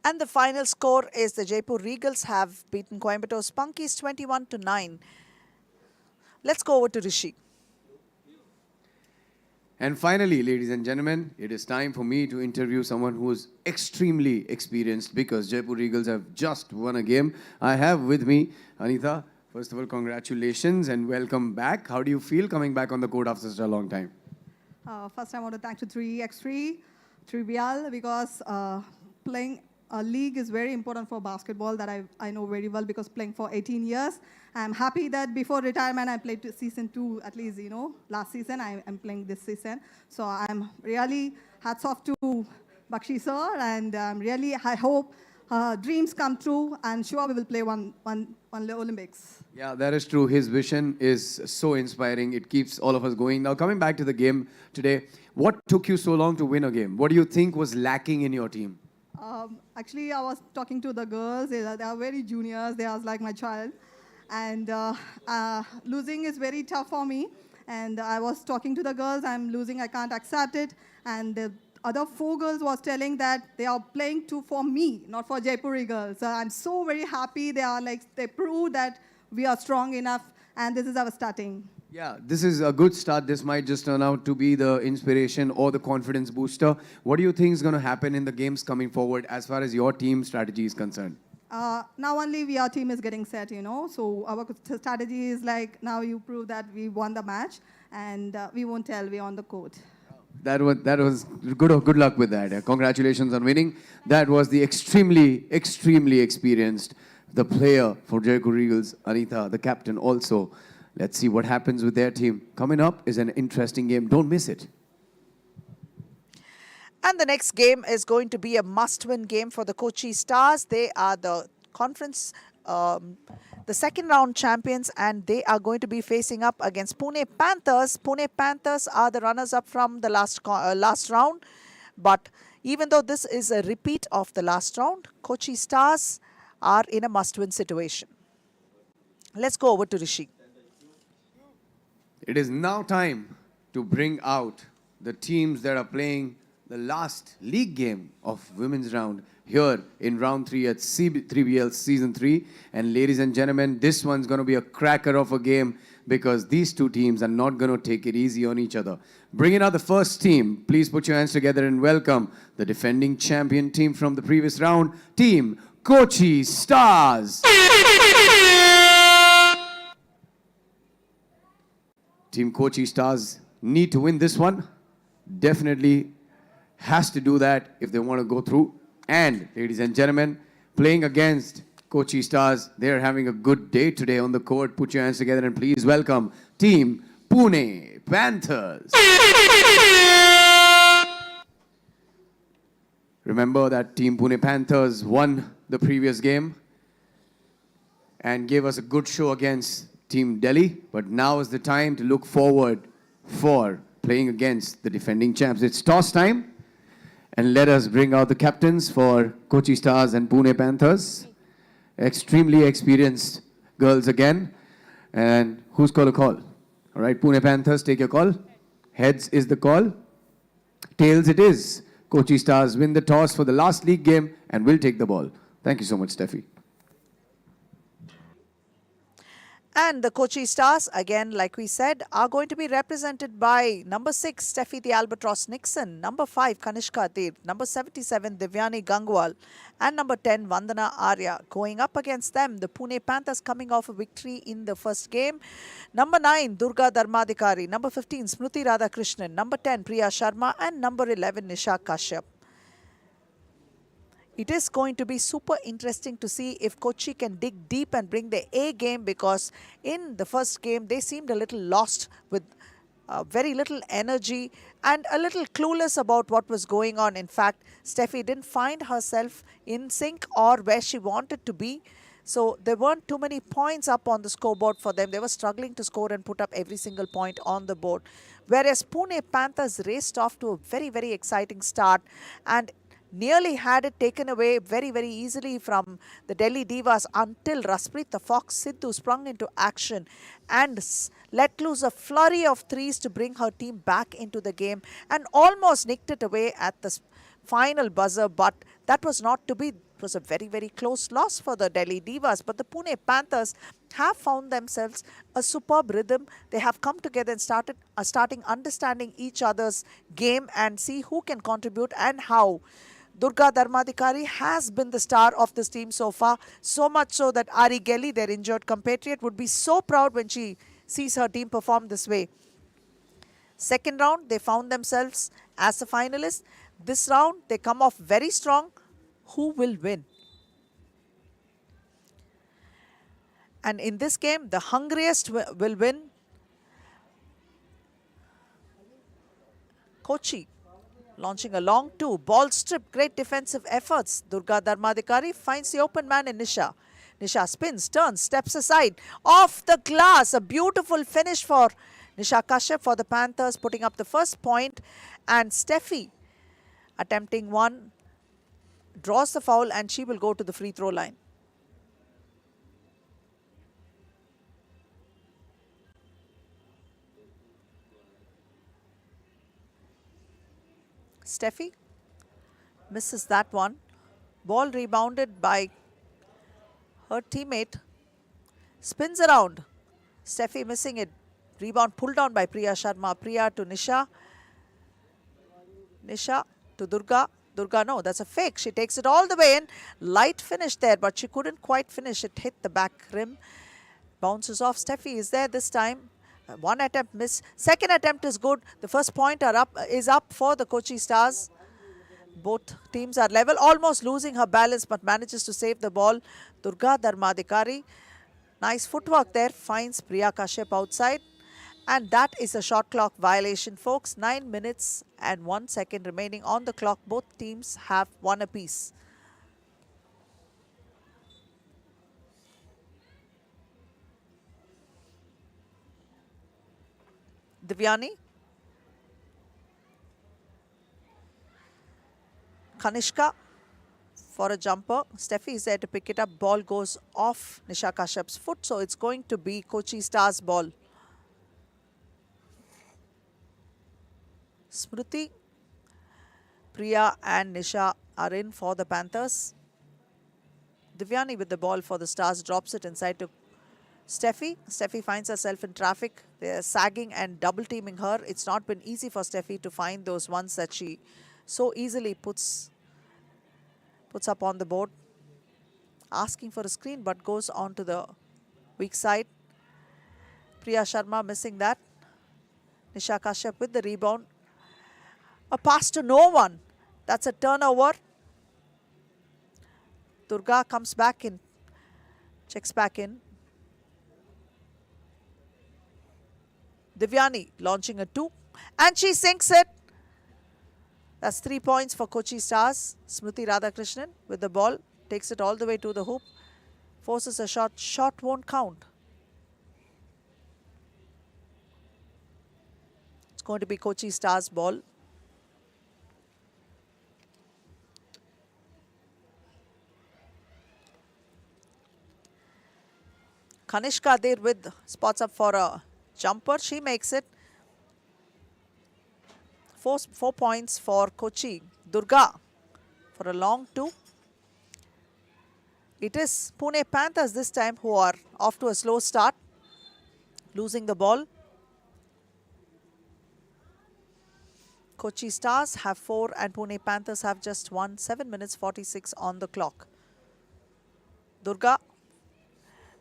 Speaker 1: And the final score is the Jaipur Regals have beaten Coimbatore Spunkies 21-9. Let's go over to Rishi.
Speaker 2: And finally, ladies and gentlemen, it is time for me to interview someone who is extremely experienced because Jaipur Regals have just won a game. I have with me Anita. First of all, congratulations and welcome back. How do you feel coming back on the court after such a long time?
Speaker 6: First, I want to thank to 3x3, 3BL, because playing a league is very important for basketball that I know very well because playing for 18 years. I'm happy that before retirement I played season 2 at least, last season. I'm playing this season. So I'm really hats off to Bakshi sir, and I hope dreams come true, and sure we will play one Olympics.
Speaker 2: Yeah, that is true. His vision is so inspiring. It keeps all of us going. Now, coming back to the game today, what took you so long to win a game? What do you think was lacking in your team?
Speaker 6: Actually, I was talking to the girls. They are very juniors. They are like my child. And losing is very tough for me. And I was talking to the girls. I'm losing. I can't accept it. And the other 4 girls was telling that they are playing for me, not for Jaipuri girls. So I'm so very happy. They prove that we are strong enough. And this is our starting.
Speaker 2: Yeah, this is a good start. This might just turn out to be the inspiration or the confidence booster. What do you think is going to happen in the games coming forward as far as your team strategy is concerned?
Speaker 6: Now only our team is getting set, So our strategy is like, now you prove that we won the match, and we won't tell we're on the court.
Speaker 2: That was good luck with that. Congratulations on winning. That was the extremely experienced, the player for Jaipur Regals, Anita, the captain also. Let's see what happens with their team. Coming up is an interesting game. Don't miss it.
Speaker 1: And the next game is going to be a must-win game for the Kochi Stars. They are the conference, the second round champions, and they are going to be facing up against Pune Panthers. Pune Panthers are the runners-up from the last round. But even though this is a repeat of the last round, Kochi Stars are in a must-win situation. Let's go over to Rishi.
Speaker 2: It is now time to bring out the teams that are playing the last league game of women's round here in round 3 at 3BL season 3. And ladies and gentlemen, this one's going to be a cracker of a game because these two teams are not going to take it easy on each other. Bringing out the first team, please put your hands together and welcome the defending champion team from the previous round, Team Kochi Stars. Team Kochi Stars need to win this one. Definitely has to do that if they want to go through. And ladies and gentlemen, playing against Kochi Stars, they're having a good day today on the court. Put your hands together and please welcome Team Pune Panthers. Remember that Team Pune Panthers won the previous game and gave us a good show against Team Delhi. But now is the time to look forward for playing against the defending champs. It's toss time. And let us bring out the captains for Kochi Stars and Pune Panthers. Extremely experienced girls again. And who's called a call? All right, Pune Panthers, take your call. Heads is the call. Tails it is. Kochi Stars win the toss for the last league game and will take the ball. Thank you so much, Steffi.
Speaker 1: And the Kochi Stars, again, like we said, are going to be represented by number 6, Steffi the Albatross Nixon, number 5, Kanishka Atir, number 77, Divyani Gangwal, and number 10, Vandana Arya. Going up against them, the Pune Panthers coming off a victory in the first game. Number 9, Durga Dharmadikari, number 15, Smruti Radhakrishnan, number 10, Priya Sharma, and number 11, Nisha Kashyap. It is going to be super interesting to see if Kochi can dig deep and bring their A game, because in the first game they seemed a little lost with very little energy and a little clueless about what was going on. In fact, Steffi didn't find herself in sync or where she wanted to be. So there weren't too many points up on the scoreboard for them. They were struggling to score and put up every single point on the board. Whereas Pune Panthers raced off to a very, very exciting start and nearly had it taken away very, very easily from the Delhi Divas until Raspreet the Fox Sidhu sprung into action and let loose a flurry of threes to bring her team back into the game and almost nicked it away at the final buzzer, but that was not to be. It was a very, very close loss for the Delhi Divas, but the Pune Panthers have found themselves a superb rhythm. They have come together and starting understanding each other's game and see who can contribute and how. Durga Dharmadikari has been the star of this team so far, so much so that Ari Gelly, their injured compatriot, would be so proud when she sees her team perform this way. Second round, they found themselves as a finalist. This round, they come off very strong. Who will win? And in this game, the hungriest will win. Kochi. Launching a long 2, ball strip, great defensive efforts. Durga Dharmadikari finds the open man in Nisha. Nisha spins, turns, steps aside, off the glass. A beautiful finish for Nisha Kashyap for the Panthers, putting up the first point. And Steffi, attempting one, draws the foul and she will go to the free throw line. Steffi misses that one. Ball rebounded by her teammate. Spins around. Steffi missing it. Rebound pulled down by Priya Sharma. Priya to Nisha. Nisha to Durga. Durga, no, that's a fake. She takes it all the way in. Light finish there, but she couldn't quite finish. It hit the back rim. Bounces off. Steffi is there this time. One attempt miss. Second attempt is good. The first point is up for the Kochi Stars. Both teams are level. Almost losing her balance, but manages to save the ball. Durga Dharmadikari Nice footwork there, finds Priya Kashyap outside. And that is a shot clock violation, folks. 9 minutes and 1 second remaining on the clock. Both teams have one apiece. Divyani. Kanishka for a jumper. Steffi is there to pick it up. Ball goes off Nisha Kashyap's foot. So it's going to be Kochi Stars ball. Smriti, Priya and Nisha are in for the Panthers. Divyani with the ball for the Stars drops it inside to Steffi. Steffi finds herself in traffic. They're sagging and double teaming her. It's not been easy for Steffi to find those ones that she so easily puts up on the board. Asking for a screen but goes on to the weak side. Priya Sharma missing that. Nisha Kashyap with the rebound. A pass to no one. That's a turnover. Durga comes back in. Checks back in. Divyani launching a 2. And she sinks it. That's 3 points for Kochi Stars. Smriti Radhakrishnan with the ball. Takes it all the way to the hoop. Forces a shot. Shot won't count. It's going to be Kochi Stars ball. Kanishka there with spots up for a jumper. She makes it. 4 points for Kochi. Durga for a long 2. It is Pune Panthers this time who are off to a slow start. Losing the ball. Kochi Stars have 4 and Pune Panthers have just 1. 7 minutes 46 on the clock. Durga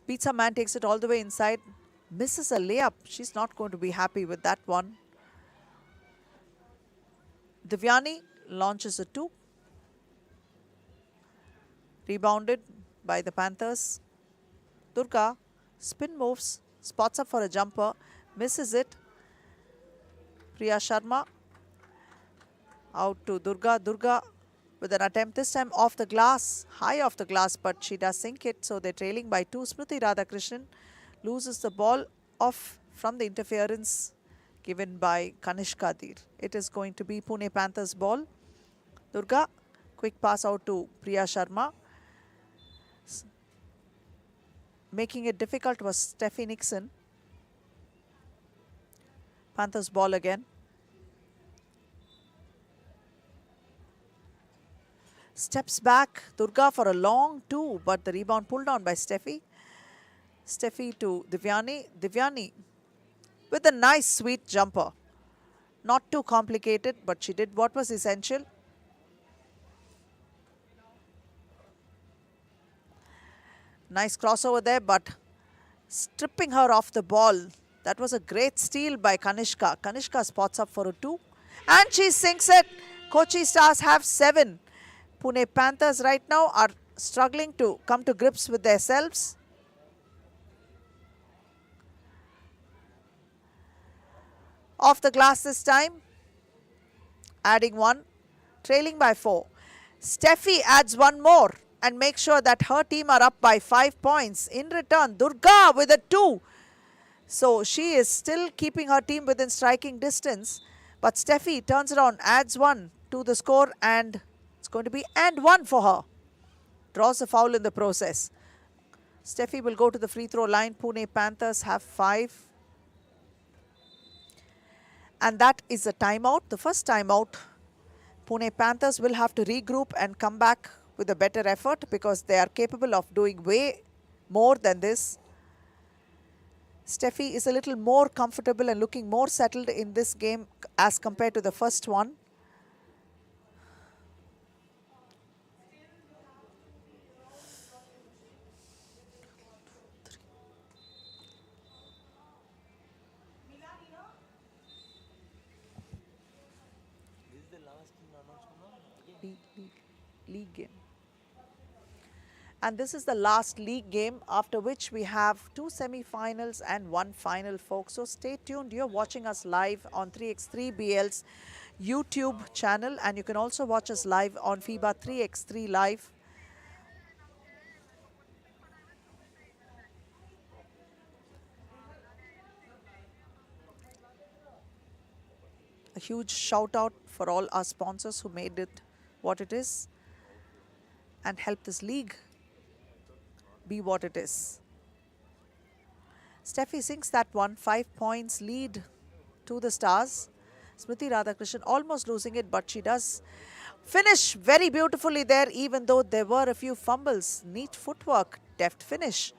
Speaker 1: beats her man, takes it all the way inside. Misses a layup. She's not going to be happy with that one. Divyani launches a 2. Rebounded by the Panthers. Durga spin moves, spots up for a jumper, misses it. Priya Sharma out to Durga. Durga with an attempt this time off the glass, high off the glass, but she does sink it. So they're trailing by 2. Smriti Radhakrishnan loses the ball off from the interference given by Kanishka Dir. It is going to be Pune Panthers ball. Durga, quick pass out to Priya Sharma. Making it difficult was Steffi Nixon. Panthers ball again. Steps back, Durga for a long 2, but the rebound pulled down by Steffi. Steffi to Divyani. Divyani with a nice sweet jumper. Not too complicated, but she did what was essential. Nice crossover there, but stripping her off the ball. That was a great steal by Kanishka. Kanishka spots up for a 2. And she sinks it. Kochi Stars have 7. Pune Panthers right now are struggling to come to grips with themselves. Off the glass this time. Adding 1. Trailing by 4. Steffi adds 1 more and makes sure that her team are up by 5 points. In return, Durga with a 2. So she is still keeping her team within striking distance. But Steffi turns around, adds 1 to the score, and it's going to be and 1 for her. Draws a foul in the process. Steffi will go to the free throw line. Pune Panthers have 5. And that is a timeout, the first timeout. Pune Panthers will have to regroup and come back with a better effort because they are capable of doing way more than this. Steffi is a little more comfortable and looking more settled in this game as compared to the first one. League game. And this is the last league game, after which we have 2 semi-finals and 1 final, folks. So stay tuned. You're watching us live on 3x3BL's YouTube channel, and you can also watch us live on FIBA 3x3 Live. A huge shout out for all our sponsors who made it what it is and help this league be what it is. Steffi sinks that one, 5 points lead to the Stars. Smriti Radhakrishnan almost losing it, but she does finish very beautifully there, even though there were a few fumbles. Neat footwork, deft finish.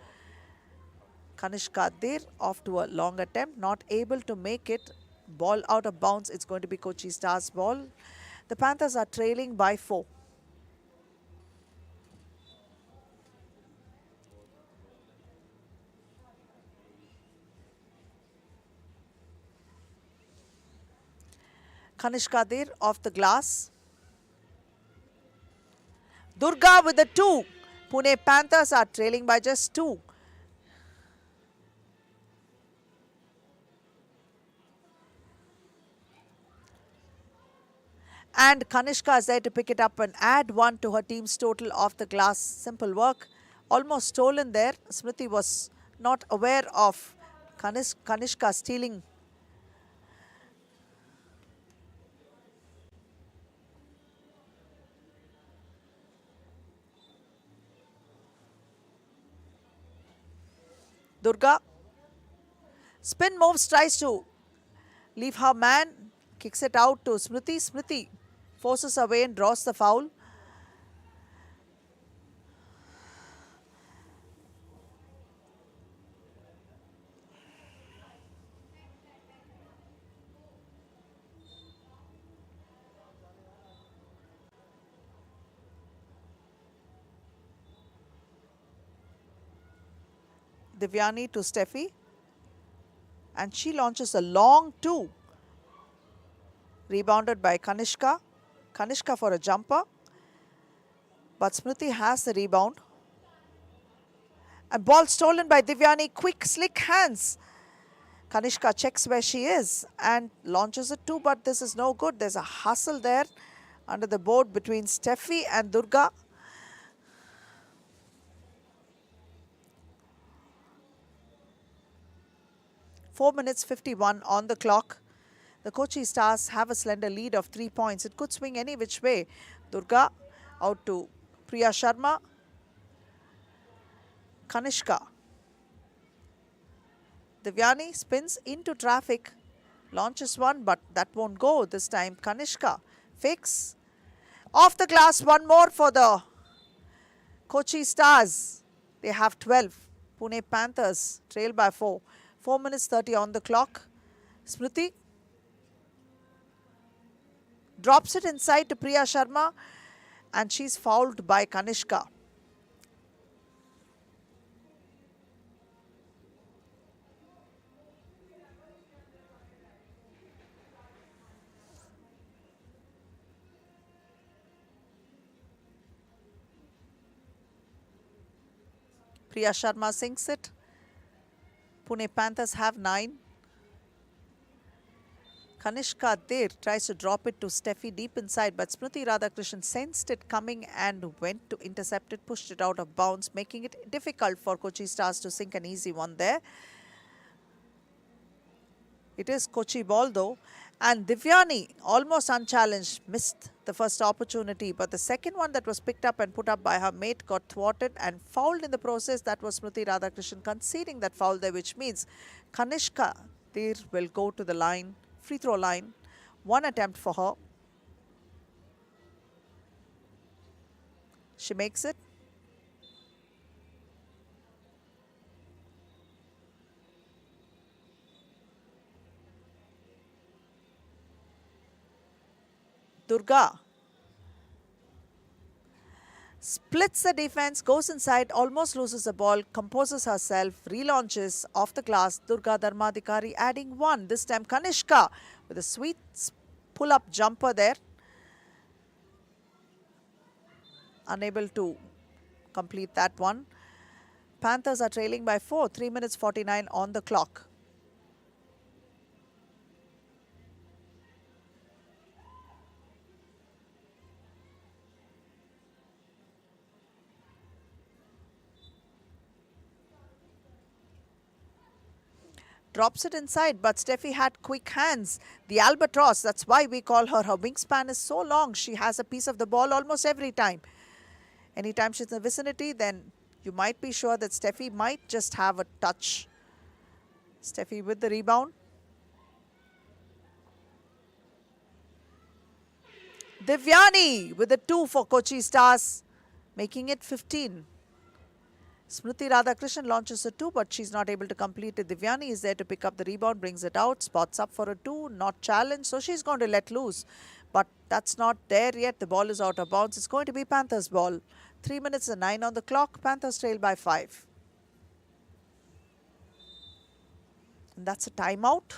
Speaker 1: Kanishka Dir off to a long attempt, not able to make it. Ball out of bounds. It's going to be Kochi Stars ball. The Panthers are trailing by 4. Kanishka Dir off the glass. Durga with the 2. Pune Panthers are trailing by just 2. And Kanishka is there to pick it up and add 1 to her team's total off the glass. Simple work. Almost stolen there. Smriti was not aware of Kanishka stealing. Durga. Spin moves, tries to leave her man. Kicks it out to Smriti. Smriti forces away and draws the foul. Divyani to Steffi. And she launches a long 2. Rebounded by Kanishka. Kanishka for a jumper. But Smriti has the rebound. And ball stolen by Divyani. Quick, slick hands. Kanishka checks where she is and launches it too, but this is no good. There's a hustle there under the board between Steffi and Durga. Four minutes 51 on the clock. The Kochi Stars have a slender lead of 3 points. It could swing any which way. Durga out to Priya Sharma. Kanishka. Divyani spins into traffic. Launches one, but that won't go this time. Kanishka fakes. Off the glass, one more for the Kochi Stars. They have 12. Pune Panthers trail by 4. 4 minutes 30 on the clock. Smriti drops it inside to Priya Sharma, and she's fouled by Kanishka. Priya Sharma sinks it. Pune Panthers have 9. Kanishka there tries to drop it to Steffi deep inside, but Smriti Radhakrishnan sensed it coming and went to intercept it, pushed it out of bounds, making it difficult for Kochi Stars to sink an easy one there. It is Kochi ball though, and Divyani, almost unchallenged, missed the first opportunity, but the second one that was picked up and put up by her mate got thwarted and fouled in the process. That was Smriti Radhakrishnan conceding that foul there, which means Kanishka there will go to the line, free throw line. One attempt for her. She makes it. Durga splits the defense, goes inside, almost loses the ball, composes herself, relaunches off the glass. Durga Dharmadhikari adding 1. This time Kanishka with a sweet pull-up jumper there. Unable to complete that one. Panthers are trailing by 4, 3 minutes 49 on the clock. Drops it inside, but Steffi had quick hands. The albatross, that's why we call her. Her wingspan is so long. She has a piece of the ball almost every time. Anytime she's in the vicinity, then you might be sure that Steffi might just have a touch. Steffi with the rebound. Divyani with the 2 for Kochi Stars, making it 15. Smriti Radhakrishnan launches a 2, but she's not able to complete it. Divyani is there to pick up the rebound, brings it out, spots up for a 2, not challenged, so she's going to let loose. But that's not there yet. The ball is out of bounds. It's going to be Panthers' ball. 3 minutes and 9 on the clock. Panthers trail by 5. And that's a timeout.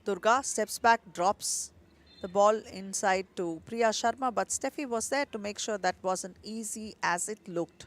Speaker 1: Durga steps back, drops the ball inside to Priya Sharma, but Steffi was there to make sure that wasn't easy as it looked.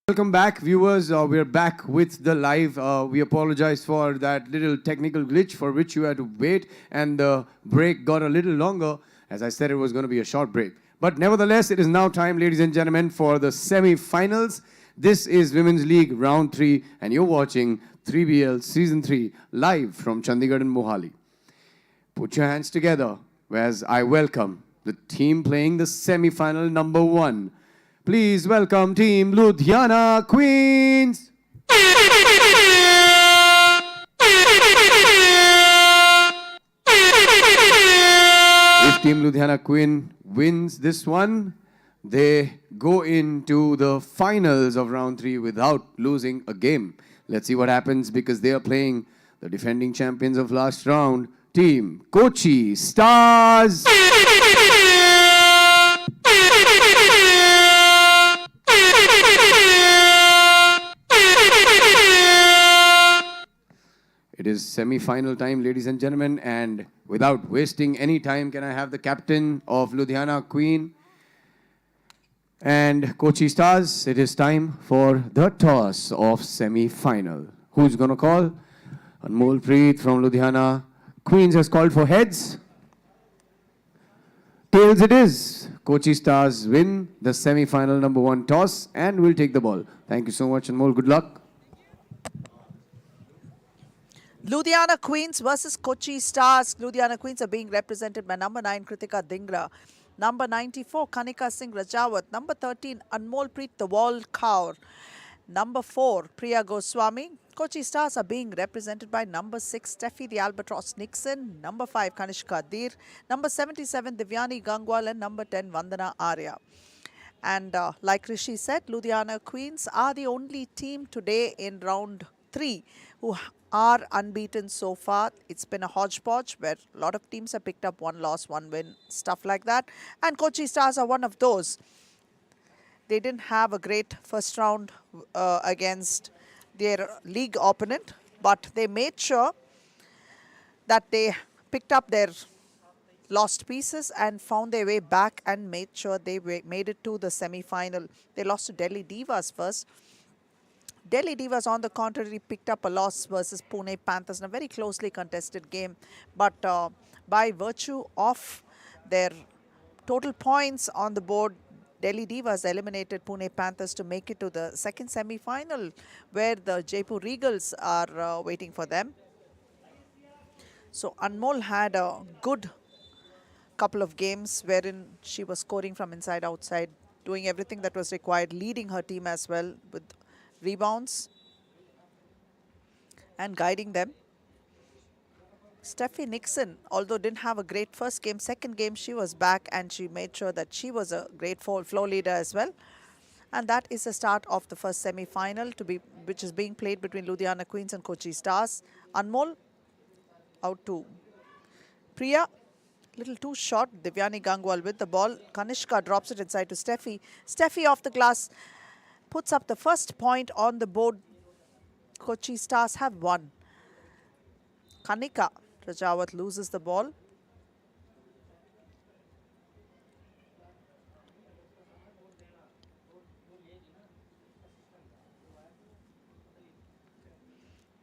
Speaker 2: Welcome back, viewers. We're back with the live. We apologize for that little technical glitch for which you had to wait, and the break got a little longer. As I said, it was going to be a short break. But nevertheless, it is now time, ladies and gentlemen, for the semi-finals. This is Women's League Round 3, and you're watching 3BL Season 3 live from Chandigarh and Mohali. Put your hands together as I welcome the team playing the semi-final number 1. Please welcome Team Ludhiana Queens. If Team Ludhiana Queen wins this one, they go into the finals of round 3 without losing a game. Let's see what happens, because they are playing the defending champions of last round, Team Kochi Stars. It is semi-final time, ladies and gentlemen, and without wasting any time, can I have the captain of Ludhiana Queen and Kochi Stars? It is time for the toss of semi-final. Who's going to call? Anmol Preet from Ludhiana Queens has called for heads. Tails it is. Kochi Stars win the semi-final number 1 toss and will take the ball. Thank you so much, Anmol. Good luck.
Speaker 1: Ludhiana Queens versus Kochi Stars. Ludhiana Queens are being represented by number 9, Kritika Dhingra. Number 94, Kanika Singh Rajawat. Number 13, Anmol Preet, the Wall Kaur. Number 4, Priya Goswami. Kochi Stars are being represented by number 6, Steffi the Albatross Nixon. Number 5, Kanishka Dir. Number 77, Divyani Gangwal. And number 10, Vandana Arya. And like Rishi said, Ludhiana Queens are the only team today in round 3 who are unbeaten so far. It's been a hodgepodge where a lot of teams have picked up 1 loss, 1 win, stuff like that. And Kochi Stars are one of those. They didn't have a great first round against their league opponent, but they made sure that they picked up their lost pieces and found their way back and made sure they made it to the semi-final. They lost to Delhi Divas first. Delhi Divas, on the contrary, picked up a loss versus Pune Panthers in a very closely contested game. But by virtue of their total points on the board, Delhi Divas eliminated Pune Panthers to make it to the second semi-final, where the Jaipur Regals are waiting for them. So Anmol had a good couple of games wherein she was scoring from inside outside, doing everything that was required, leading her team as well with rebounds and guiding them. Steffi Nixon, although didn't have a great first game, second game she was back and she made sure that she was a great floor leader as well. And that is the start of the first semi-final, which is being played between Ludhiana Queens and Kochi Stars. Anmol out to Priya. Little too short. Divyani Gangwal with the ball. Kanishka drops it inside to Steffi. Steffi off the glass puts up the first point on the board. Kochi Stars have won. Kanika Rajawat loses the ball.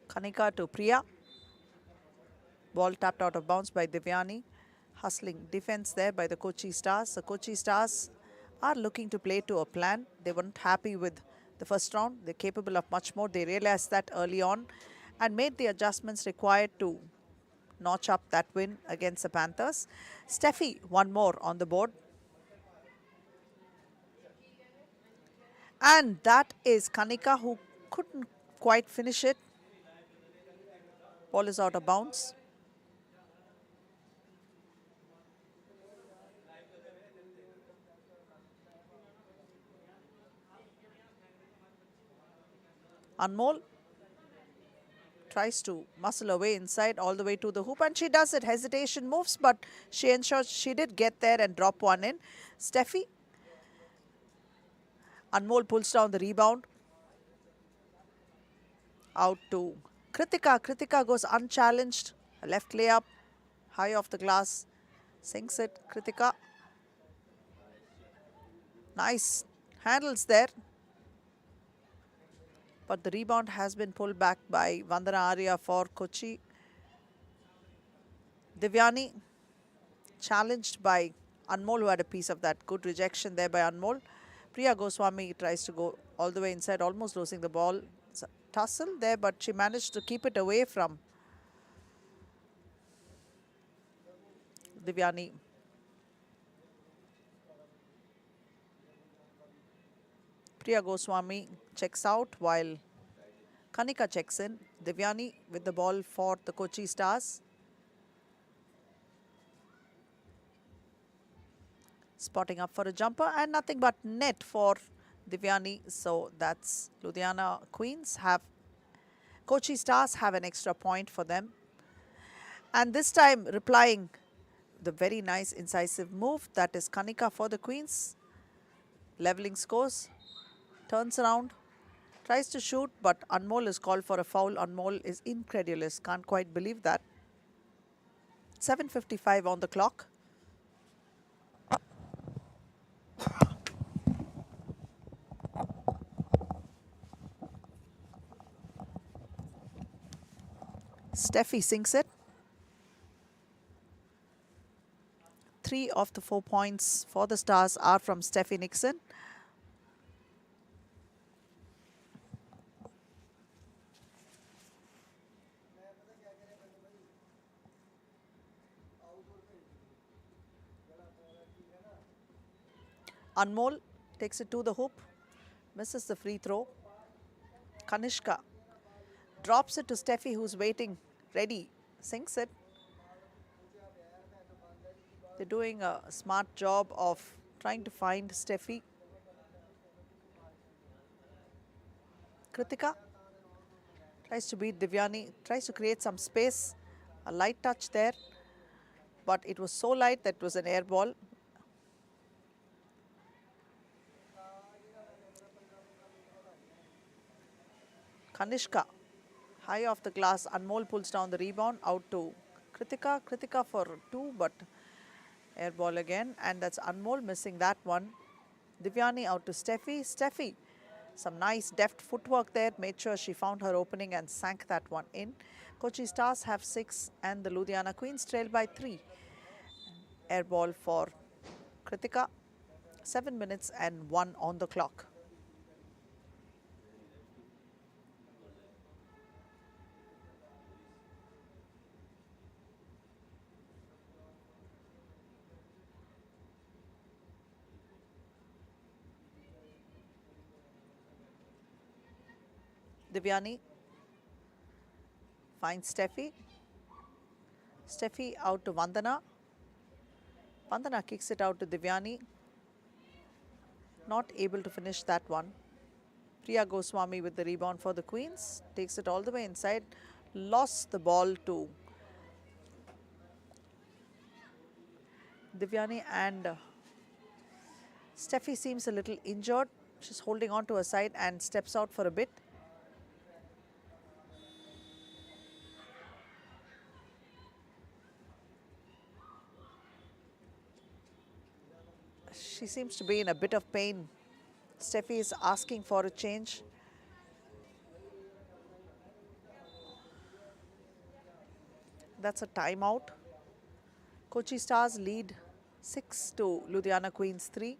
Speaker 1: Kanika to Priya. Ball tapped out of bounds by Divyani. Hustling defense there by the Kochi Stars. The Kochi Stars are looking to play to a plan. They weren't happy with the first round. They're capable of much more. They realized that early on and made the adjustments required to notch up that win against the Panthers. Steffi, one more on the board. And that is Kanika, who couldn't quite finish it. Ball is out of bounds. Anmol tries to muscle away inside all the way to the hoop, and she does it. Hesitation moves, but she ensures she did get there and drop one in. Steffi. Anmol pulls down the rebound. Out to Kritika. Kritika goes unchallenged. A left layup, high off the glass. Sinks it. Kritika. Nice handles there. But the rebound has been pulled back by Vandana Arya for Kochi. Divyani challenged by Anmol, who had a piece of that. Good rejection there by Anmol. Priya Goswami tries to go all the way inside, almost losing the ball. It's a tussle there, but she managed to keep it away from Divyani. Priya Goswami checks out while Kanika checks in. Divyani with the ball for the Kochi Stars. Spotting up for a jumper, and nothing but net for Divyani. So that's Ludhiana Queens have, Kochi Stars have an extra point for them. And this time replying the very nice incisive move, that is Kanika for the Queens. Leveling scores. Turns around, tries to shoot, but Anmol is called for a foul. Anmol is incredulous, can't quite believe that. 7:55 on the clock. Steffi sinks it. 3 of the 4 points for the Stars are from Steffi Nixon. Anmol takes it to the hoop, misses the free throw. Kanishka drops it to Steffi, who's waiting, ready, sinks it. They're doing a smart job of trying to find Steffi. Kritika tries to beat Divyani, tries to create some space. A light touch there, but it was so light that it was an air ball. Kanishka, high off the glass. Anmol pulls down the rebound, out to Kritika. Kritika for 2, but air ball again, and that's Anmol missing that one. Divyani out to Steffi. Steffi, some nice deft footwork there, made sure she found her opening and sank that one in. Kochi Stars have 6 and the Ludhiana Queens trail by 3. Air ball for Kritika. 7 minutes and 1 on the clock. Divyani finds Steffi. Steffi out to Vandana. Vandana kicks it out to Divyani. Not able to finish that one. Priya Goswami with the rebound for the Queens. Takes it all the way inside. Lost the ball to Divyani, and Steffi seems a little injured. She's holding on to her side and steps out for a bit. She seems to be in a bit of pain. Steffi is asking for a change. That's a timeout. Kochi Stars lead 6 to Ludhiana Queens 3.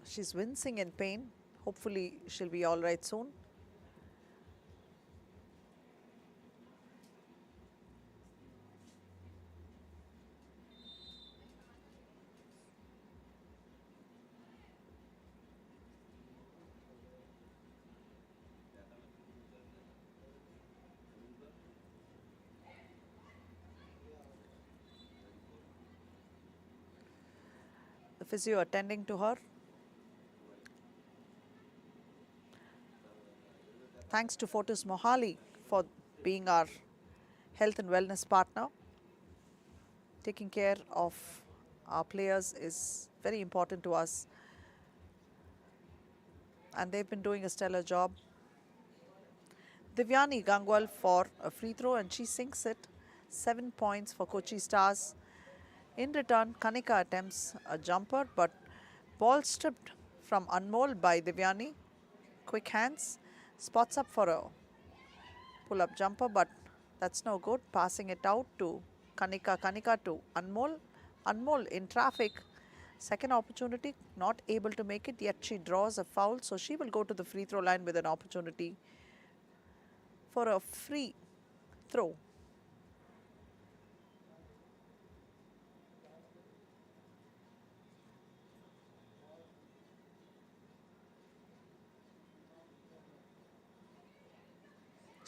Speaker 1: She's wincing in pain, Hopefully she'll be all right soon. The physio attending to her. Thanks to Fortis Mohali for being our health and wellness partner. Taking care of our players is very important to us, and they've been doing a stellar job. Divyani Gangwal for a free throw, and she sinks it. 7 points for Kochi Stars. In return, Kanika attempts a jumper, but ball stripped from Anmol by Divyani. Quick hands, spots up for a pull-up jumper, but that's no good. Passing it out to Kanika, Kanika to Anmol. Anmol in traffic. Second opportunity, not able to make it, yet she draws a foul, so she will go to the free throw line with an opportunity for a free throw.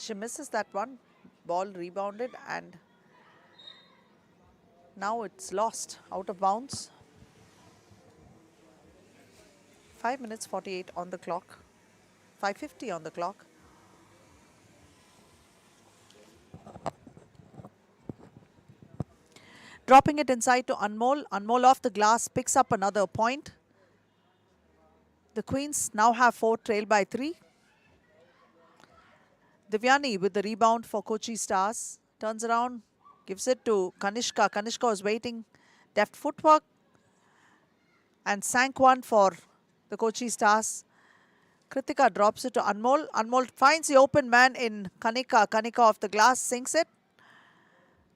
Speaker 1: She misses that one. Ball rebounded, and now it's lost out of bounds. 5 minutes 48 on the clock. 5:50 on the clock. Dropping it inside to Anmol. Anmol off the glass, picks up another point. The Queens now have 4, trail by 3. Divyani with the rebound for Kochi Stars. Turns around, gives it to Kanishka. Kanishka was waiting. Deft footwork. And sank one for the Kochi Stars. Kritika drops it to Anmol. Anmol finds the open man in Kanika. Kanika off the glass, sinks it.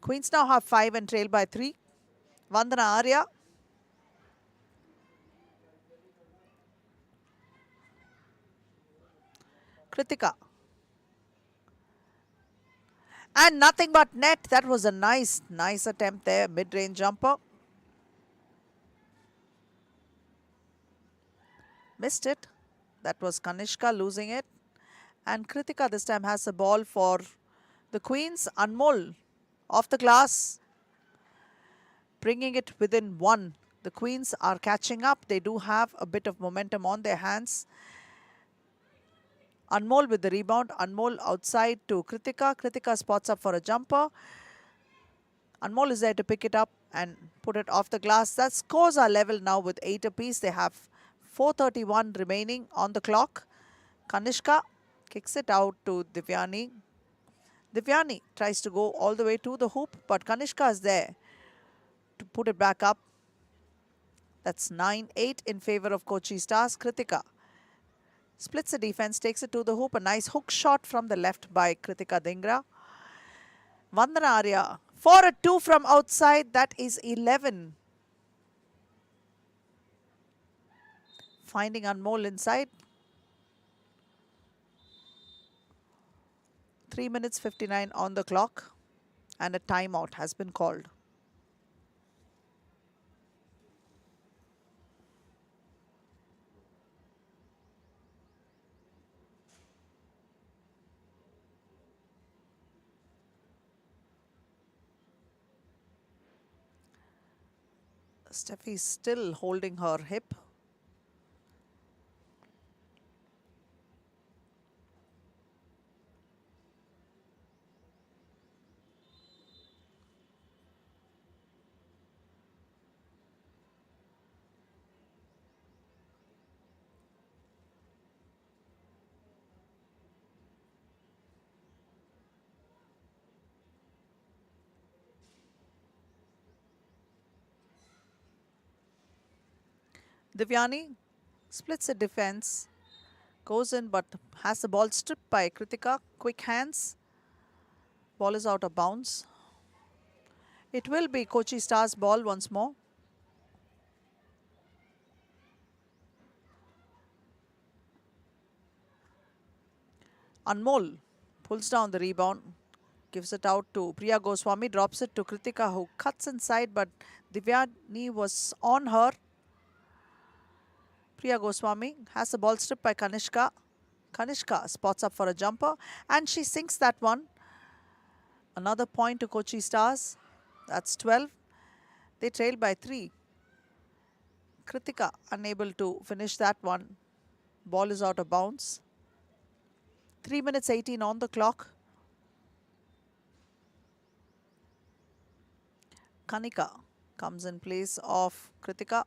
Speaker 1: Queens now have 5 and trail by 3. Vandana Arya. Kritika. And nothing but net. That was a nice attempt there. Mid-range jumper. Missed it. That was Kanishka losing it. And Kritika this time has the ball for the Queens. Anmol off the glass, bringing it within 1. The Queens are catching up. They do have a bit of momentum on their hands. Anmol with the rebound. Anmol outside to Kritika. Kritika spots up for a jumper. Anmol is there to pick it up and put it off the glass. That scores are level now with 8 apiece. They have 4:31 remaining on the clock. Kanishka kicks it out to Divyani. Divyani tries to go all the way to the hoop, but Kanishka is there to put it back up. That's 9-8 in favor of Kochi Stars. Kritika splits the defense, takes it to the hoop. A nice hook shot from the left by Kritika Dhingra. Vandana Arya for a 2 from outside. That is 11. Finding Anmol inside. 3 minutes 59 on the clock, and a timeout has been called. Steffi is still holding her hip. Divyani splits the defense, goes in but has the ball stripped by Kritika. Quick hands. Ball is out of bounds. It will be Kochi Stars ball once more. Anmol pulls down the rebound, gives it out to Priya Goswami, drops it to Kritika, who cuts inside, but Divyani was on her. Priya Goswami has the ball stripped by Kanishka. Kanishka spots up for a jumper, and she sinks that one. Another point to Kochi Stars. That's 12. They trail by 3. Kritika unable to finish that one. Ball is out of bounds. 3 minutes 18 on the clock. Kanika comes in place of Kritika.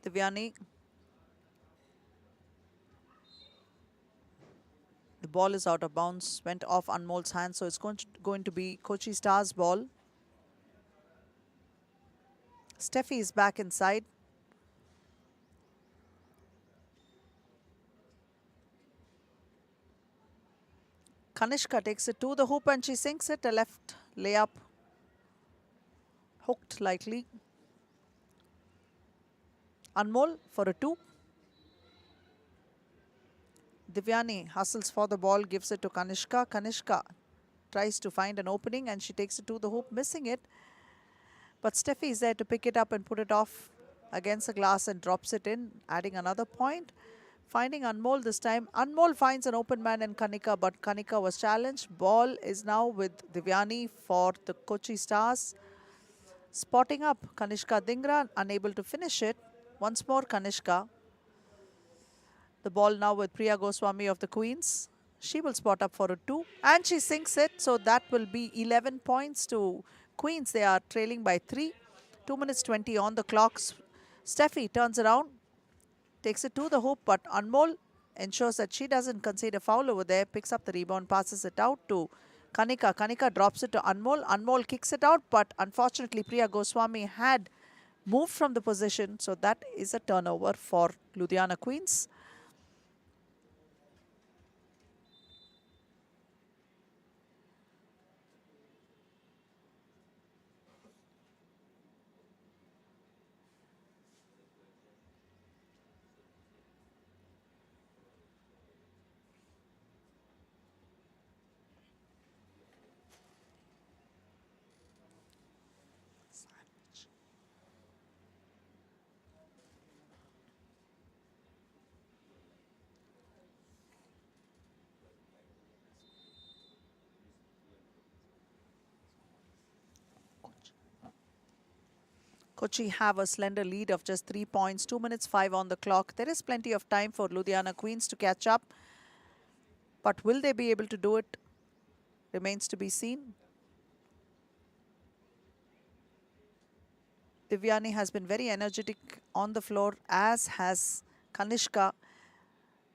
Speaker 1: Divyani. The ball is out of bounds, went off Anmol's hand, so it's going to be Kochi Stars' ball. Steffi is back inside. Kanishka takes it to the hoop and she sinks it. A left layup. Hooked likely. Anmol for a 2. Divyani hustles for the ball, gives it to Kanishka. Kanishka tries to find an opening and she takes it to the hoop, missing it. But Steffi is there to pick it up and put it off against the glass and drops it in, adding another point. Finding Anmol this time. Anmol finds an open man in Kanika, but Kanika was challenged. Ball is now with Divyani for the Kochi Stars. Spotting up Kanishka Dhingra, unable to finish it. Once more Kanishka. The ball now with Priya Goswami of the Queens. She will spot up for a 2 and she sinks it. So that will be 11 points to Queens. They are trailing by 3. 2 minutes 20 on the clock. Steffi turns around, takes it to the hoop, but Anmol ensures that she doesn't concede a foul over there. Picks up the rebound, passes it out to Kanika. Kanika drops it to Anmol. Anmol kicks it out, but unfortunately Priya Goswami had moved from the position. So that is a turnover for Ludhiana Queens. Kochi have a slender lead of just 3 points, 2 minutes 5 on the clock. There is plenty of time for Ludhiana Queens to catch up. But will they be able to do it? Remains to be seen. Divyani has been very energetic on the floor, as has Kanishka.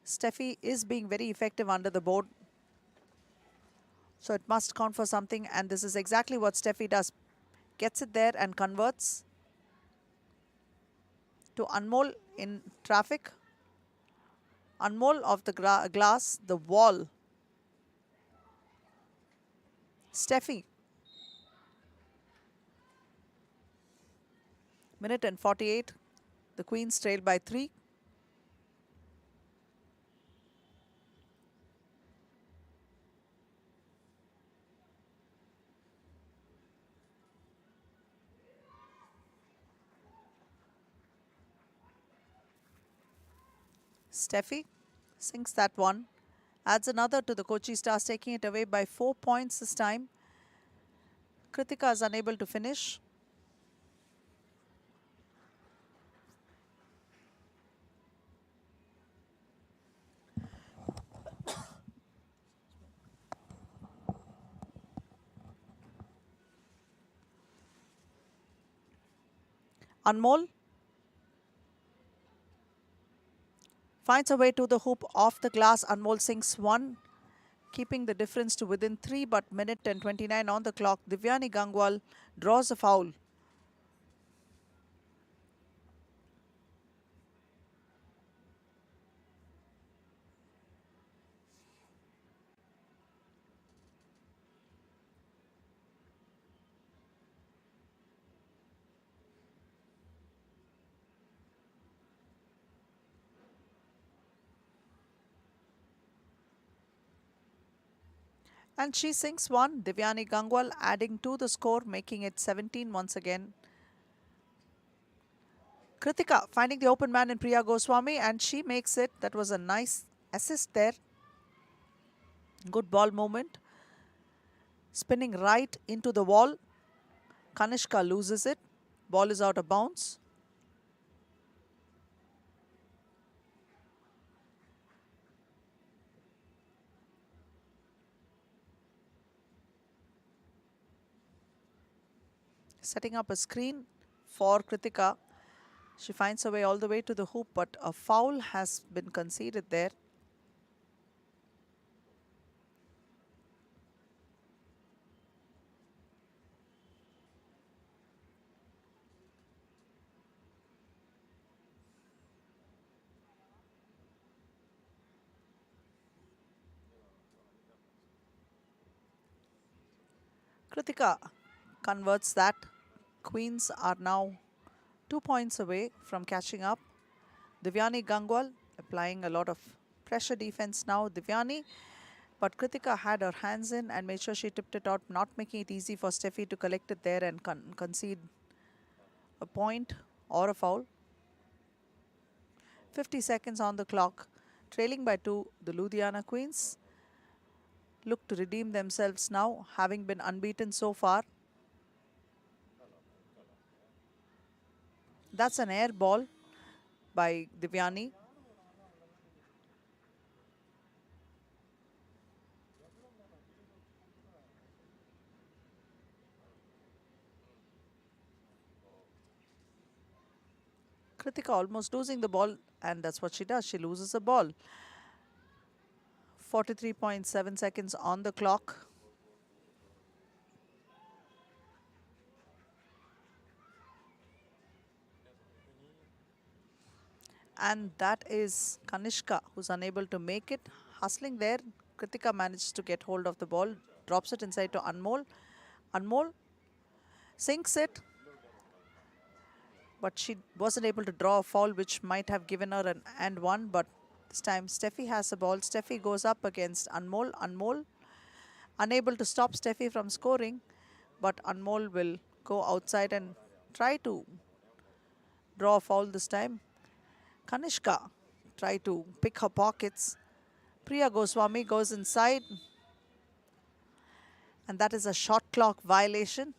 Speaker 1: Steffi is being very effective under the board. So it must count for something, and this is exactly what Steffi does. Gets it there and converts. To Anmol in traffic. Anmol of the glass, the wall. Steffi. Minute and 48. The Queens trail by 3. Steffi sinks that one. Adds another to the Kochi Stars, taking it away by 4 points this time. Kritika is unable to finish. Anmol finds a way to the hoop off the glass. Anmol sinks one, keeping the difference to within 3, but minute and 29 on the clock. Divyani Gangwal draws a foul. And she sinks one. Divyani Gangwal adding to the score, making it 17 once again. Kritika finding the open man in Priya Goswami, and she makes it. That was a nice assist there. Good ball movement. Spinning right into the wall. Kanishka loses it. Ball is out of bounds. Setting up a screen for Kritika. She finds her way all the way to the hoop, but a foul has been conceded there. Kritika converts that. Queens are now 2 points away from catching up. Divyani Gangwal applying a lot of pressure defense now. Divyani, but Kritika had her hands in and made sure she tipped it out, not making it easy for Steffi to collect it there and concede a point or a foul. 50 seconds on the clock. Trailing by 2, the Ludhiana Queens look to redeem themselves now, having been unbeaten so far. That's an air ball by Divyani. Kritika almost losing the ball, and that's what she does. She loses the ball. 43.7 seconds on the clock. And that is Kanishka, who's unable to make it. Hustling there, Kritika manages to get hold of the ball, drops it inside to Anmol. Anmol sinks it, but she wasn't able to draw a foul, which might have given her an and one. But this time, Steffi has the ball. Steffi goes up against Anmol. Anmol unable to stop Steffi from scoring, but Anmol will go outside and try to draw a foul this time. Kanishka try to pick her pockets. Priya Goswami goes inside, and that is a shot clock violation.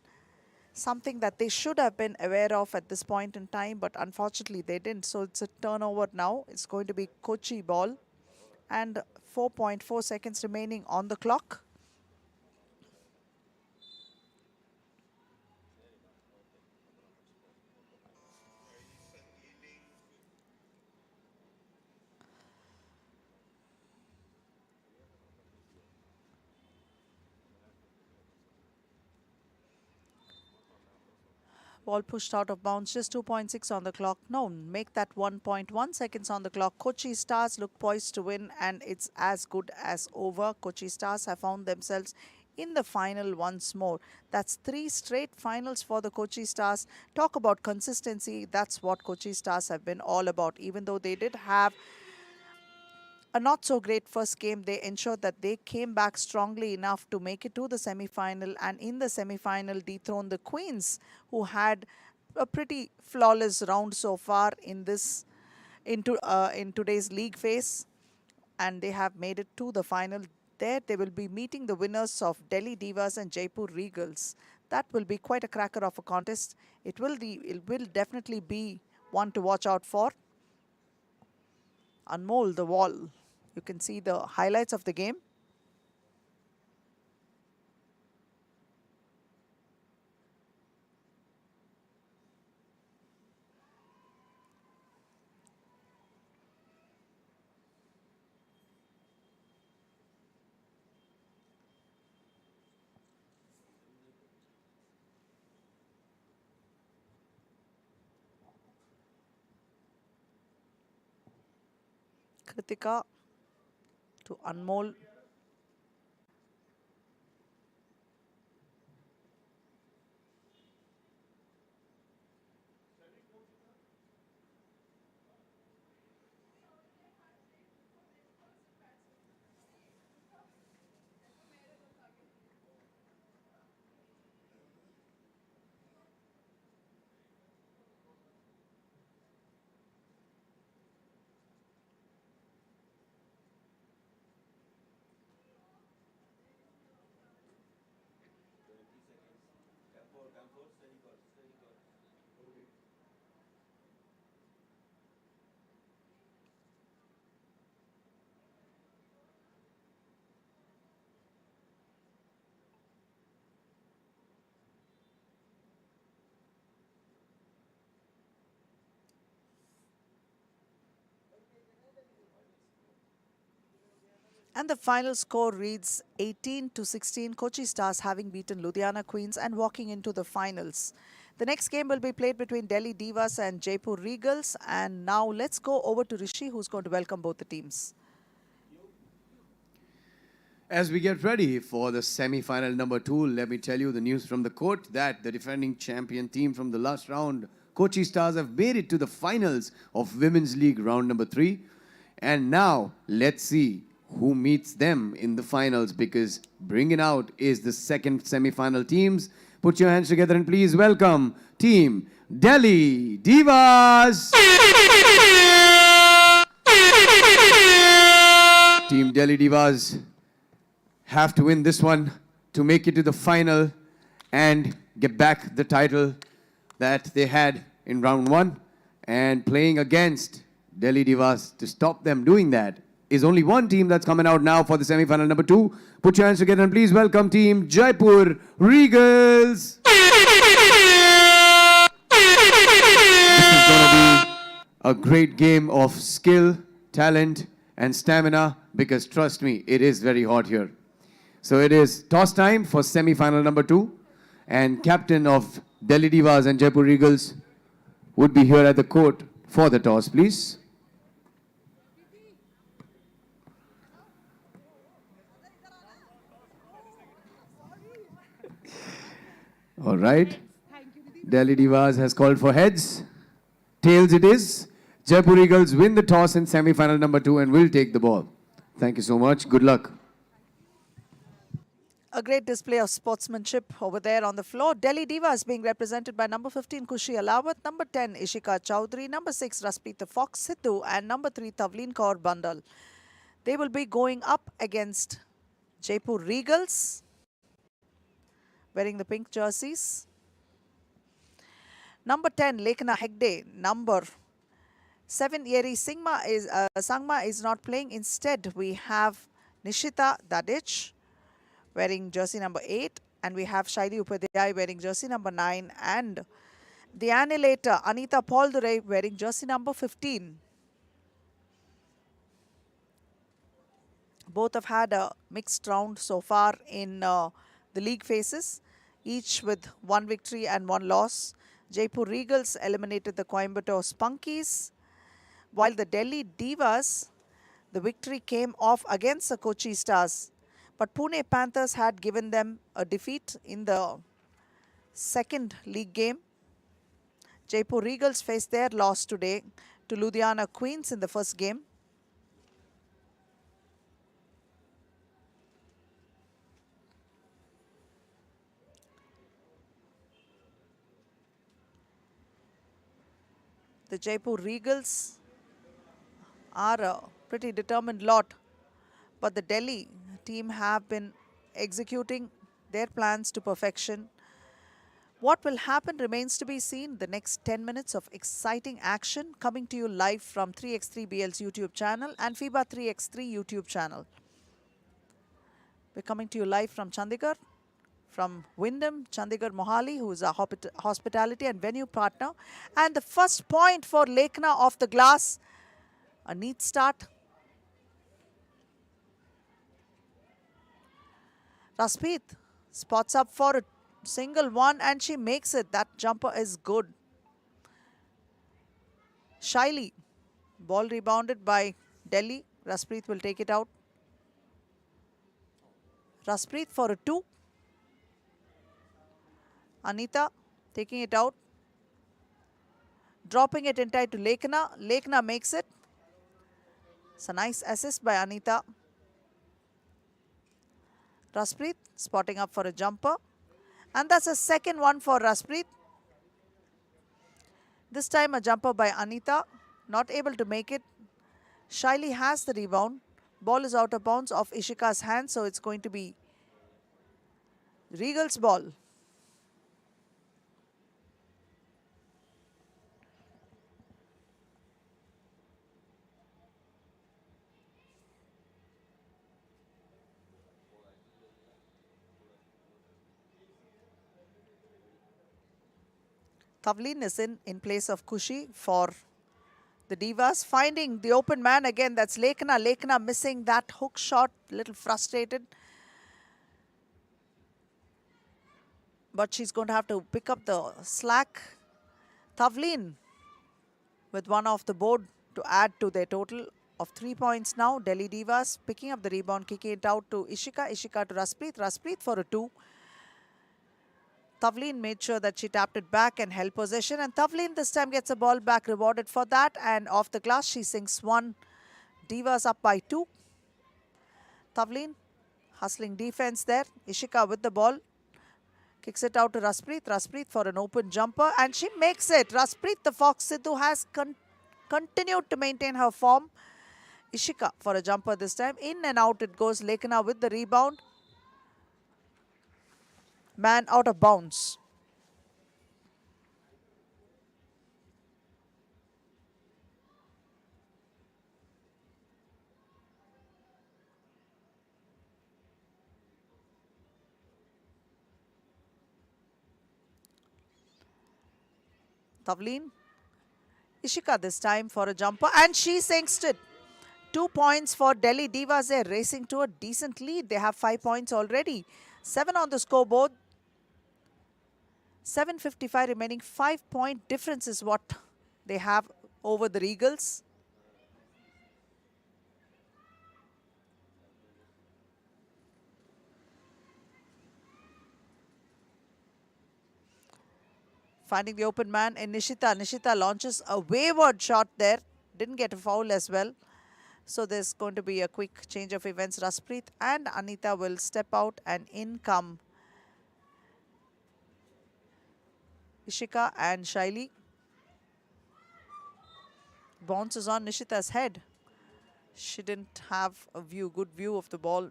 Speaker 1: Something that they should have been aware of at this point in time, but unfortunately they didn't. So it's a turnover now. It's going to be Kochi ball, and 4.4 seconds remaining on the clock. Ball pushed out of bounds, just 2.6 on the clock. No, make that 1.1 seconds on the clock. Kochi Stars look poised to win, and it's as good as over. Kochi Stars have found themselves in the final once more. That's 3 straight finals for the Kochi Stars. Talk about consistency. That's what Kochi Stars have been all about. Even though they did have a not so great first game, they ensured that they came back strongly enough to make it to the semi-final, and in the semi-final dethrone the Queens, who had a pretty flawless round so far in this in today's league phase, and they have made it to the final. There they will be meeting the winners of Delhi Divas and Jaipur Regals. That will be quite a cracker of a contest. It will definitely be one to watch out for. Anmol the wall. You can see the highlights of the game. Kritika to Anmol. And the final score reads 18-16, Kochi Stars having beaten Ludhiana Queens and walking into the finals. The next game will be played between Delhi Divas and Jaipur Regals. And now let's go over to Rishi, who's going to welcome both the teams.
Speaker 2: As we get ready for the semi-final number 2, let me tell you the news from the court that the defending champion team from the last round, Kochi Stars, have made it to the finals of Women's League round number 3. And now let's see who meets them in the finals, because bringing out is the second semi-final teams. Put your hands together and please welcome Team Delhi Divas. Team Delhi Divas have to win this one to make it to the final and get back the title that they had in round 1. And playing against Delhi Divas to stop them doing that is only one team that's coming out now for the semi-final number 2. Put your hands together and please welcome Team Jaipur Regals. This is going to be a great game of skill, talent and stamina, because trust me, it is very hot here. So it is toss time for semi-final number 2, and captain of Delhi Divas and Jaipur Regals would be here at the court for the toss, please. All right. Delhi Divas has called for heads. Tails it is. Jaipur Regals win the toss in semi-final number 2 and will take the ball. Thank you so much. Good luck.
Speaker 1: A great display of sportsmanship over there on the floor. Delhi Divas being represented by number 15 Kushi Alawat, number 10 Ishika Chowdhury, number 6 Raspit the Fox Sidhu and number 3 Tavleen Kaur Bandal. They will be going up against Jaipur Regals, wearing the pink jerseys. Number 10 Lekana Hegde, number 7 Yeri Sangma is not playing. Instead we have Nishita Dadich wearing jersey number 8, and we have Shaili Upadhyay wearing jersey number 9, and the annihilator Anita Poldurai wearing jersey number 15. Both have had a mixed round so far in the league phases, each with 1 victory and 1 loss. Jaipur Regals eliminated the Coimbatore Spunkies, while the Delhi Divas, the victory came off against the Kochi Stars. But Pune Panthers had given them a defeat in the second league game. Jaipur Regals faced their loss today to Ludhiana Queens in the first game. The Jaipur Regals are a pretty determined lot, but the Delhi team have been executing their plans to perfection. What will happen remains to be seen. The next 10 minutes of exciting action coming to you live from 3x3BL's YouTube channel and FIBA 3x3 YouTube channel. We're coming to you live from Chandigarh, from Wyndham, Chandigarh Mohali, who is our hospitality and venue partner. And the first point for Lekana off the glass. A neat start. Raspit spots up for a single one and she makes it. That jumper is good. Shaili, ball rebounded by Delhi. Raspit will take it out. Raspit for a 2. Anita taking it out. Dropping it inside to Lekana. Lekana makes it. It's a nice assist by Anita. Raspit spotting up for a jumper. And that's a second one for Raspit. This time a jumper by Anita. Not able to make it. Shaili has the rebound. Ball is out of bounds of Ishika's hand. So it's going to be Regal's ball. Tavleen is in place of Kochi for the Divas. Finding the open man again, that's Lekna. Lekna missing that hook shot, little frustrated. But she's going to have to pick up the slack. Tavleen with one off the board to add to their total of 3 points now. Delhi Divas picking up the rebound, kicking it out to Ishika. Ishika to Raspreet. Raspreet for a 2. Tavleen made sure that she tapped it back and held possession. And Tavleen this time gets a ball back, rewarded for that. And off the glass, she sinks 1. Divas up by 2. Tavleen hustling defense there. Ishika with the ball. Kicks it out to Raspreet. Raspreet for an open jumper. And she makes it. Raspreet, the Fox Sidhu, has continued to maintain her form. Ishika for a jumper this time. In and out it goes. Lekna with the rebound. Man out of bounds. Tavleen. Ishika this time for a jumper, and she sinks it. 2 points for Delhi Divas. They're racing to a decent lead. They have 5 points already. 7 on the scoreboard. 7:55 remaining. 5-point difference is what they have over the Regals. Finding the open man in Nishita. Nishita launches a wayward shot there. Didn't get a foul as well. So there's going to be a quick change of events. Raspreet and Anita will step out, and in come Ishika and Shaili. Bounces on Nishita's head. She didn't have a good view of the ball.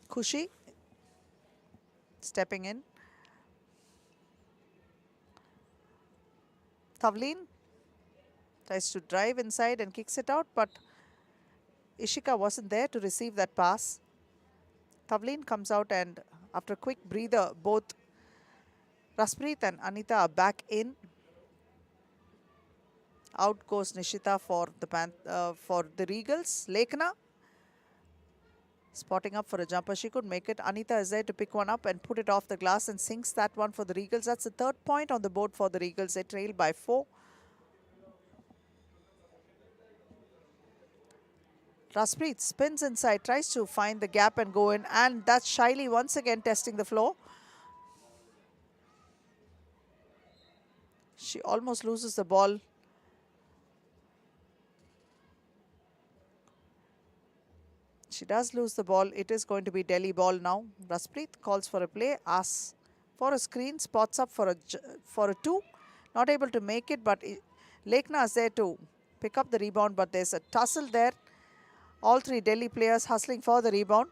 Speaker 1: Kochi stepping in. Tavleen tries to drive inside and kicks it out, but Ishika wasn't there to receive that pass. Tavleen comes out, and after a quick breather, both Raspreet and Anita are back in. Out goes Nishita for the Regals. Lekna spotting up for a jumper. She could make it. Anita is there to pick one up and put it off the glass and sinks that one for the Regals. That's the 3rd point on the board for the Regals. They trail by 4. Raspreet spins inside, tries to find the gap and go in, and that's Shaili once again testing the floor. She almost loses the ball. She does lose the ball. It is going to be Delhi ball now. Raspreet calls for a play, asks for a screen, spots up for a 2. Not able to make it, but Lekna is there to pick up the rebound, but there's a tussle there. All 3 Delhi players hustling for the rebound.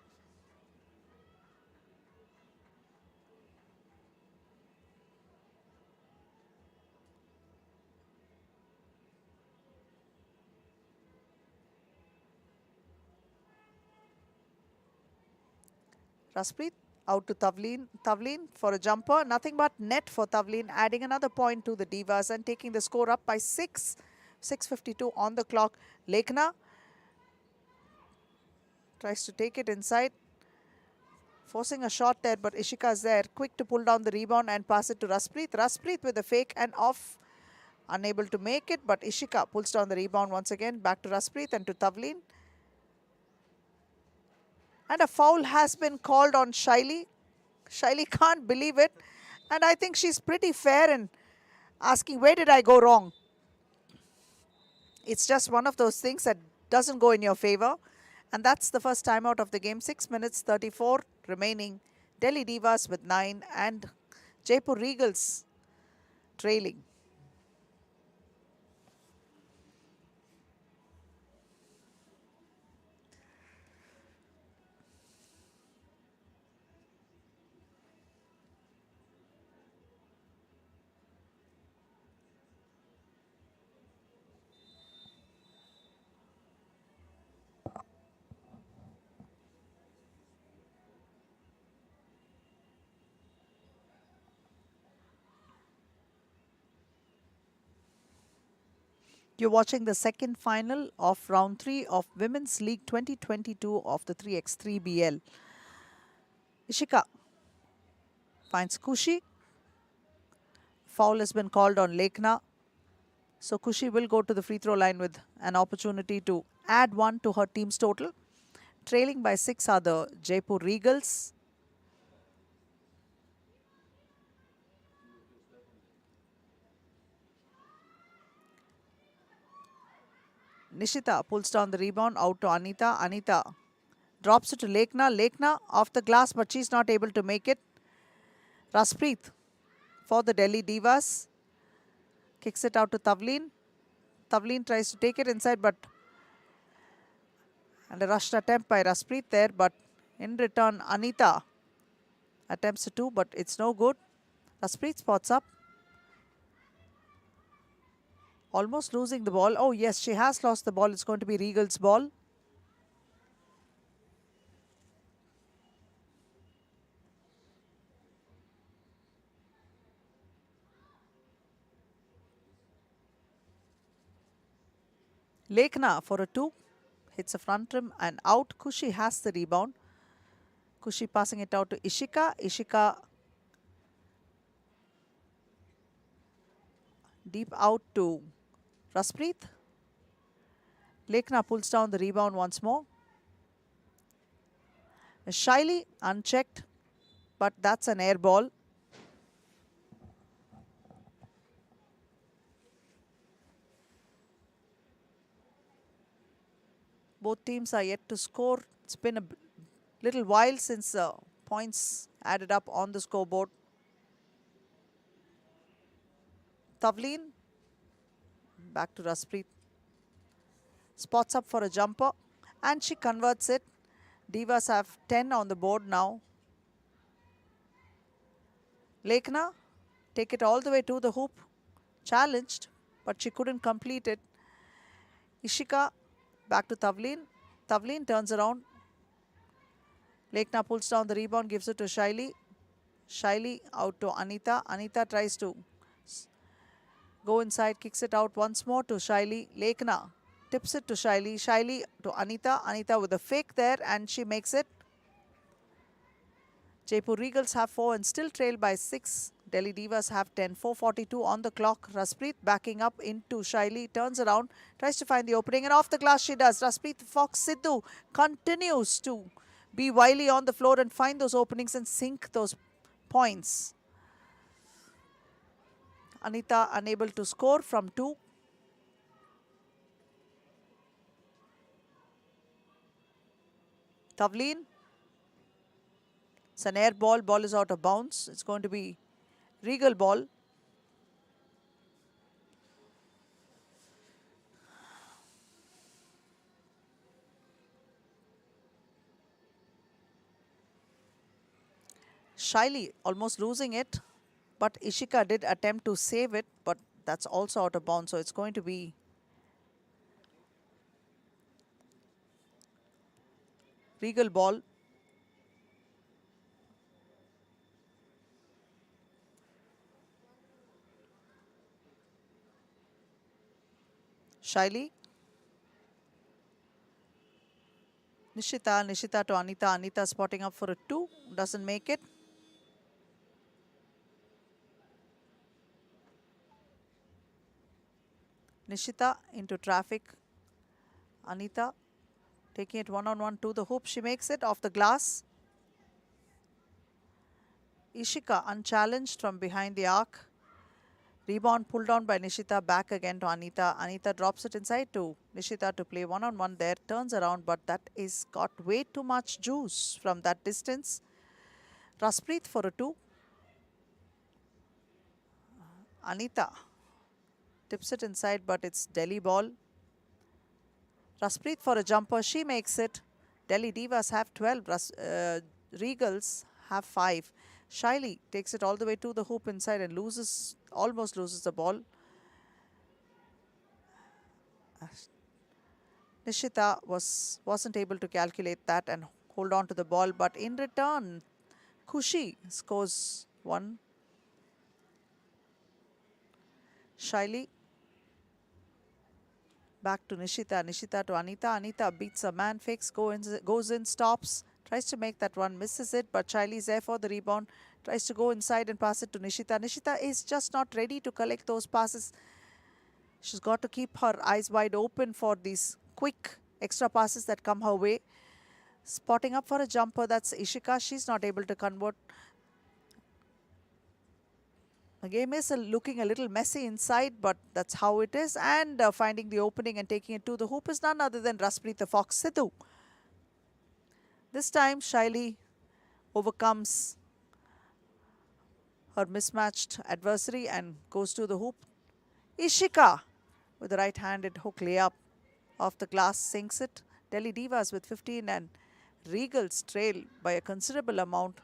Speaker 1: Raspreet out to Tavleen. Tavleen for a jumper. Nothing but net for Tavleen, adding another point to the Divas and taking the score up by 6. 6:52 on the clock. Lekna tries to take it inside. Forcing a shot there, but Ishika is there. Quick to pull down the rebound and pass it to Raspreet. Raspreet with a fake and off. Unable to make it, but Ishika pulls down the rebound once again. Back to Raspreet and to Tavleen. And a foul has been called on Shaili. Shaili can't believe it. And I think she's pretty fair in asking, where did I go wrong? It's just one of those things that doesn't go in your favor. And that's the first timeout of the game. 6 minutes 34 remaining. Delhi Divas with 9 and Jaipur Regals trailing. You're watching the second final of round 3 of Women's League 2022 of the 3x3 BL. Ishika finds Kushi. Foul has been called on Lekna. So Kushi will go to the free throw line with an opportunity to add 1 to her team's total. Trailing by 6 are the Jaipur Regals. Nishita pulls down the rebound out to Anita. Anita drops it to Lekna. Lekna off the glass, but she's not able to make it. Raspreet for the Delhi Divas. Kicks it out to Tavleen. Tavleen tries to take it inside, but and a rushed attempt by Raspreet there, but in return Anita attempts to 2, but it's no good. Raspreet spots up. Almost losing the ball. Oh yes, she has lost the ball. It's going to be Regal's ball. Lekna for a 2. Hits a front rim and out. Kushi has the rebound. Kushi passing it out to Ishika. Ishika deep out to Raspreet. Lekna pulls down the rebound once more. Shyly unchecked, but that's an air ball. Both teams are yet to score. It's been a little while since points added up on the scoreboard. Tavleen back to Raspreet. Spots up for a jumper and she converts it. Divas have 10 on the board now. Lekna take it all the way to the hoop. Challenged, but she couldn't complete it. Ishika back to Tavleen. Tavleen turns around. Lekna pulls down the rebound, gives it to Shyly. Shyly out to Anita. Anita tries to go inside, kicks it out once more to Shyly. Lekna tips it to Shyly. Shyly to Anita. Anita with a fake there and she makes it. Jaipur Regals have 4 and still trail by 6. Delhi Divas have 10. 4:42 on the clock. Raspreet backing up into Shyly. Turns around, tries to find the opening and off the glass she does. Raspreet Fox Sidhu continues to be wily on the floor and find those openings and sink those points. Anita unable to score from 2. Tavleen. It's an air ball. Ball is out of bounds. It's going to be Regal ball. Shyly almost losing it, but Ishika did attempt to save it, but that's also out of bounds. So it's going to be Regal ball. Shyly. Nishita. Nishita to Anita. Anita spotting up for a 2. Doesn't make it. Nishita into traffic. Anita taking it one-on-one to the hoop. She makes it off the glass. Ishika unchallenged from behind the arc. Rebound pulled down by Nishita, back again to Anita. Anita drops it inside to Nishita to play one-on-one there. Turns around, but that is got way too much juice from that distance. Raspreet for a 2. Anita tips it inside, but it's Delhi ball. Raspreet for a jumper. She makes it. Delhi Divas have 12. Regals have 5. Shyly takes it all the way to the hoop inside and almost loses the ball. Nishita wasn't able to calculate that and hold on to the ball, but in return, Kushi scores 1. Shyly Back to Nishita. Nishita to Anita. Anita beats a man, fakes, goes in, stops. Tries to make that one, misses it, but Shaili is there for the rebound. Tries to go inside and pass it to Nishita. Nishita is just not ready to collect those passes. She's got to keep her eyes wide open for these quick extra passes that come her way. Spotting up for a jumper, that's Ishika. She's not able to convert. The game is looking a little messy inside, but that's how it is. And finding the opening and taking it to the hoop is none other than Raspreet the Fox Sidhu. This time, Shaili overcomes her mismatched adversary and goes to the hoop. Ishika with the right-handed hook layup off the glass sinks it. Delhi Divas with 15 and Regals trail by a considerable amount.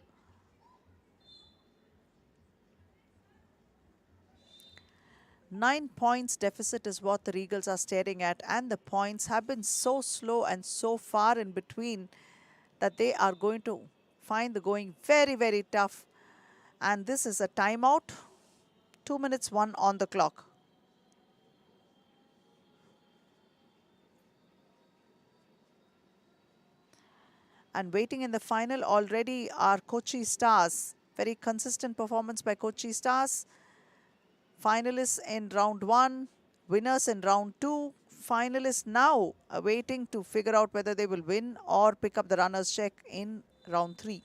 Speaker 1: Nine points deficit is what the Regals are staring at, and the points have been so slow and so far in between that they are going to find the going very, very tough. And this is a timeout. 2 minutes, 1 on the clock. And waiting in the final already are Kochi Stars. Very consistent performance by Kochi Stars. Finalists in round 1, winners in round 2. Finalists now are waiting to figure out whether they will win or pick up the runner's check in round 3.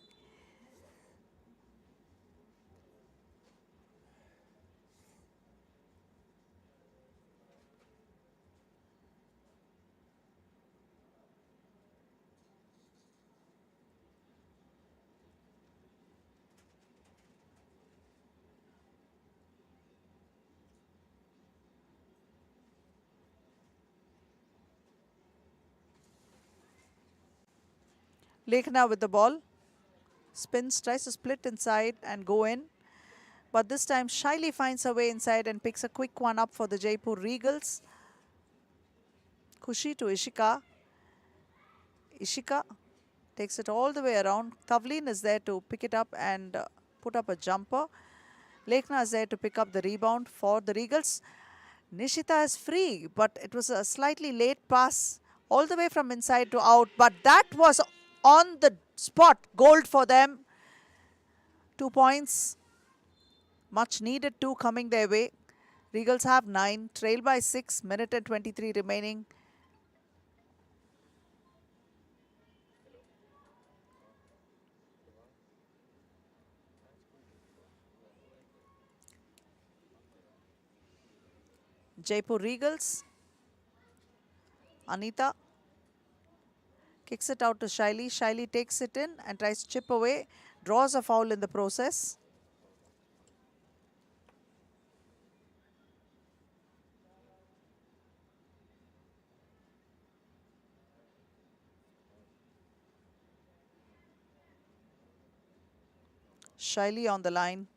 Speaker 1: Lekhna with the ball. Spins, tries to split inside and go in. But this time Shaili finds her way inside and picks a quick one up for the Jaipur Regals. Khushi to Ishika. Ishika takes it all the way around. Tavleen is there to pick it up and put up a jumper. Lekhna is there to pick up the rebound for the Regals. Nishita is free, but it was a slightly late pass all the way from inside to out. But that was on the spot. Gold for them. 2 points. Much needed 2 coming their way. Regals have 9. Trail by 6. Minute and 23 remaining. Jaipur Regals. Anita kicks it out to Shaili. Shaili takes it in and tries to chip away. Draws a foul in the process. Shaili on the line.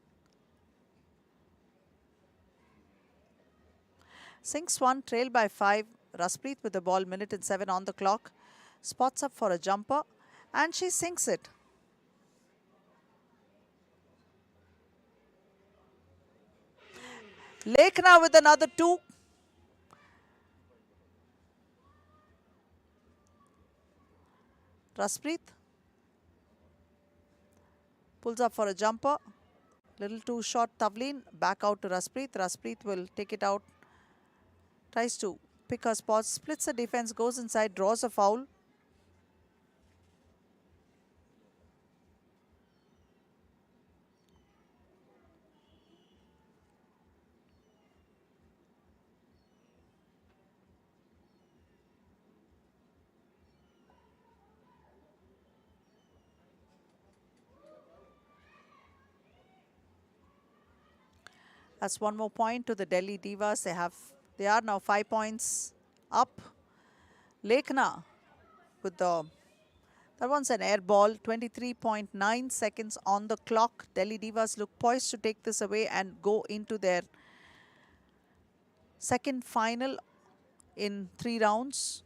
Speaker 1: Sinks 1, trail by 5. Raspreet with the ball, minute and 7 on the clock. Spots up for a jumper and she sinks it. Lekhna with another 2. Raspreet pulls up for a jumper. Little too short. Tavleen back out to Raspreet. Raspreet will take it out. Tries to pick her spots. Splits the defense. Goes inside. Draws a foul. That's 1 more point to the Delhi Divas. They are now 5 points up. Lekhna with that one's an air ball. 23.9 seconds on the clock. Delhi Divas look poised to take this away and go into their second final in 3 rounds.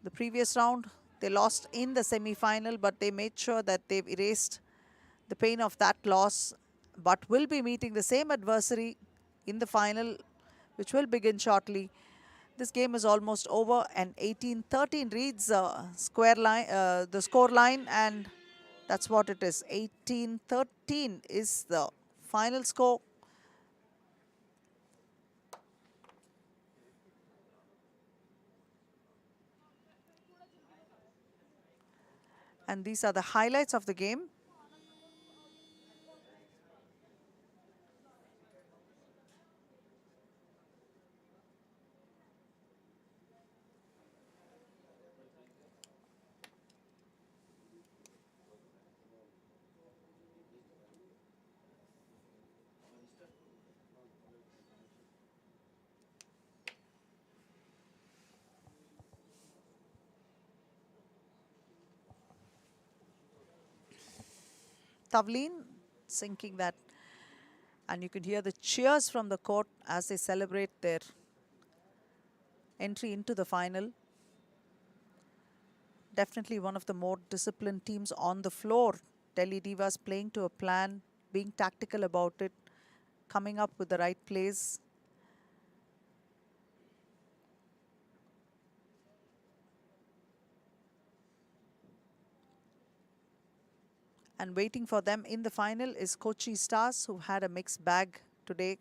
Speaker 1: The previous round, they lost in the semi-final, but they made sure that they've erased the pain of that loss, but will be meeting the same adversary in the final, which will begin shortly. This game is almost over, and 18-13 reads the score line, and that's what it is. 18-13 is the final score. And these are the highlights of the game. Tavleen sinking that, and you can hear the cheers from the court as they celebrate their entry into the final. Definitely one of the more disciplined teams on the floor. Delhi Divas playing to a plan, being tactical about it, coming up with the right plays. And waiting for them in the final is Kochi Stars, who had a mixed bag today.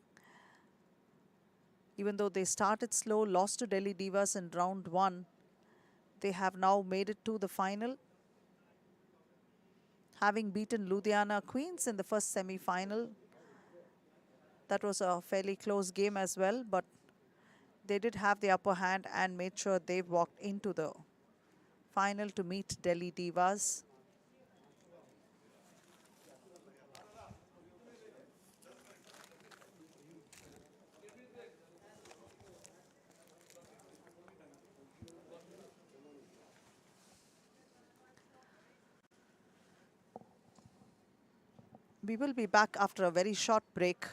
Speaker 1: Even though they started slow, lost to Delhi Divas in round 1, they have now made it to the final, having beaten Ludhiana Queens in the first semi-final. That was a fairly close game as well, but they did have the upper hand and made sure they walked into the final to meet Delhi Divas. We will be back after a very short break.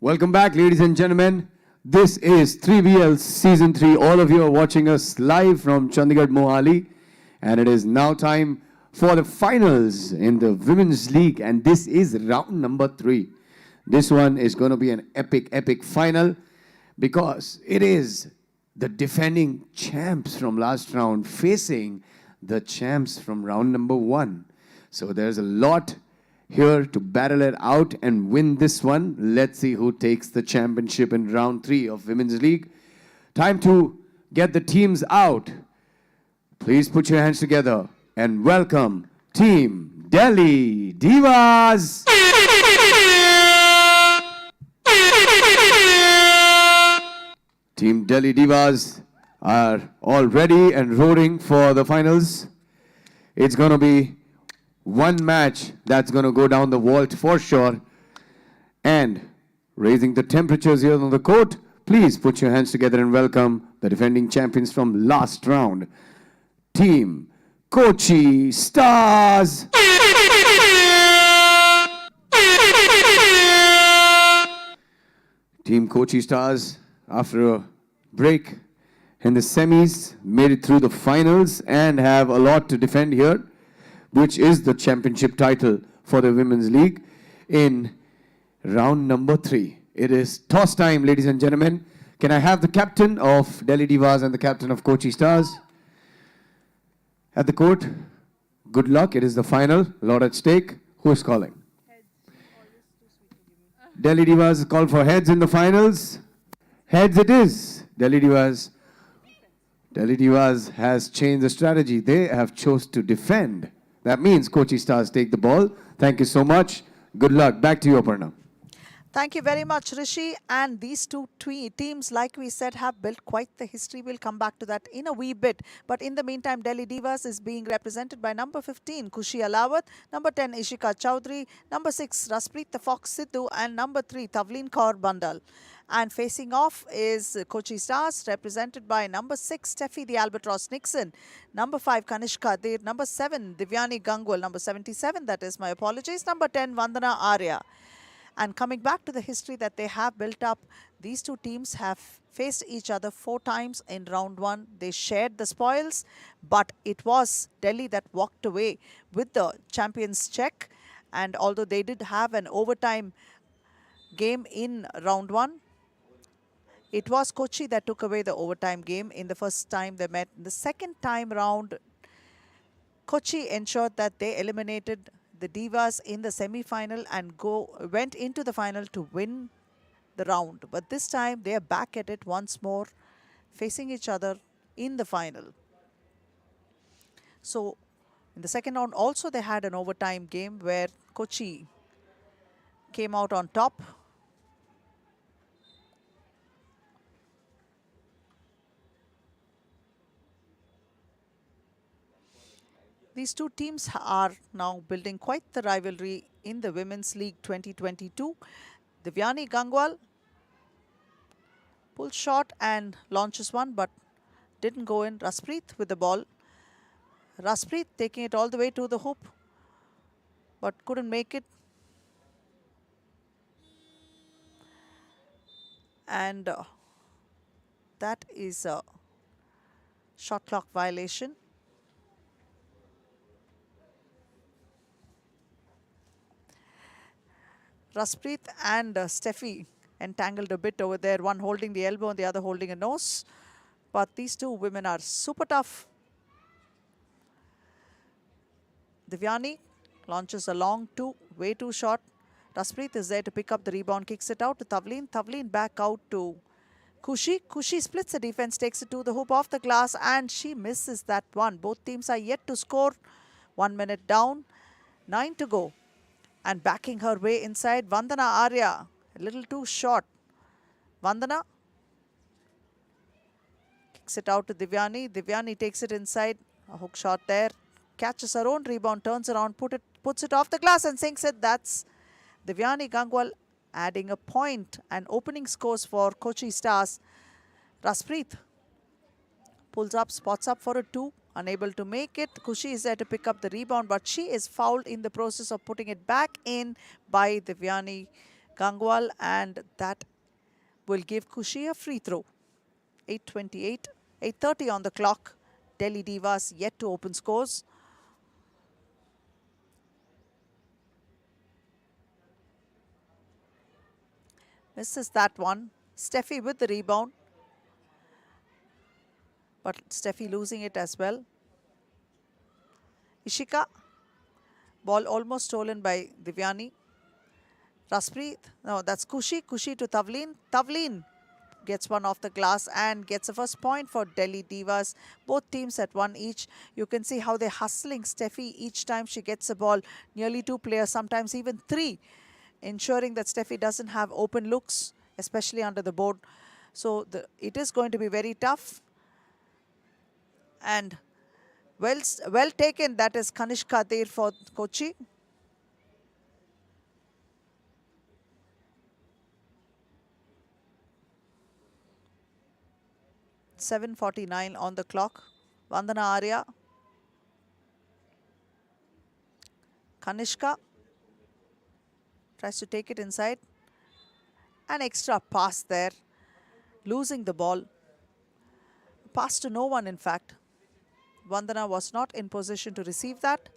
Speaker 2: Welcome back, ladies and gentlemen. This is 3BL Season 3. All of you are watching us live from Chandigarh, Mohali. And it is now time for the finals in the Women's League. And this is round number 3. This one is going to be an epic final because it is the defending champs from last round facing the champs from round number 1. So there's a lot here to battle it out and win this one. Let's see who takes the championship in round 3 of Women's League. Time to get the teams out. Please put your hands together and welcome Team Delhi Divas. Team Delhi Divas are all ready and roaring for the finals. It's going to be one match that's going to go down the vault for sure. And raising the temperatures here on the court, please put your hands together and welcome the defending champions from last round, Team Kochi Stars. Team Kochi Stars, after a break in the semis, made it through the finals and have a lot to defend here, which is the championship title for the Women's League in round number 3. It is toss time, ladies and gentlemen. Can I have the captain of Delhi Divas and the captain of Kochi Stars at the court? Good luck. It is the final. A lot at stake. Who is calling? Delhi Divas called for heads in the finals. Heads it is. Delhi Divas has changed the strategy. They have chose to defend. That means Kochi Stars take the ball. Thank you so much. Good luck. Back to you, Aparna.
Speaker 1: Thank you very much, Rishi. And these two teams, like we said, have built quite the history. We'll come back to that in a wee bit. But in the meantime, Delhi Divas is being represented by number 15, Kushi Alawat, number 10, Ishika Chowdhury, number 6, Raspreet the Fox Sidhu, and number 3, Tavleen Kaur Bandal. And facing off is Kochi Stars, represented by number 6, Steffi the Albatross Nixon, number 5, Kanishka Dir, number 7, Divyani Gangwal, number 77, that is my apologies, number 10, Vandana Arya. And coming back to the history that they have built up, these two teams have faced each other 4 times in round 1. They shared the spoils, but it was Delhi that walked away with the champions check. And although they did have an overtime game in round 1, it was Kochi that took away the overtime game in the first time they met. The second time round, Kochi ensured that they eliminated the Divas in the semi-final and went into the final to win the round. But this time they are back at it once more, facing each other in the final. So in the second round also they had an overtime game where Kochi came out on top. These two teams are now building quite the rivalry in the Women's League 2022. Divyani Gangwal pulls shot and launches one, but didn't go in. Raspreet with the ball. Raspreet taking it all the way to the hoop, but couldn't make it. And that is a shot clock violation. Raspreet and Steffi entangled a bit over there, one holding the elbow and the other holding a nose. But these two women are super tough. Divyani launches a long two, way too short. Raspreet is there to pick up the rebound, kicks it out to Tavleen. Tavleen back out to Kushi. Kushi splits the defense, takes it to the hoop off the glass, and she misses that one. Both teams are yet to score. 1 minute down, 9 to go. And backing her way inside, Vandana Arya, a little too short. Vandana kicks it out to Divyani. Divyani takes it inside, a hook shot there. Catches her own rebound, turns around, puts it off the glass and sinks it. That's Divyani Gangwal adding a point and opening scores for Kochi Stars. Raspreet pulls up, spots up for a 2. Unable to make it. Kushi is there to pick up the rebound, but she is fouled in the process of putting it back in by Divyani Gangwal, and that will give Kochi a free throw. 8:28, 8:30 on the clock. Delhi Divas yet to open scores. Misses that one. Steffi with the rebound. But Steffi losing it as well. Ishika. Ball almost stolen by Divyani. Raspreet. No, that's Kochi. Kochi to Tavleen. Tavleen gets one off the glass and gets the first point for Delhi Divas. Both teams at one each. You can see how they're hustling Steffi each time she gets the ball. Nearly 2 players, sometimes even 3, ensuring that Steffi doesn't have open looks, especially under the board. So it is going to be very tough. And well taken. That is Kanishka there for Kochi. .7:49 on the clock. Vandana Arya. Kanishka tries to take it inside. An extra pass there. Losing the ball. Pass to no one, in fact. Vandana was not in position to receive that.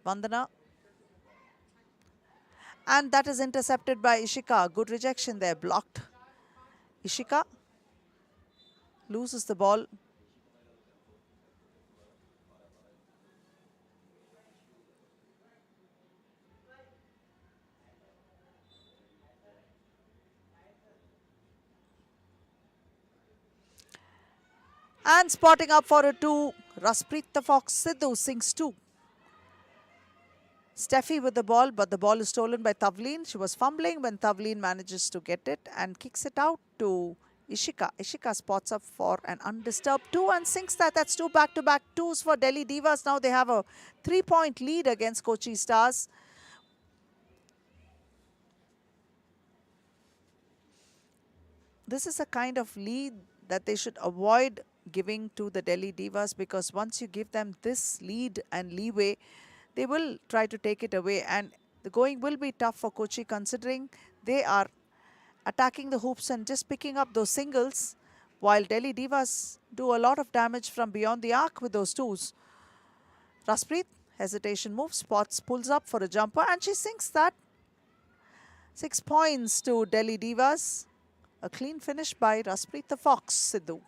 Speaker 1: Vandana. And that is intercepted by Ishika. Good rejection there, blocked. Ishika loses the ball. And spotting up for a 2, Raspreet the Fox Sidhu sinks 2. Steffi with the ball, but the ball is stolen by Tavleen. She was fumbling when Tavleen manages to get it and kicks it out to Ishika. Ishika spots up for an undisturbed 2 and sinks that. That's 2 back-to-back 2s for Delhi Divas. Now they have a 3-point lead against Kochi Stars. This is a kind of lead that they should avoid giving to the Delhi Divas, because once you give them this lead and leeway, they will try to take it away, and the going will be tough for Kochi, considering they are attacking the hoops and just picking up those singles, while Delhi Divas do a lot of damage from beyond the arc with those 2s. Raspreet, hesitation move, spots, pulls up for a jumper, and she sinks that. 6 points to Delhi Divas. A clean finish by Raspreet the Fox Sidhu.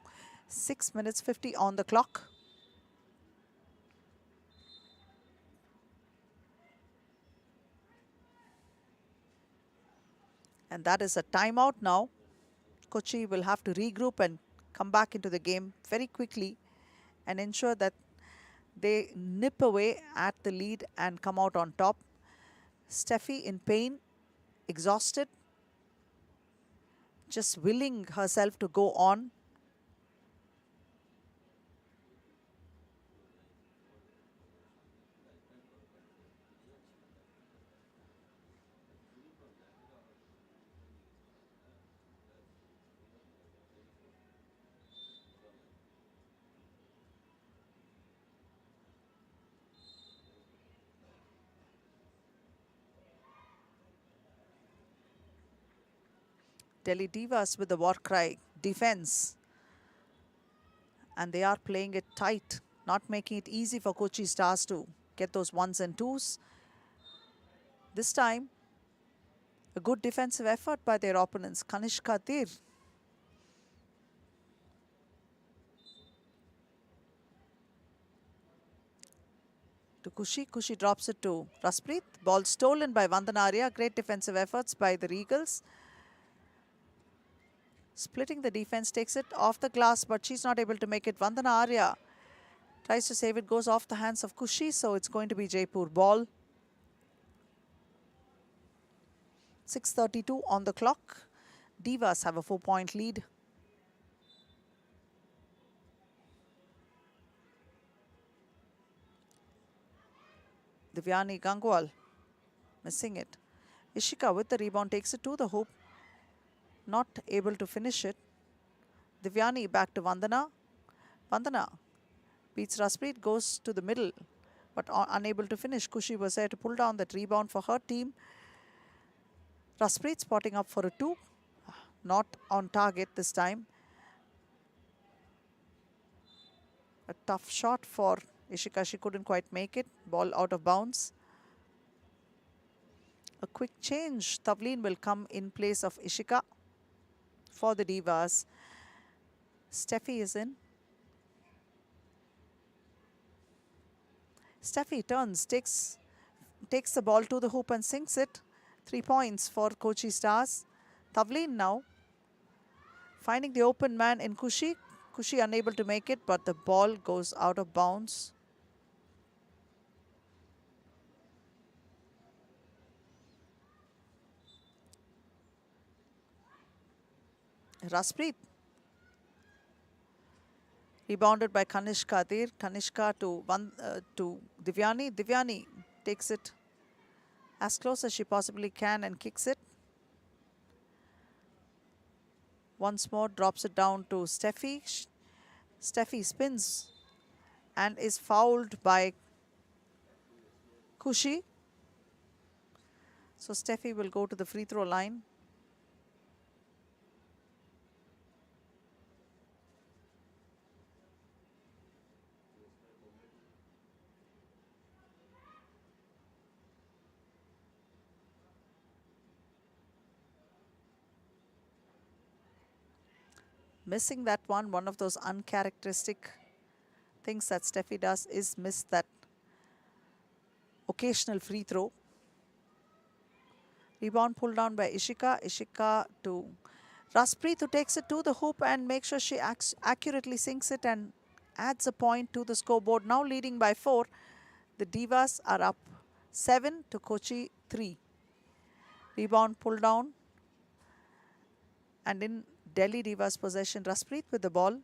Speaker 1: 6 minutes 50 on the clock. And that is a timeout now. Kochi will have to regroup and come back into the game very quickly and ensure that they nip away at the lead and come out on top. Steffi in pain, exhausted, just willing herself to go on. Delhi Divas with the war cry, defense. And they are playing it tight, not making it easy for Kochi Stars to get those 1s and 2s. This time, a good defensive effort by their opponents. Kanishka Dir. To Kochi. Kochi drops it to Raspreet. Ball stolen by Vandana Arya. Great defensive efforts by the Regals. Splitting the defense, takes it off the glass, but she's not able to make it. Vandana Arya tries to save it, goes off the hands of Kochi, so it's going to be Jaipur ball. 6:32 on the clock. Divas have a 4-point lead. Divyani Gangwal missing it. Ishika with the rebound, takes it to the hoop. Not able to finish it. Divyani back to Vandana. Vandana beats Raspreet, goes to the middle. but unable to finish. Kushi was there to pull down that rebound for her team. Raspreet spotting up for a 2. Not on target this time. A tough shot for Ishika. She couldn't quite make it. Ball out of bounds. A quick change. Tavleen will come in place of Ishika for the Divas. Steffi is in. Steffi turns, takes the ball to the hoop and sinks it. 3 points for Kochi Stars. Tavleen now finding the open man in Kushi. Kushi unable to make it, but the ball goes out of bounds. Raspreet. Rebounded by Kanishka there. Kanishka to Divyani. Divyani takes it as close as she possibly can and kicks it. Once more drops it down to Steffi. Steffi spins and is fouled by Kushi. So Steffi will go to the free throw line. Missing that one of those uncharacteristic things that Steffi does is miss that occasional free throw. Rebound pulled down by Ishika. Ishika to Raspreet, who takes it to the hoop and makes sure she accurately sinks it and adds a point to the scoreboard. Now leading by 4. The Divas are up 7 to Kochi 3. Rebound pulled down. And in Delhi Divas possession, Raspreet with the ball.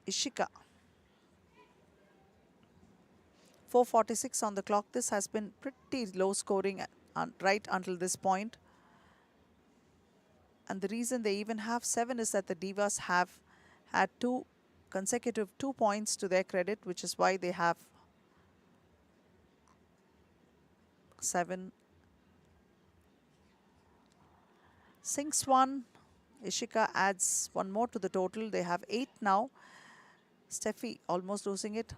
Speaker 1: Ishika. 4:46 on the clock. This has been pretty low scoring right until this point. And the reason they even have 7 is that the Divas have had 2 consecutive 2 points to their credit, which is why they have 7. Sinks 1. Ishika adds 1 more to the total. They have 8 now. Steffi almost losing it.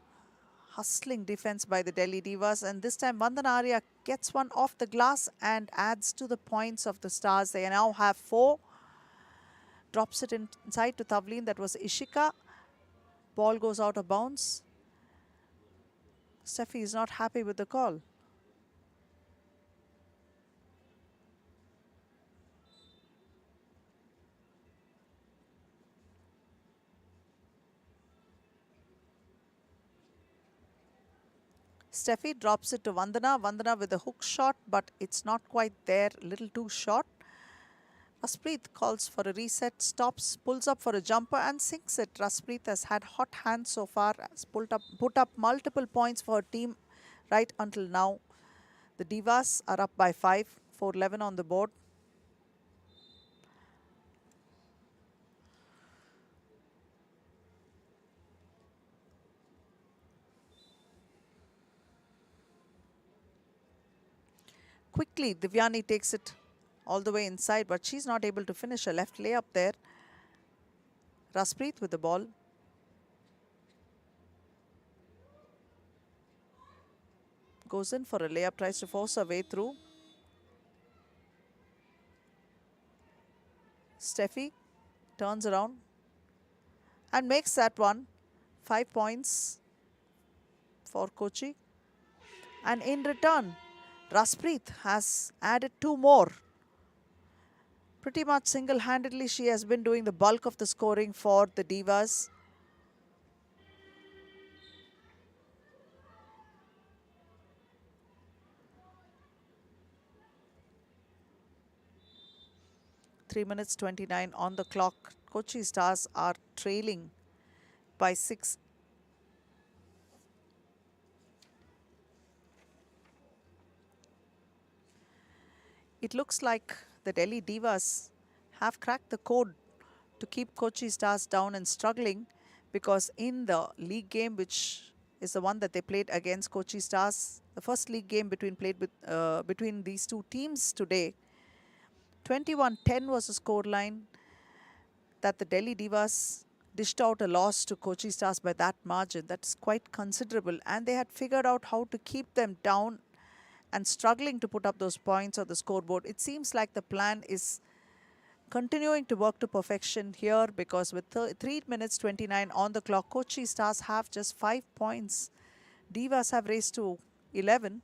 Speaker 1: Hustling defense by the Delhi Divas. And this time Vandana Arya gets one off the glass and adds to the points of the Stars. They now have 4. Drops it inside to Tavleen. That was Ishika. Ball goes out of bounds. Steffi is not happy with the call. Steffi drops it to Vandana. Vandana with a hook shot, but it's not quite there. A little too short. Raspreet calls for a reset, stops, pulls up for a jumper and sinks it. Raspreet has had hot hands so far, has put up multiple points for her team right until now. The Divas are up by 5, 4-11 on the board. Quickly, Divyani takes it all the way inside, but she's not able to finish a left layup there. Raspreet with the ball. Goes in for a layup, tries to force her way through. Steffi turns around and makes that one. 5 points for Kochi. And in return, Raspreet has added 2 more. Pretty much single-handedly, she has been doing the bulk of the scoring for the Divas. Three minutes 29 on the clock. Kochi Stars are trailing by 6. It looks like the Delhi Divas have cracked the code to keep Kochi Stars down and struggling, because in the league game, which is the one that they played against Kochi Stars, the first league game between these two teams today, 21-10 was the scoreline that the Delhi Divas dished out a loss to Kochi Stars by that margin. That's quite considerable, and they had figured out how to keep them down and struggling to put up those points on the scoreboard. It seems like the plan is continuing to work to perfection here, because with 3 minutes 29 on the clock, Kochi Stars have just 5 points. Divas have raced to 11.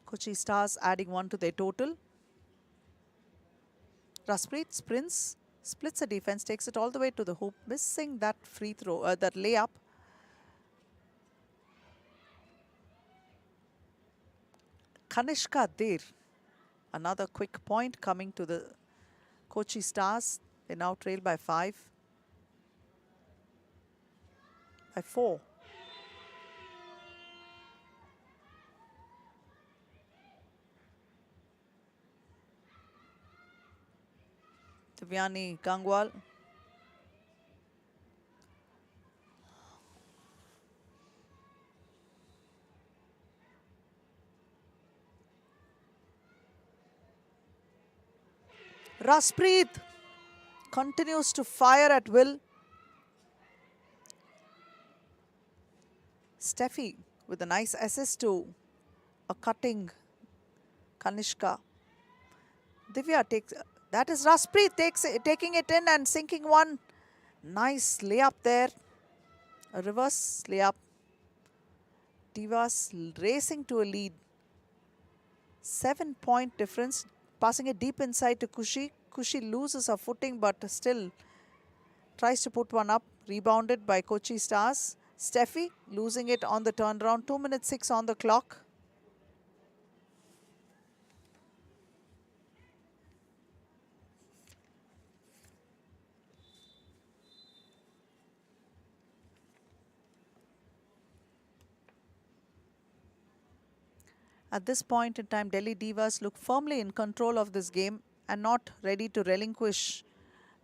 Speaker 1: Kochi Stars adding 1 to their total. Raspreet sprints, splits the defense, takes it all the way to the hoop, missing that free throw, that layup. Kanishka there. Another quick point coming to the Kochi Stars. They now trail by 5. By 4. Divyani Gangwal. Raspreet continues to fire at will. Steffi with a nice assist to a cutting Kanishka. Divya takes, that is Raspreet taking it in and sinking one. Nice layup there. A reverse layup. Divas racing to a lead. 7-point difference. Passing it deep inside to Kushi. Kushi loses her footing but still tries to put one up. Rebounded by Kochi Stars. Steffi losing it on the turnaround. 2 minutes 6 on the clock. At this point in time, Delhi Divas look firmly in control of this game and not ready to relinquish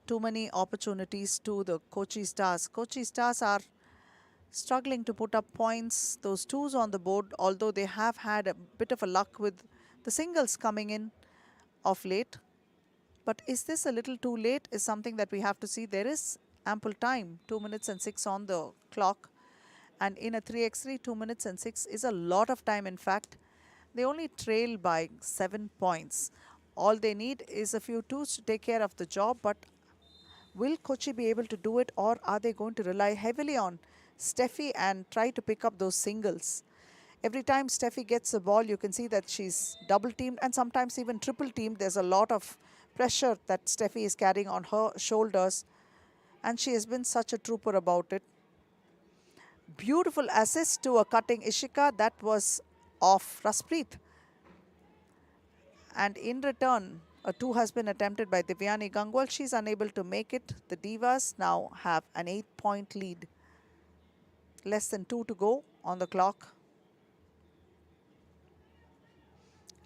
Speaker 1: too many opportunities to the Kochi Stars. Kochi Stars are struggling to put up points, those twos on the board, although they have had a bit of a luck with the singles coming in of late. But is this a little too late is something that we have to see. There is ample time, 2 minutes and 6 on the clock. And in a 3x3, 2 minutes and 6 is a lot of time, in fact. They only trail by 7 points. All they need is a few twos to take care of the job, but will Kochi be able to do it, or are they going to rely heavily on Steffi and try to pick up those singles? Every time Steffi gets the ball, you can see that she's double teamed and sometimes even triple teamed. There's a lot of pressure that Steffi is carrying on her shoulders, and she has been such a trooper about it. Beautiful assist to a cutting Ishika. That was off Raspreet. And in return, a 2 has been attempted by Divyani Gangwal. She's unable to make it. The Divas now have an 8-point lead. Less than 2 to go on the clock.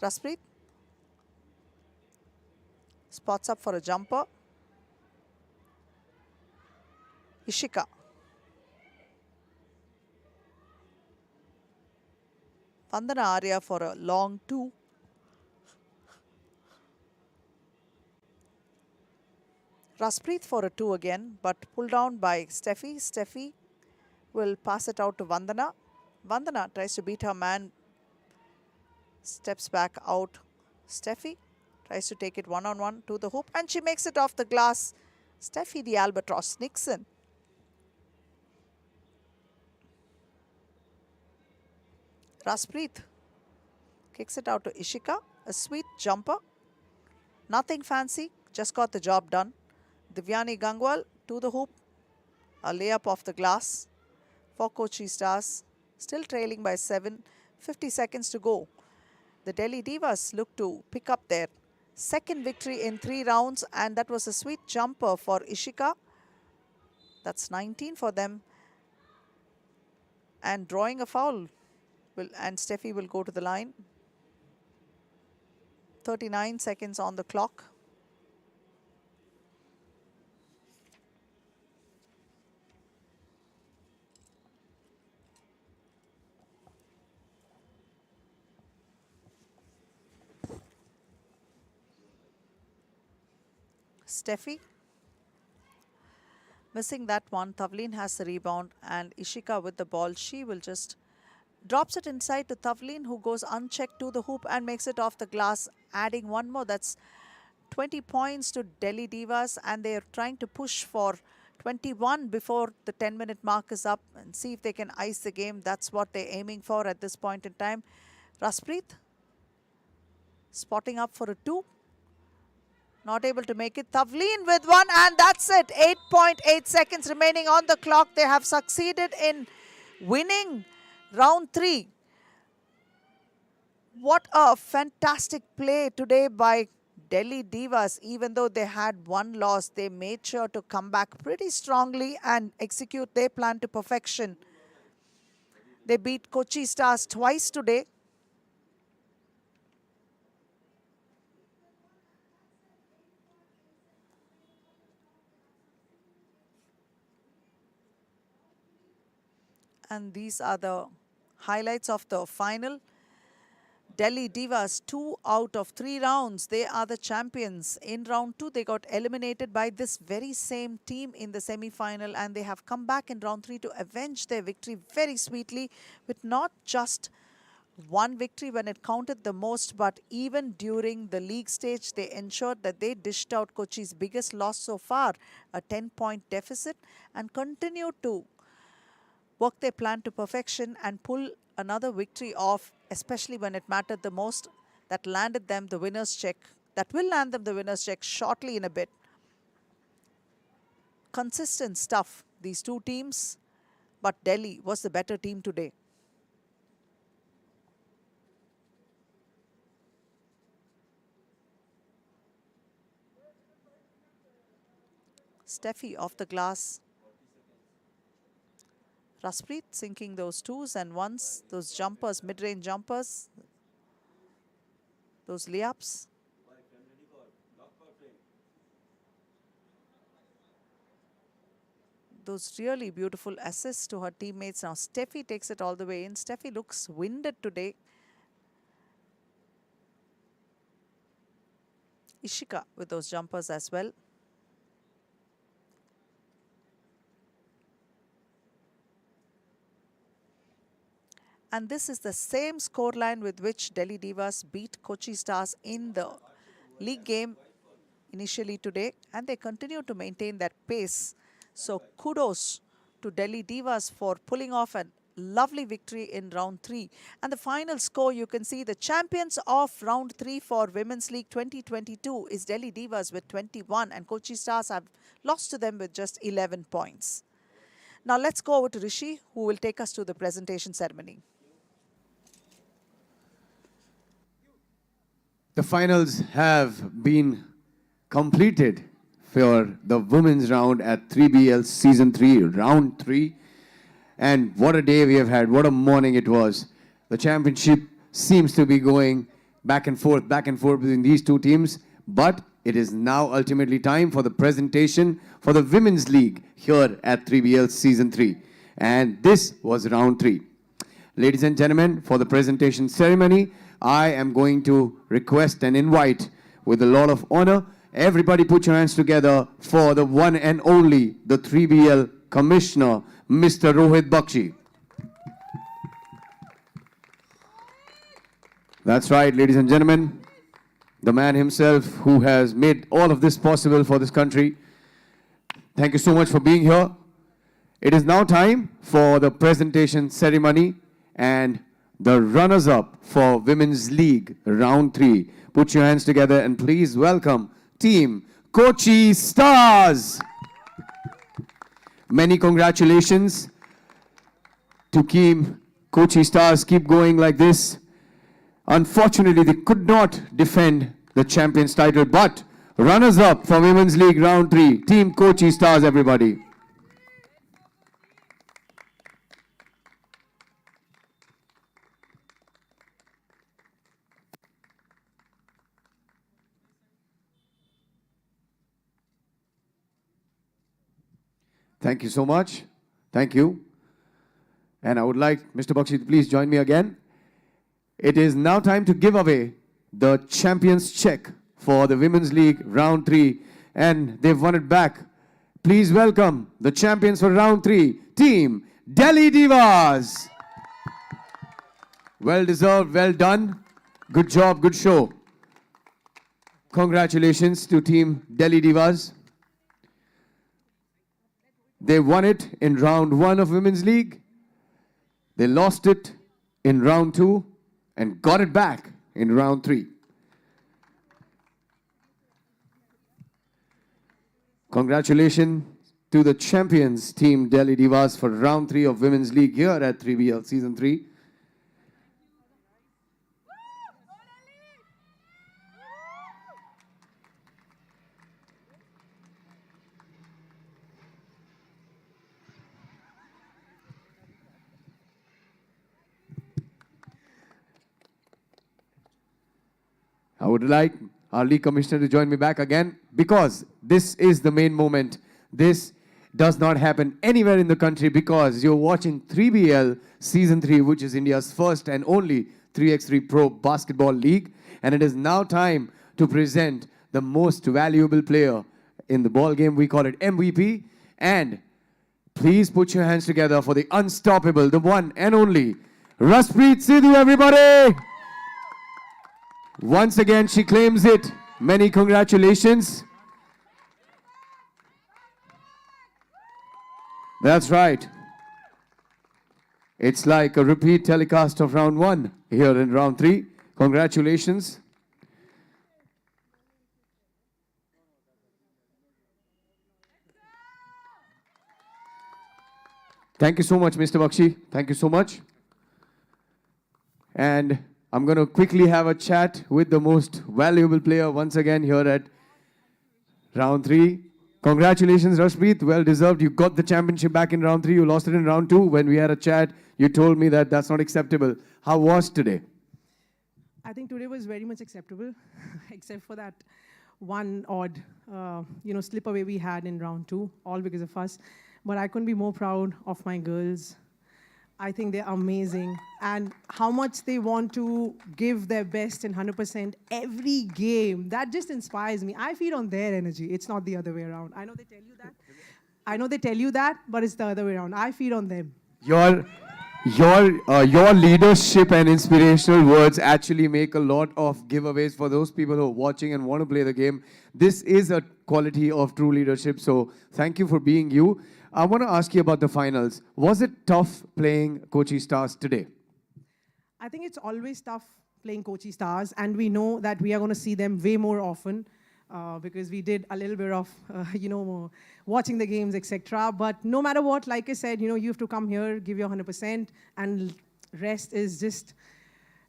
Speaker 1: Raspreet spots up for a jumper. Ishika. Vandana Arya for a long 2. Raspreet for a 2 again, but pulled down by Steffi. Steffi will pass it out to Vandana. Vandana tries to beat her man. Steps back out. Steffi tries to take it one-on-one to the hoop, and she makes it off the glass. Steffi the Albatross Nixon. Raspreet kicks it out to Ishika. A sweet jumper. Nothing fancy, just got the job done. Divyani Gangwal to the hoop. A layup off the glass for Kochi Stars. Still trailing by 7. 50 seconds to go. The Delhi Divas look to pick up their second victory in 3 rounds, and that was a sweet jumper for Ishika. That's 19 for them. and drawing a foul. And Steffi will go to the line. 39 seconds on the clock. Steffi missing that one. Tavleen has the rebound and Ishika with the ball. She will just drops it inside to Tavleen, who goes unchecked to the hoop and makes it off the glass, adding one more. That's 20 points to Delhi Divas, and they are trying to push for 21 before the 10-minute mark is up and see if they can ice the game. That's what they're aiming for at this point in time. Raspreet spotting up for a 2. Not able to make it. Tavleen with one, and that's it. 8.8 seconds remaining on the clock. They have succeeded in winning round 3. What a fantastic play today by Delhi Divas. Even though they had one loss, they made sure to come back pretty strongly and execute their plan to perfection. They beat Kochi Stars twice today. And these are the highlights of the final. Delhi Divas, 2 out of 3 rounds. They are the champions. In round 2, they got eliminated by this very same team in the semi-final, and they have come back in round 3 to avenge their victory very sweetly, with not just one victory when it counted the most, but even during the league stage, they ensured that they dished out Kochi's biggest loss so far, a 10-point deficit, and continued to work their plan to perfection and pull another victory off, especially when it mattered the most. That landed them the winner's check. That will land them the winner's check shortly in a bit. Consistent stuff, these two teams, but Delhi was the better team today. Steffi off the glass. Raspreet sinking those 2s and 1s, those jumpers, mid-range jumpers, those layups. Those really beautiful assists to her teammates. Now Steffi takes it all the way in. Steffi looks winded today. Ishika with those jumpers as well. And this is the same scoreline with which Delhi Divas beat Kochi Stars in the league game initially today. And they continue to maintain that pace. So kudos to Delhi Divas for pulling off a lovely victory in round 3. And the final score, you can see the champions of round 3 for Women's League 2022 is Delhi Divas with 21. And Kochi Stars have lost to them with just 11 points. Now let's go over to Rishi, who will take us to the presentation ceremony.
Speaker 2: The finals have been completed for the women's round at 3BL Season 3, Round 3. And what a day we have had. What a morning it was. The championship seems to be going back and forth between these two teams. But it is now ultimately time for the presentation for the Women's League here at 3BL Season 3. And this was Round 3. Ladies and gentlemen, for the presentation ceremony, I am going to request and invite, with a lot of honor, everybody put your hands together for the one and only, the 3BL Commissioner, Mr. Rohit Bakshi. That's right, ladies and gentlemen, the man himself who has made all of this possible for this country. Thank you so much for being here. It is now time for the presentation ceremony, and the runners-up for Women's League Round 3. Put your hands together and please welcome Team Kochi Stars. Many congratulations to Team Kochi Stars. Keep going like this. Unfortunately, they could not defend the champions title, but runners-up for Women's League Round 3, Team Kochi Stars, everybody. Thank you so much. Thank you. And I would like Mr. Bakshi to please join me again. It is now time to give away the Champions Check for the Women's League Round 3. And they've won it back. Please welcome the champions for Round 3, Team Delhi Divas. Well deserved, well done. Good job, good show. Congratulations to Team Delhi Divas. They won it in Round 1 of Women's League. They lost it in Round 2 and got it back in Round 3. Congratulations to the champions, Team Delhi Divas, for Round 3 of Women's League here at 3BL Season 3. I would like our league commissioner to join me back again, because this is the main moment. This does not happen anywhere in the country, because you're watching 3BL Season 3, which is India's first and only 3x3 Pro Basketball League. And it is now time to present the most valuable player in the ball game. We call it MVP. And please put your hands together for the unstoppable, the one and only Raspreet Sidhu, everybody! Once again, she claims it. Many congratulations. That's right. It's like a repeat telecast of Round 1 here in Round 3. Congratulations. Thank you so much, Mr. Bakshi. Thank you so much. And I'm going to quickly have a chat with the most valuable player once again here at Round 3. Congratulations, Rashpreet. Well deserved. You got the championship back in Round 3. You lost it in Round 2. When we had a chat, you told me that that's not acceptable. How was today?
Speaker 7: I think today was very much acceptable, except for that one odd, slip away we had in Round 2, all because of us. But I couldn't be more proud of my girls. I think they're amazing, and how much they want to give their best and 100% every game. That just inspires me. I feed on their energy. It's not the other way around. I know they tell you that. I know they tell you that, but it's the other way around. I feed on them.
Speaker 2: Your leadership and inspirational words actually make a lot of giveaways for those people who are watching and want to play the game. This is a quality of true leadership, so thank you for being you. I want to ask you about the finals. Was it tough playing Kochi Stars today?
Speaker 7: I think it's always tough playing Kochi Stars, and we know that we are going to see them way more often because we did a little bit of, watching the games, etc. But no matter what, like I said, you have to come here, give your 100%, and rest is just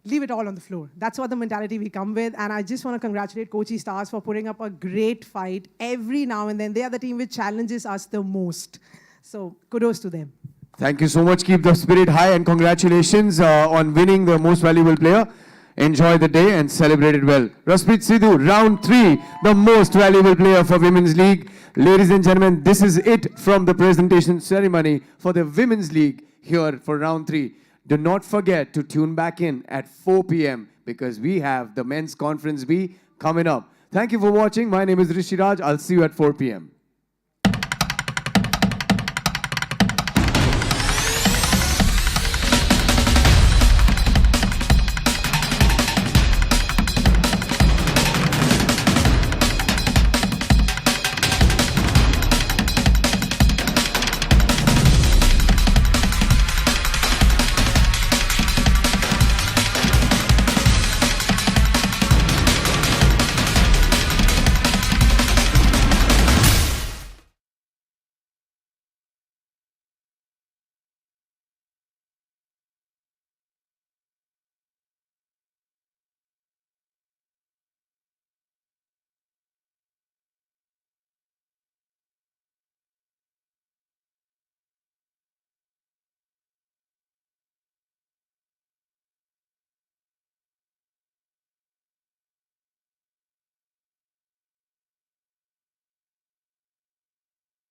Speaker 7: leave it all on the floor. That's what the mentality we come with. And I just want to congratulate Kochi Stars for putting up a great fight every now and then. They are the team which challenges us the most. So kudos to them.
Speaker 2: Thank you so much. Keep the spirit high, and congratulations on winning the most valuable player. Enjoy the day and celebrate it well. Raspreet Sidhu, Round 3, the most valuable player for Women's League. Ladies and gentlemen, this is it from the presentation ceremony for the Women's League here for Round 3. Do not forget to tune back in at 4 p.m. because we have the Men's Conference B coming up. Thank you for watching. My name is Rishi Raj. I'll see you at 4 p.m.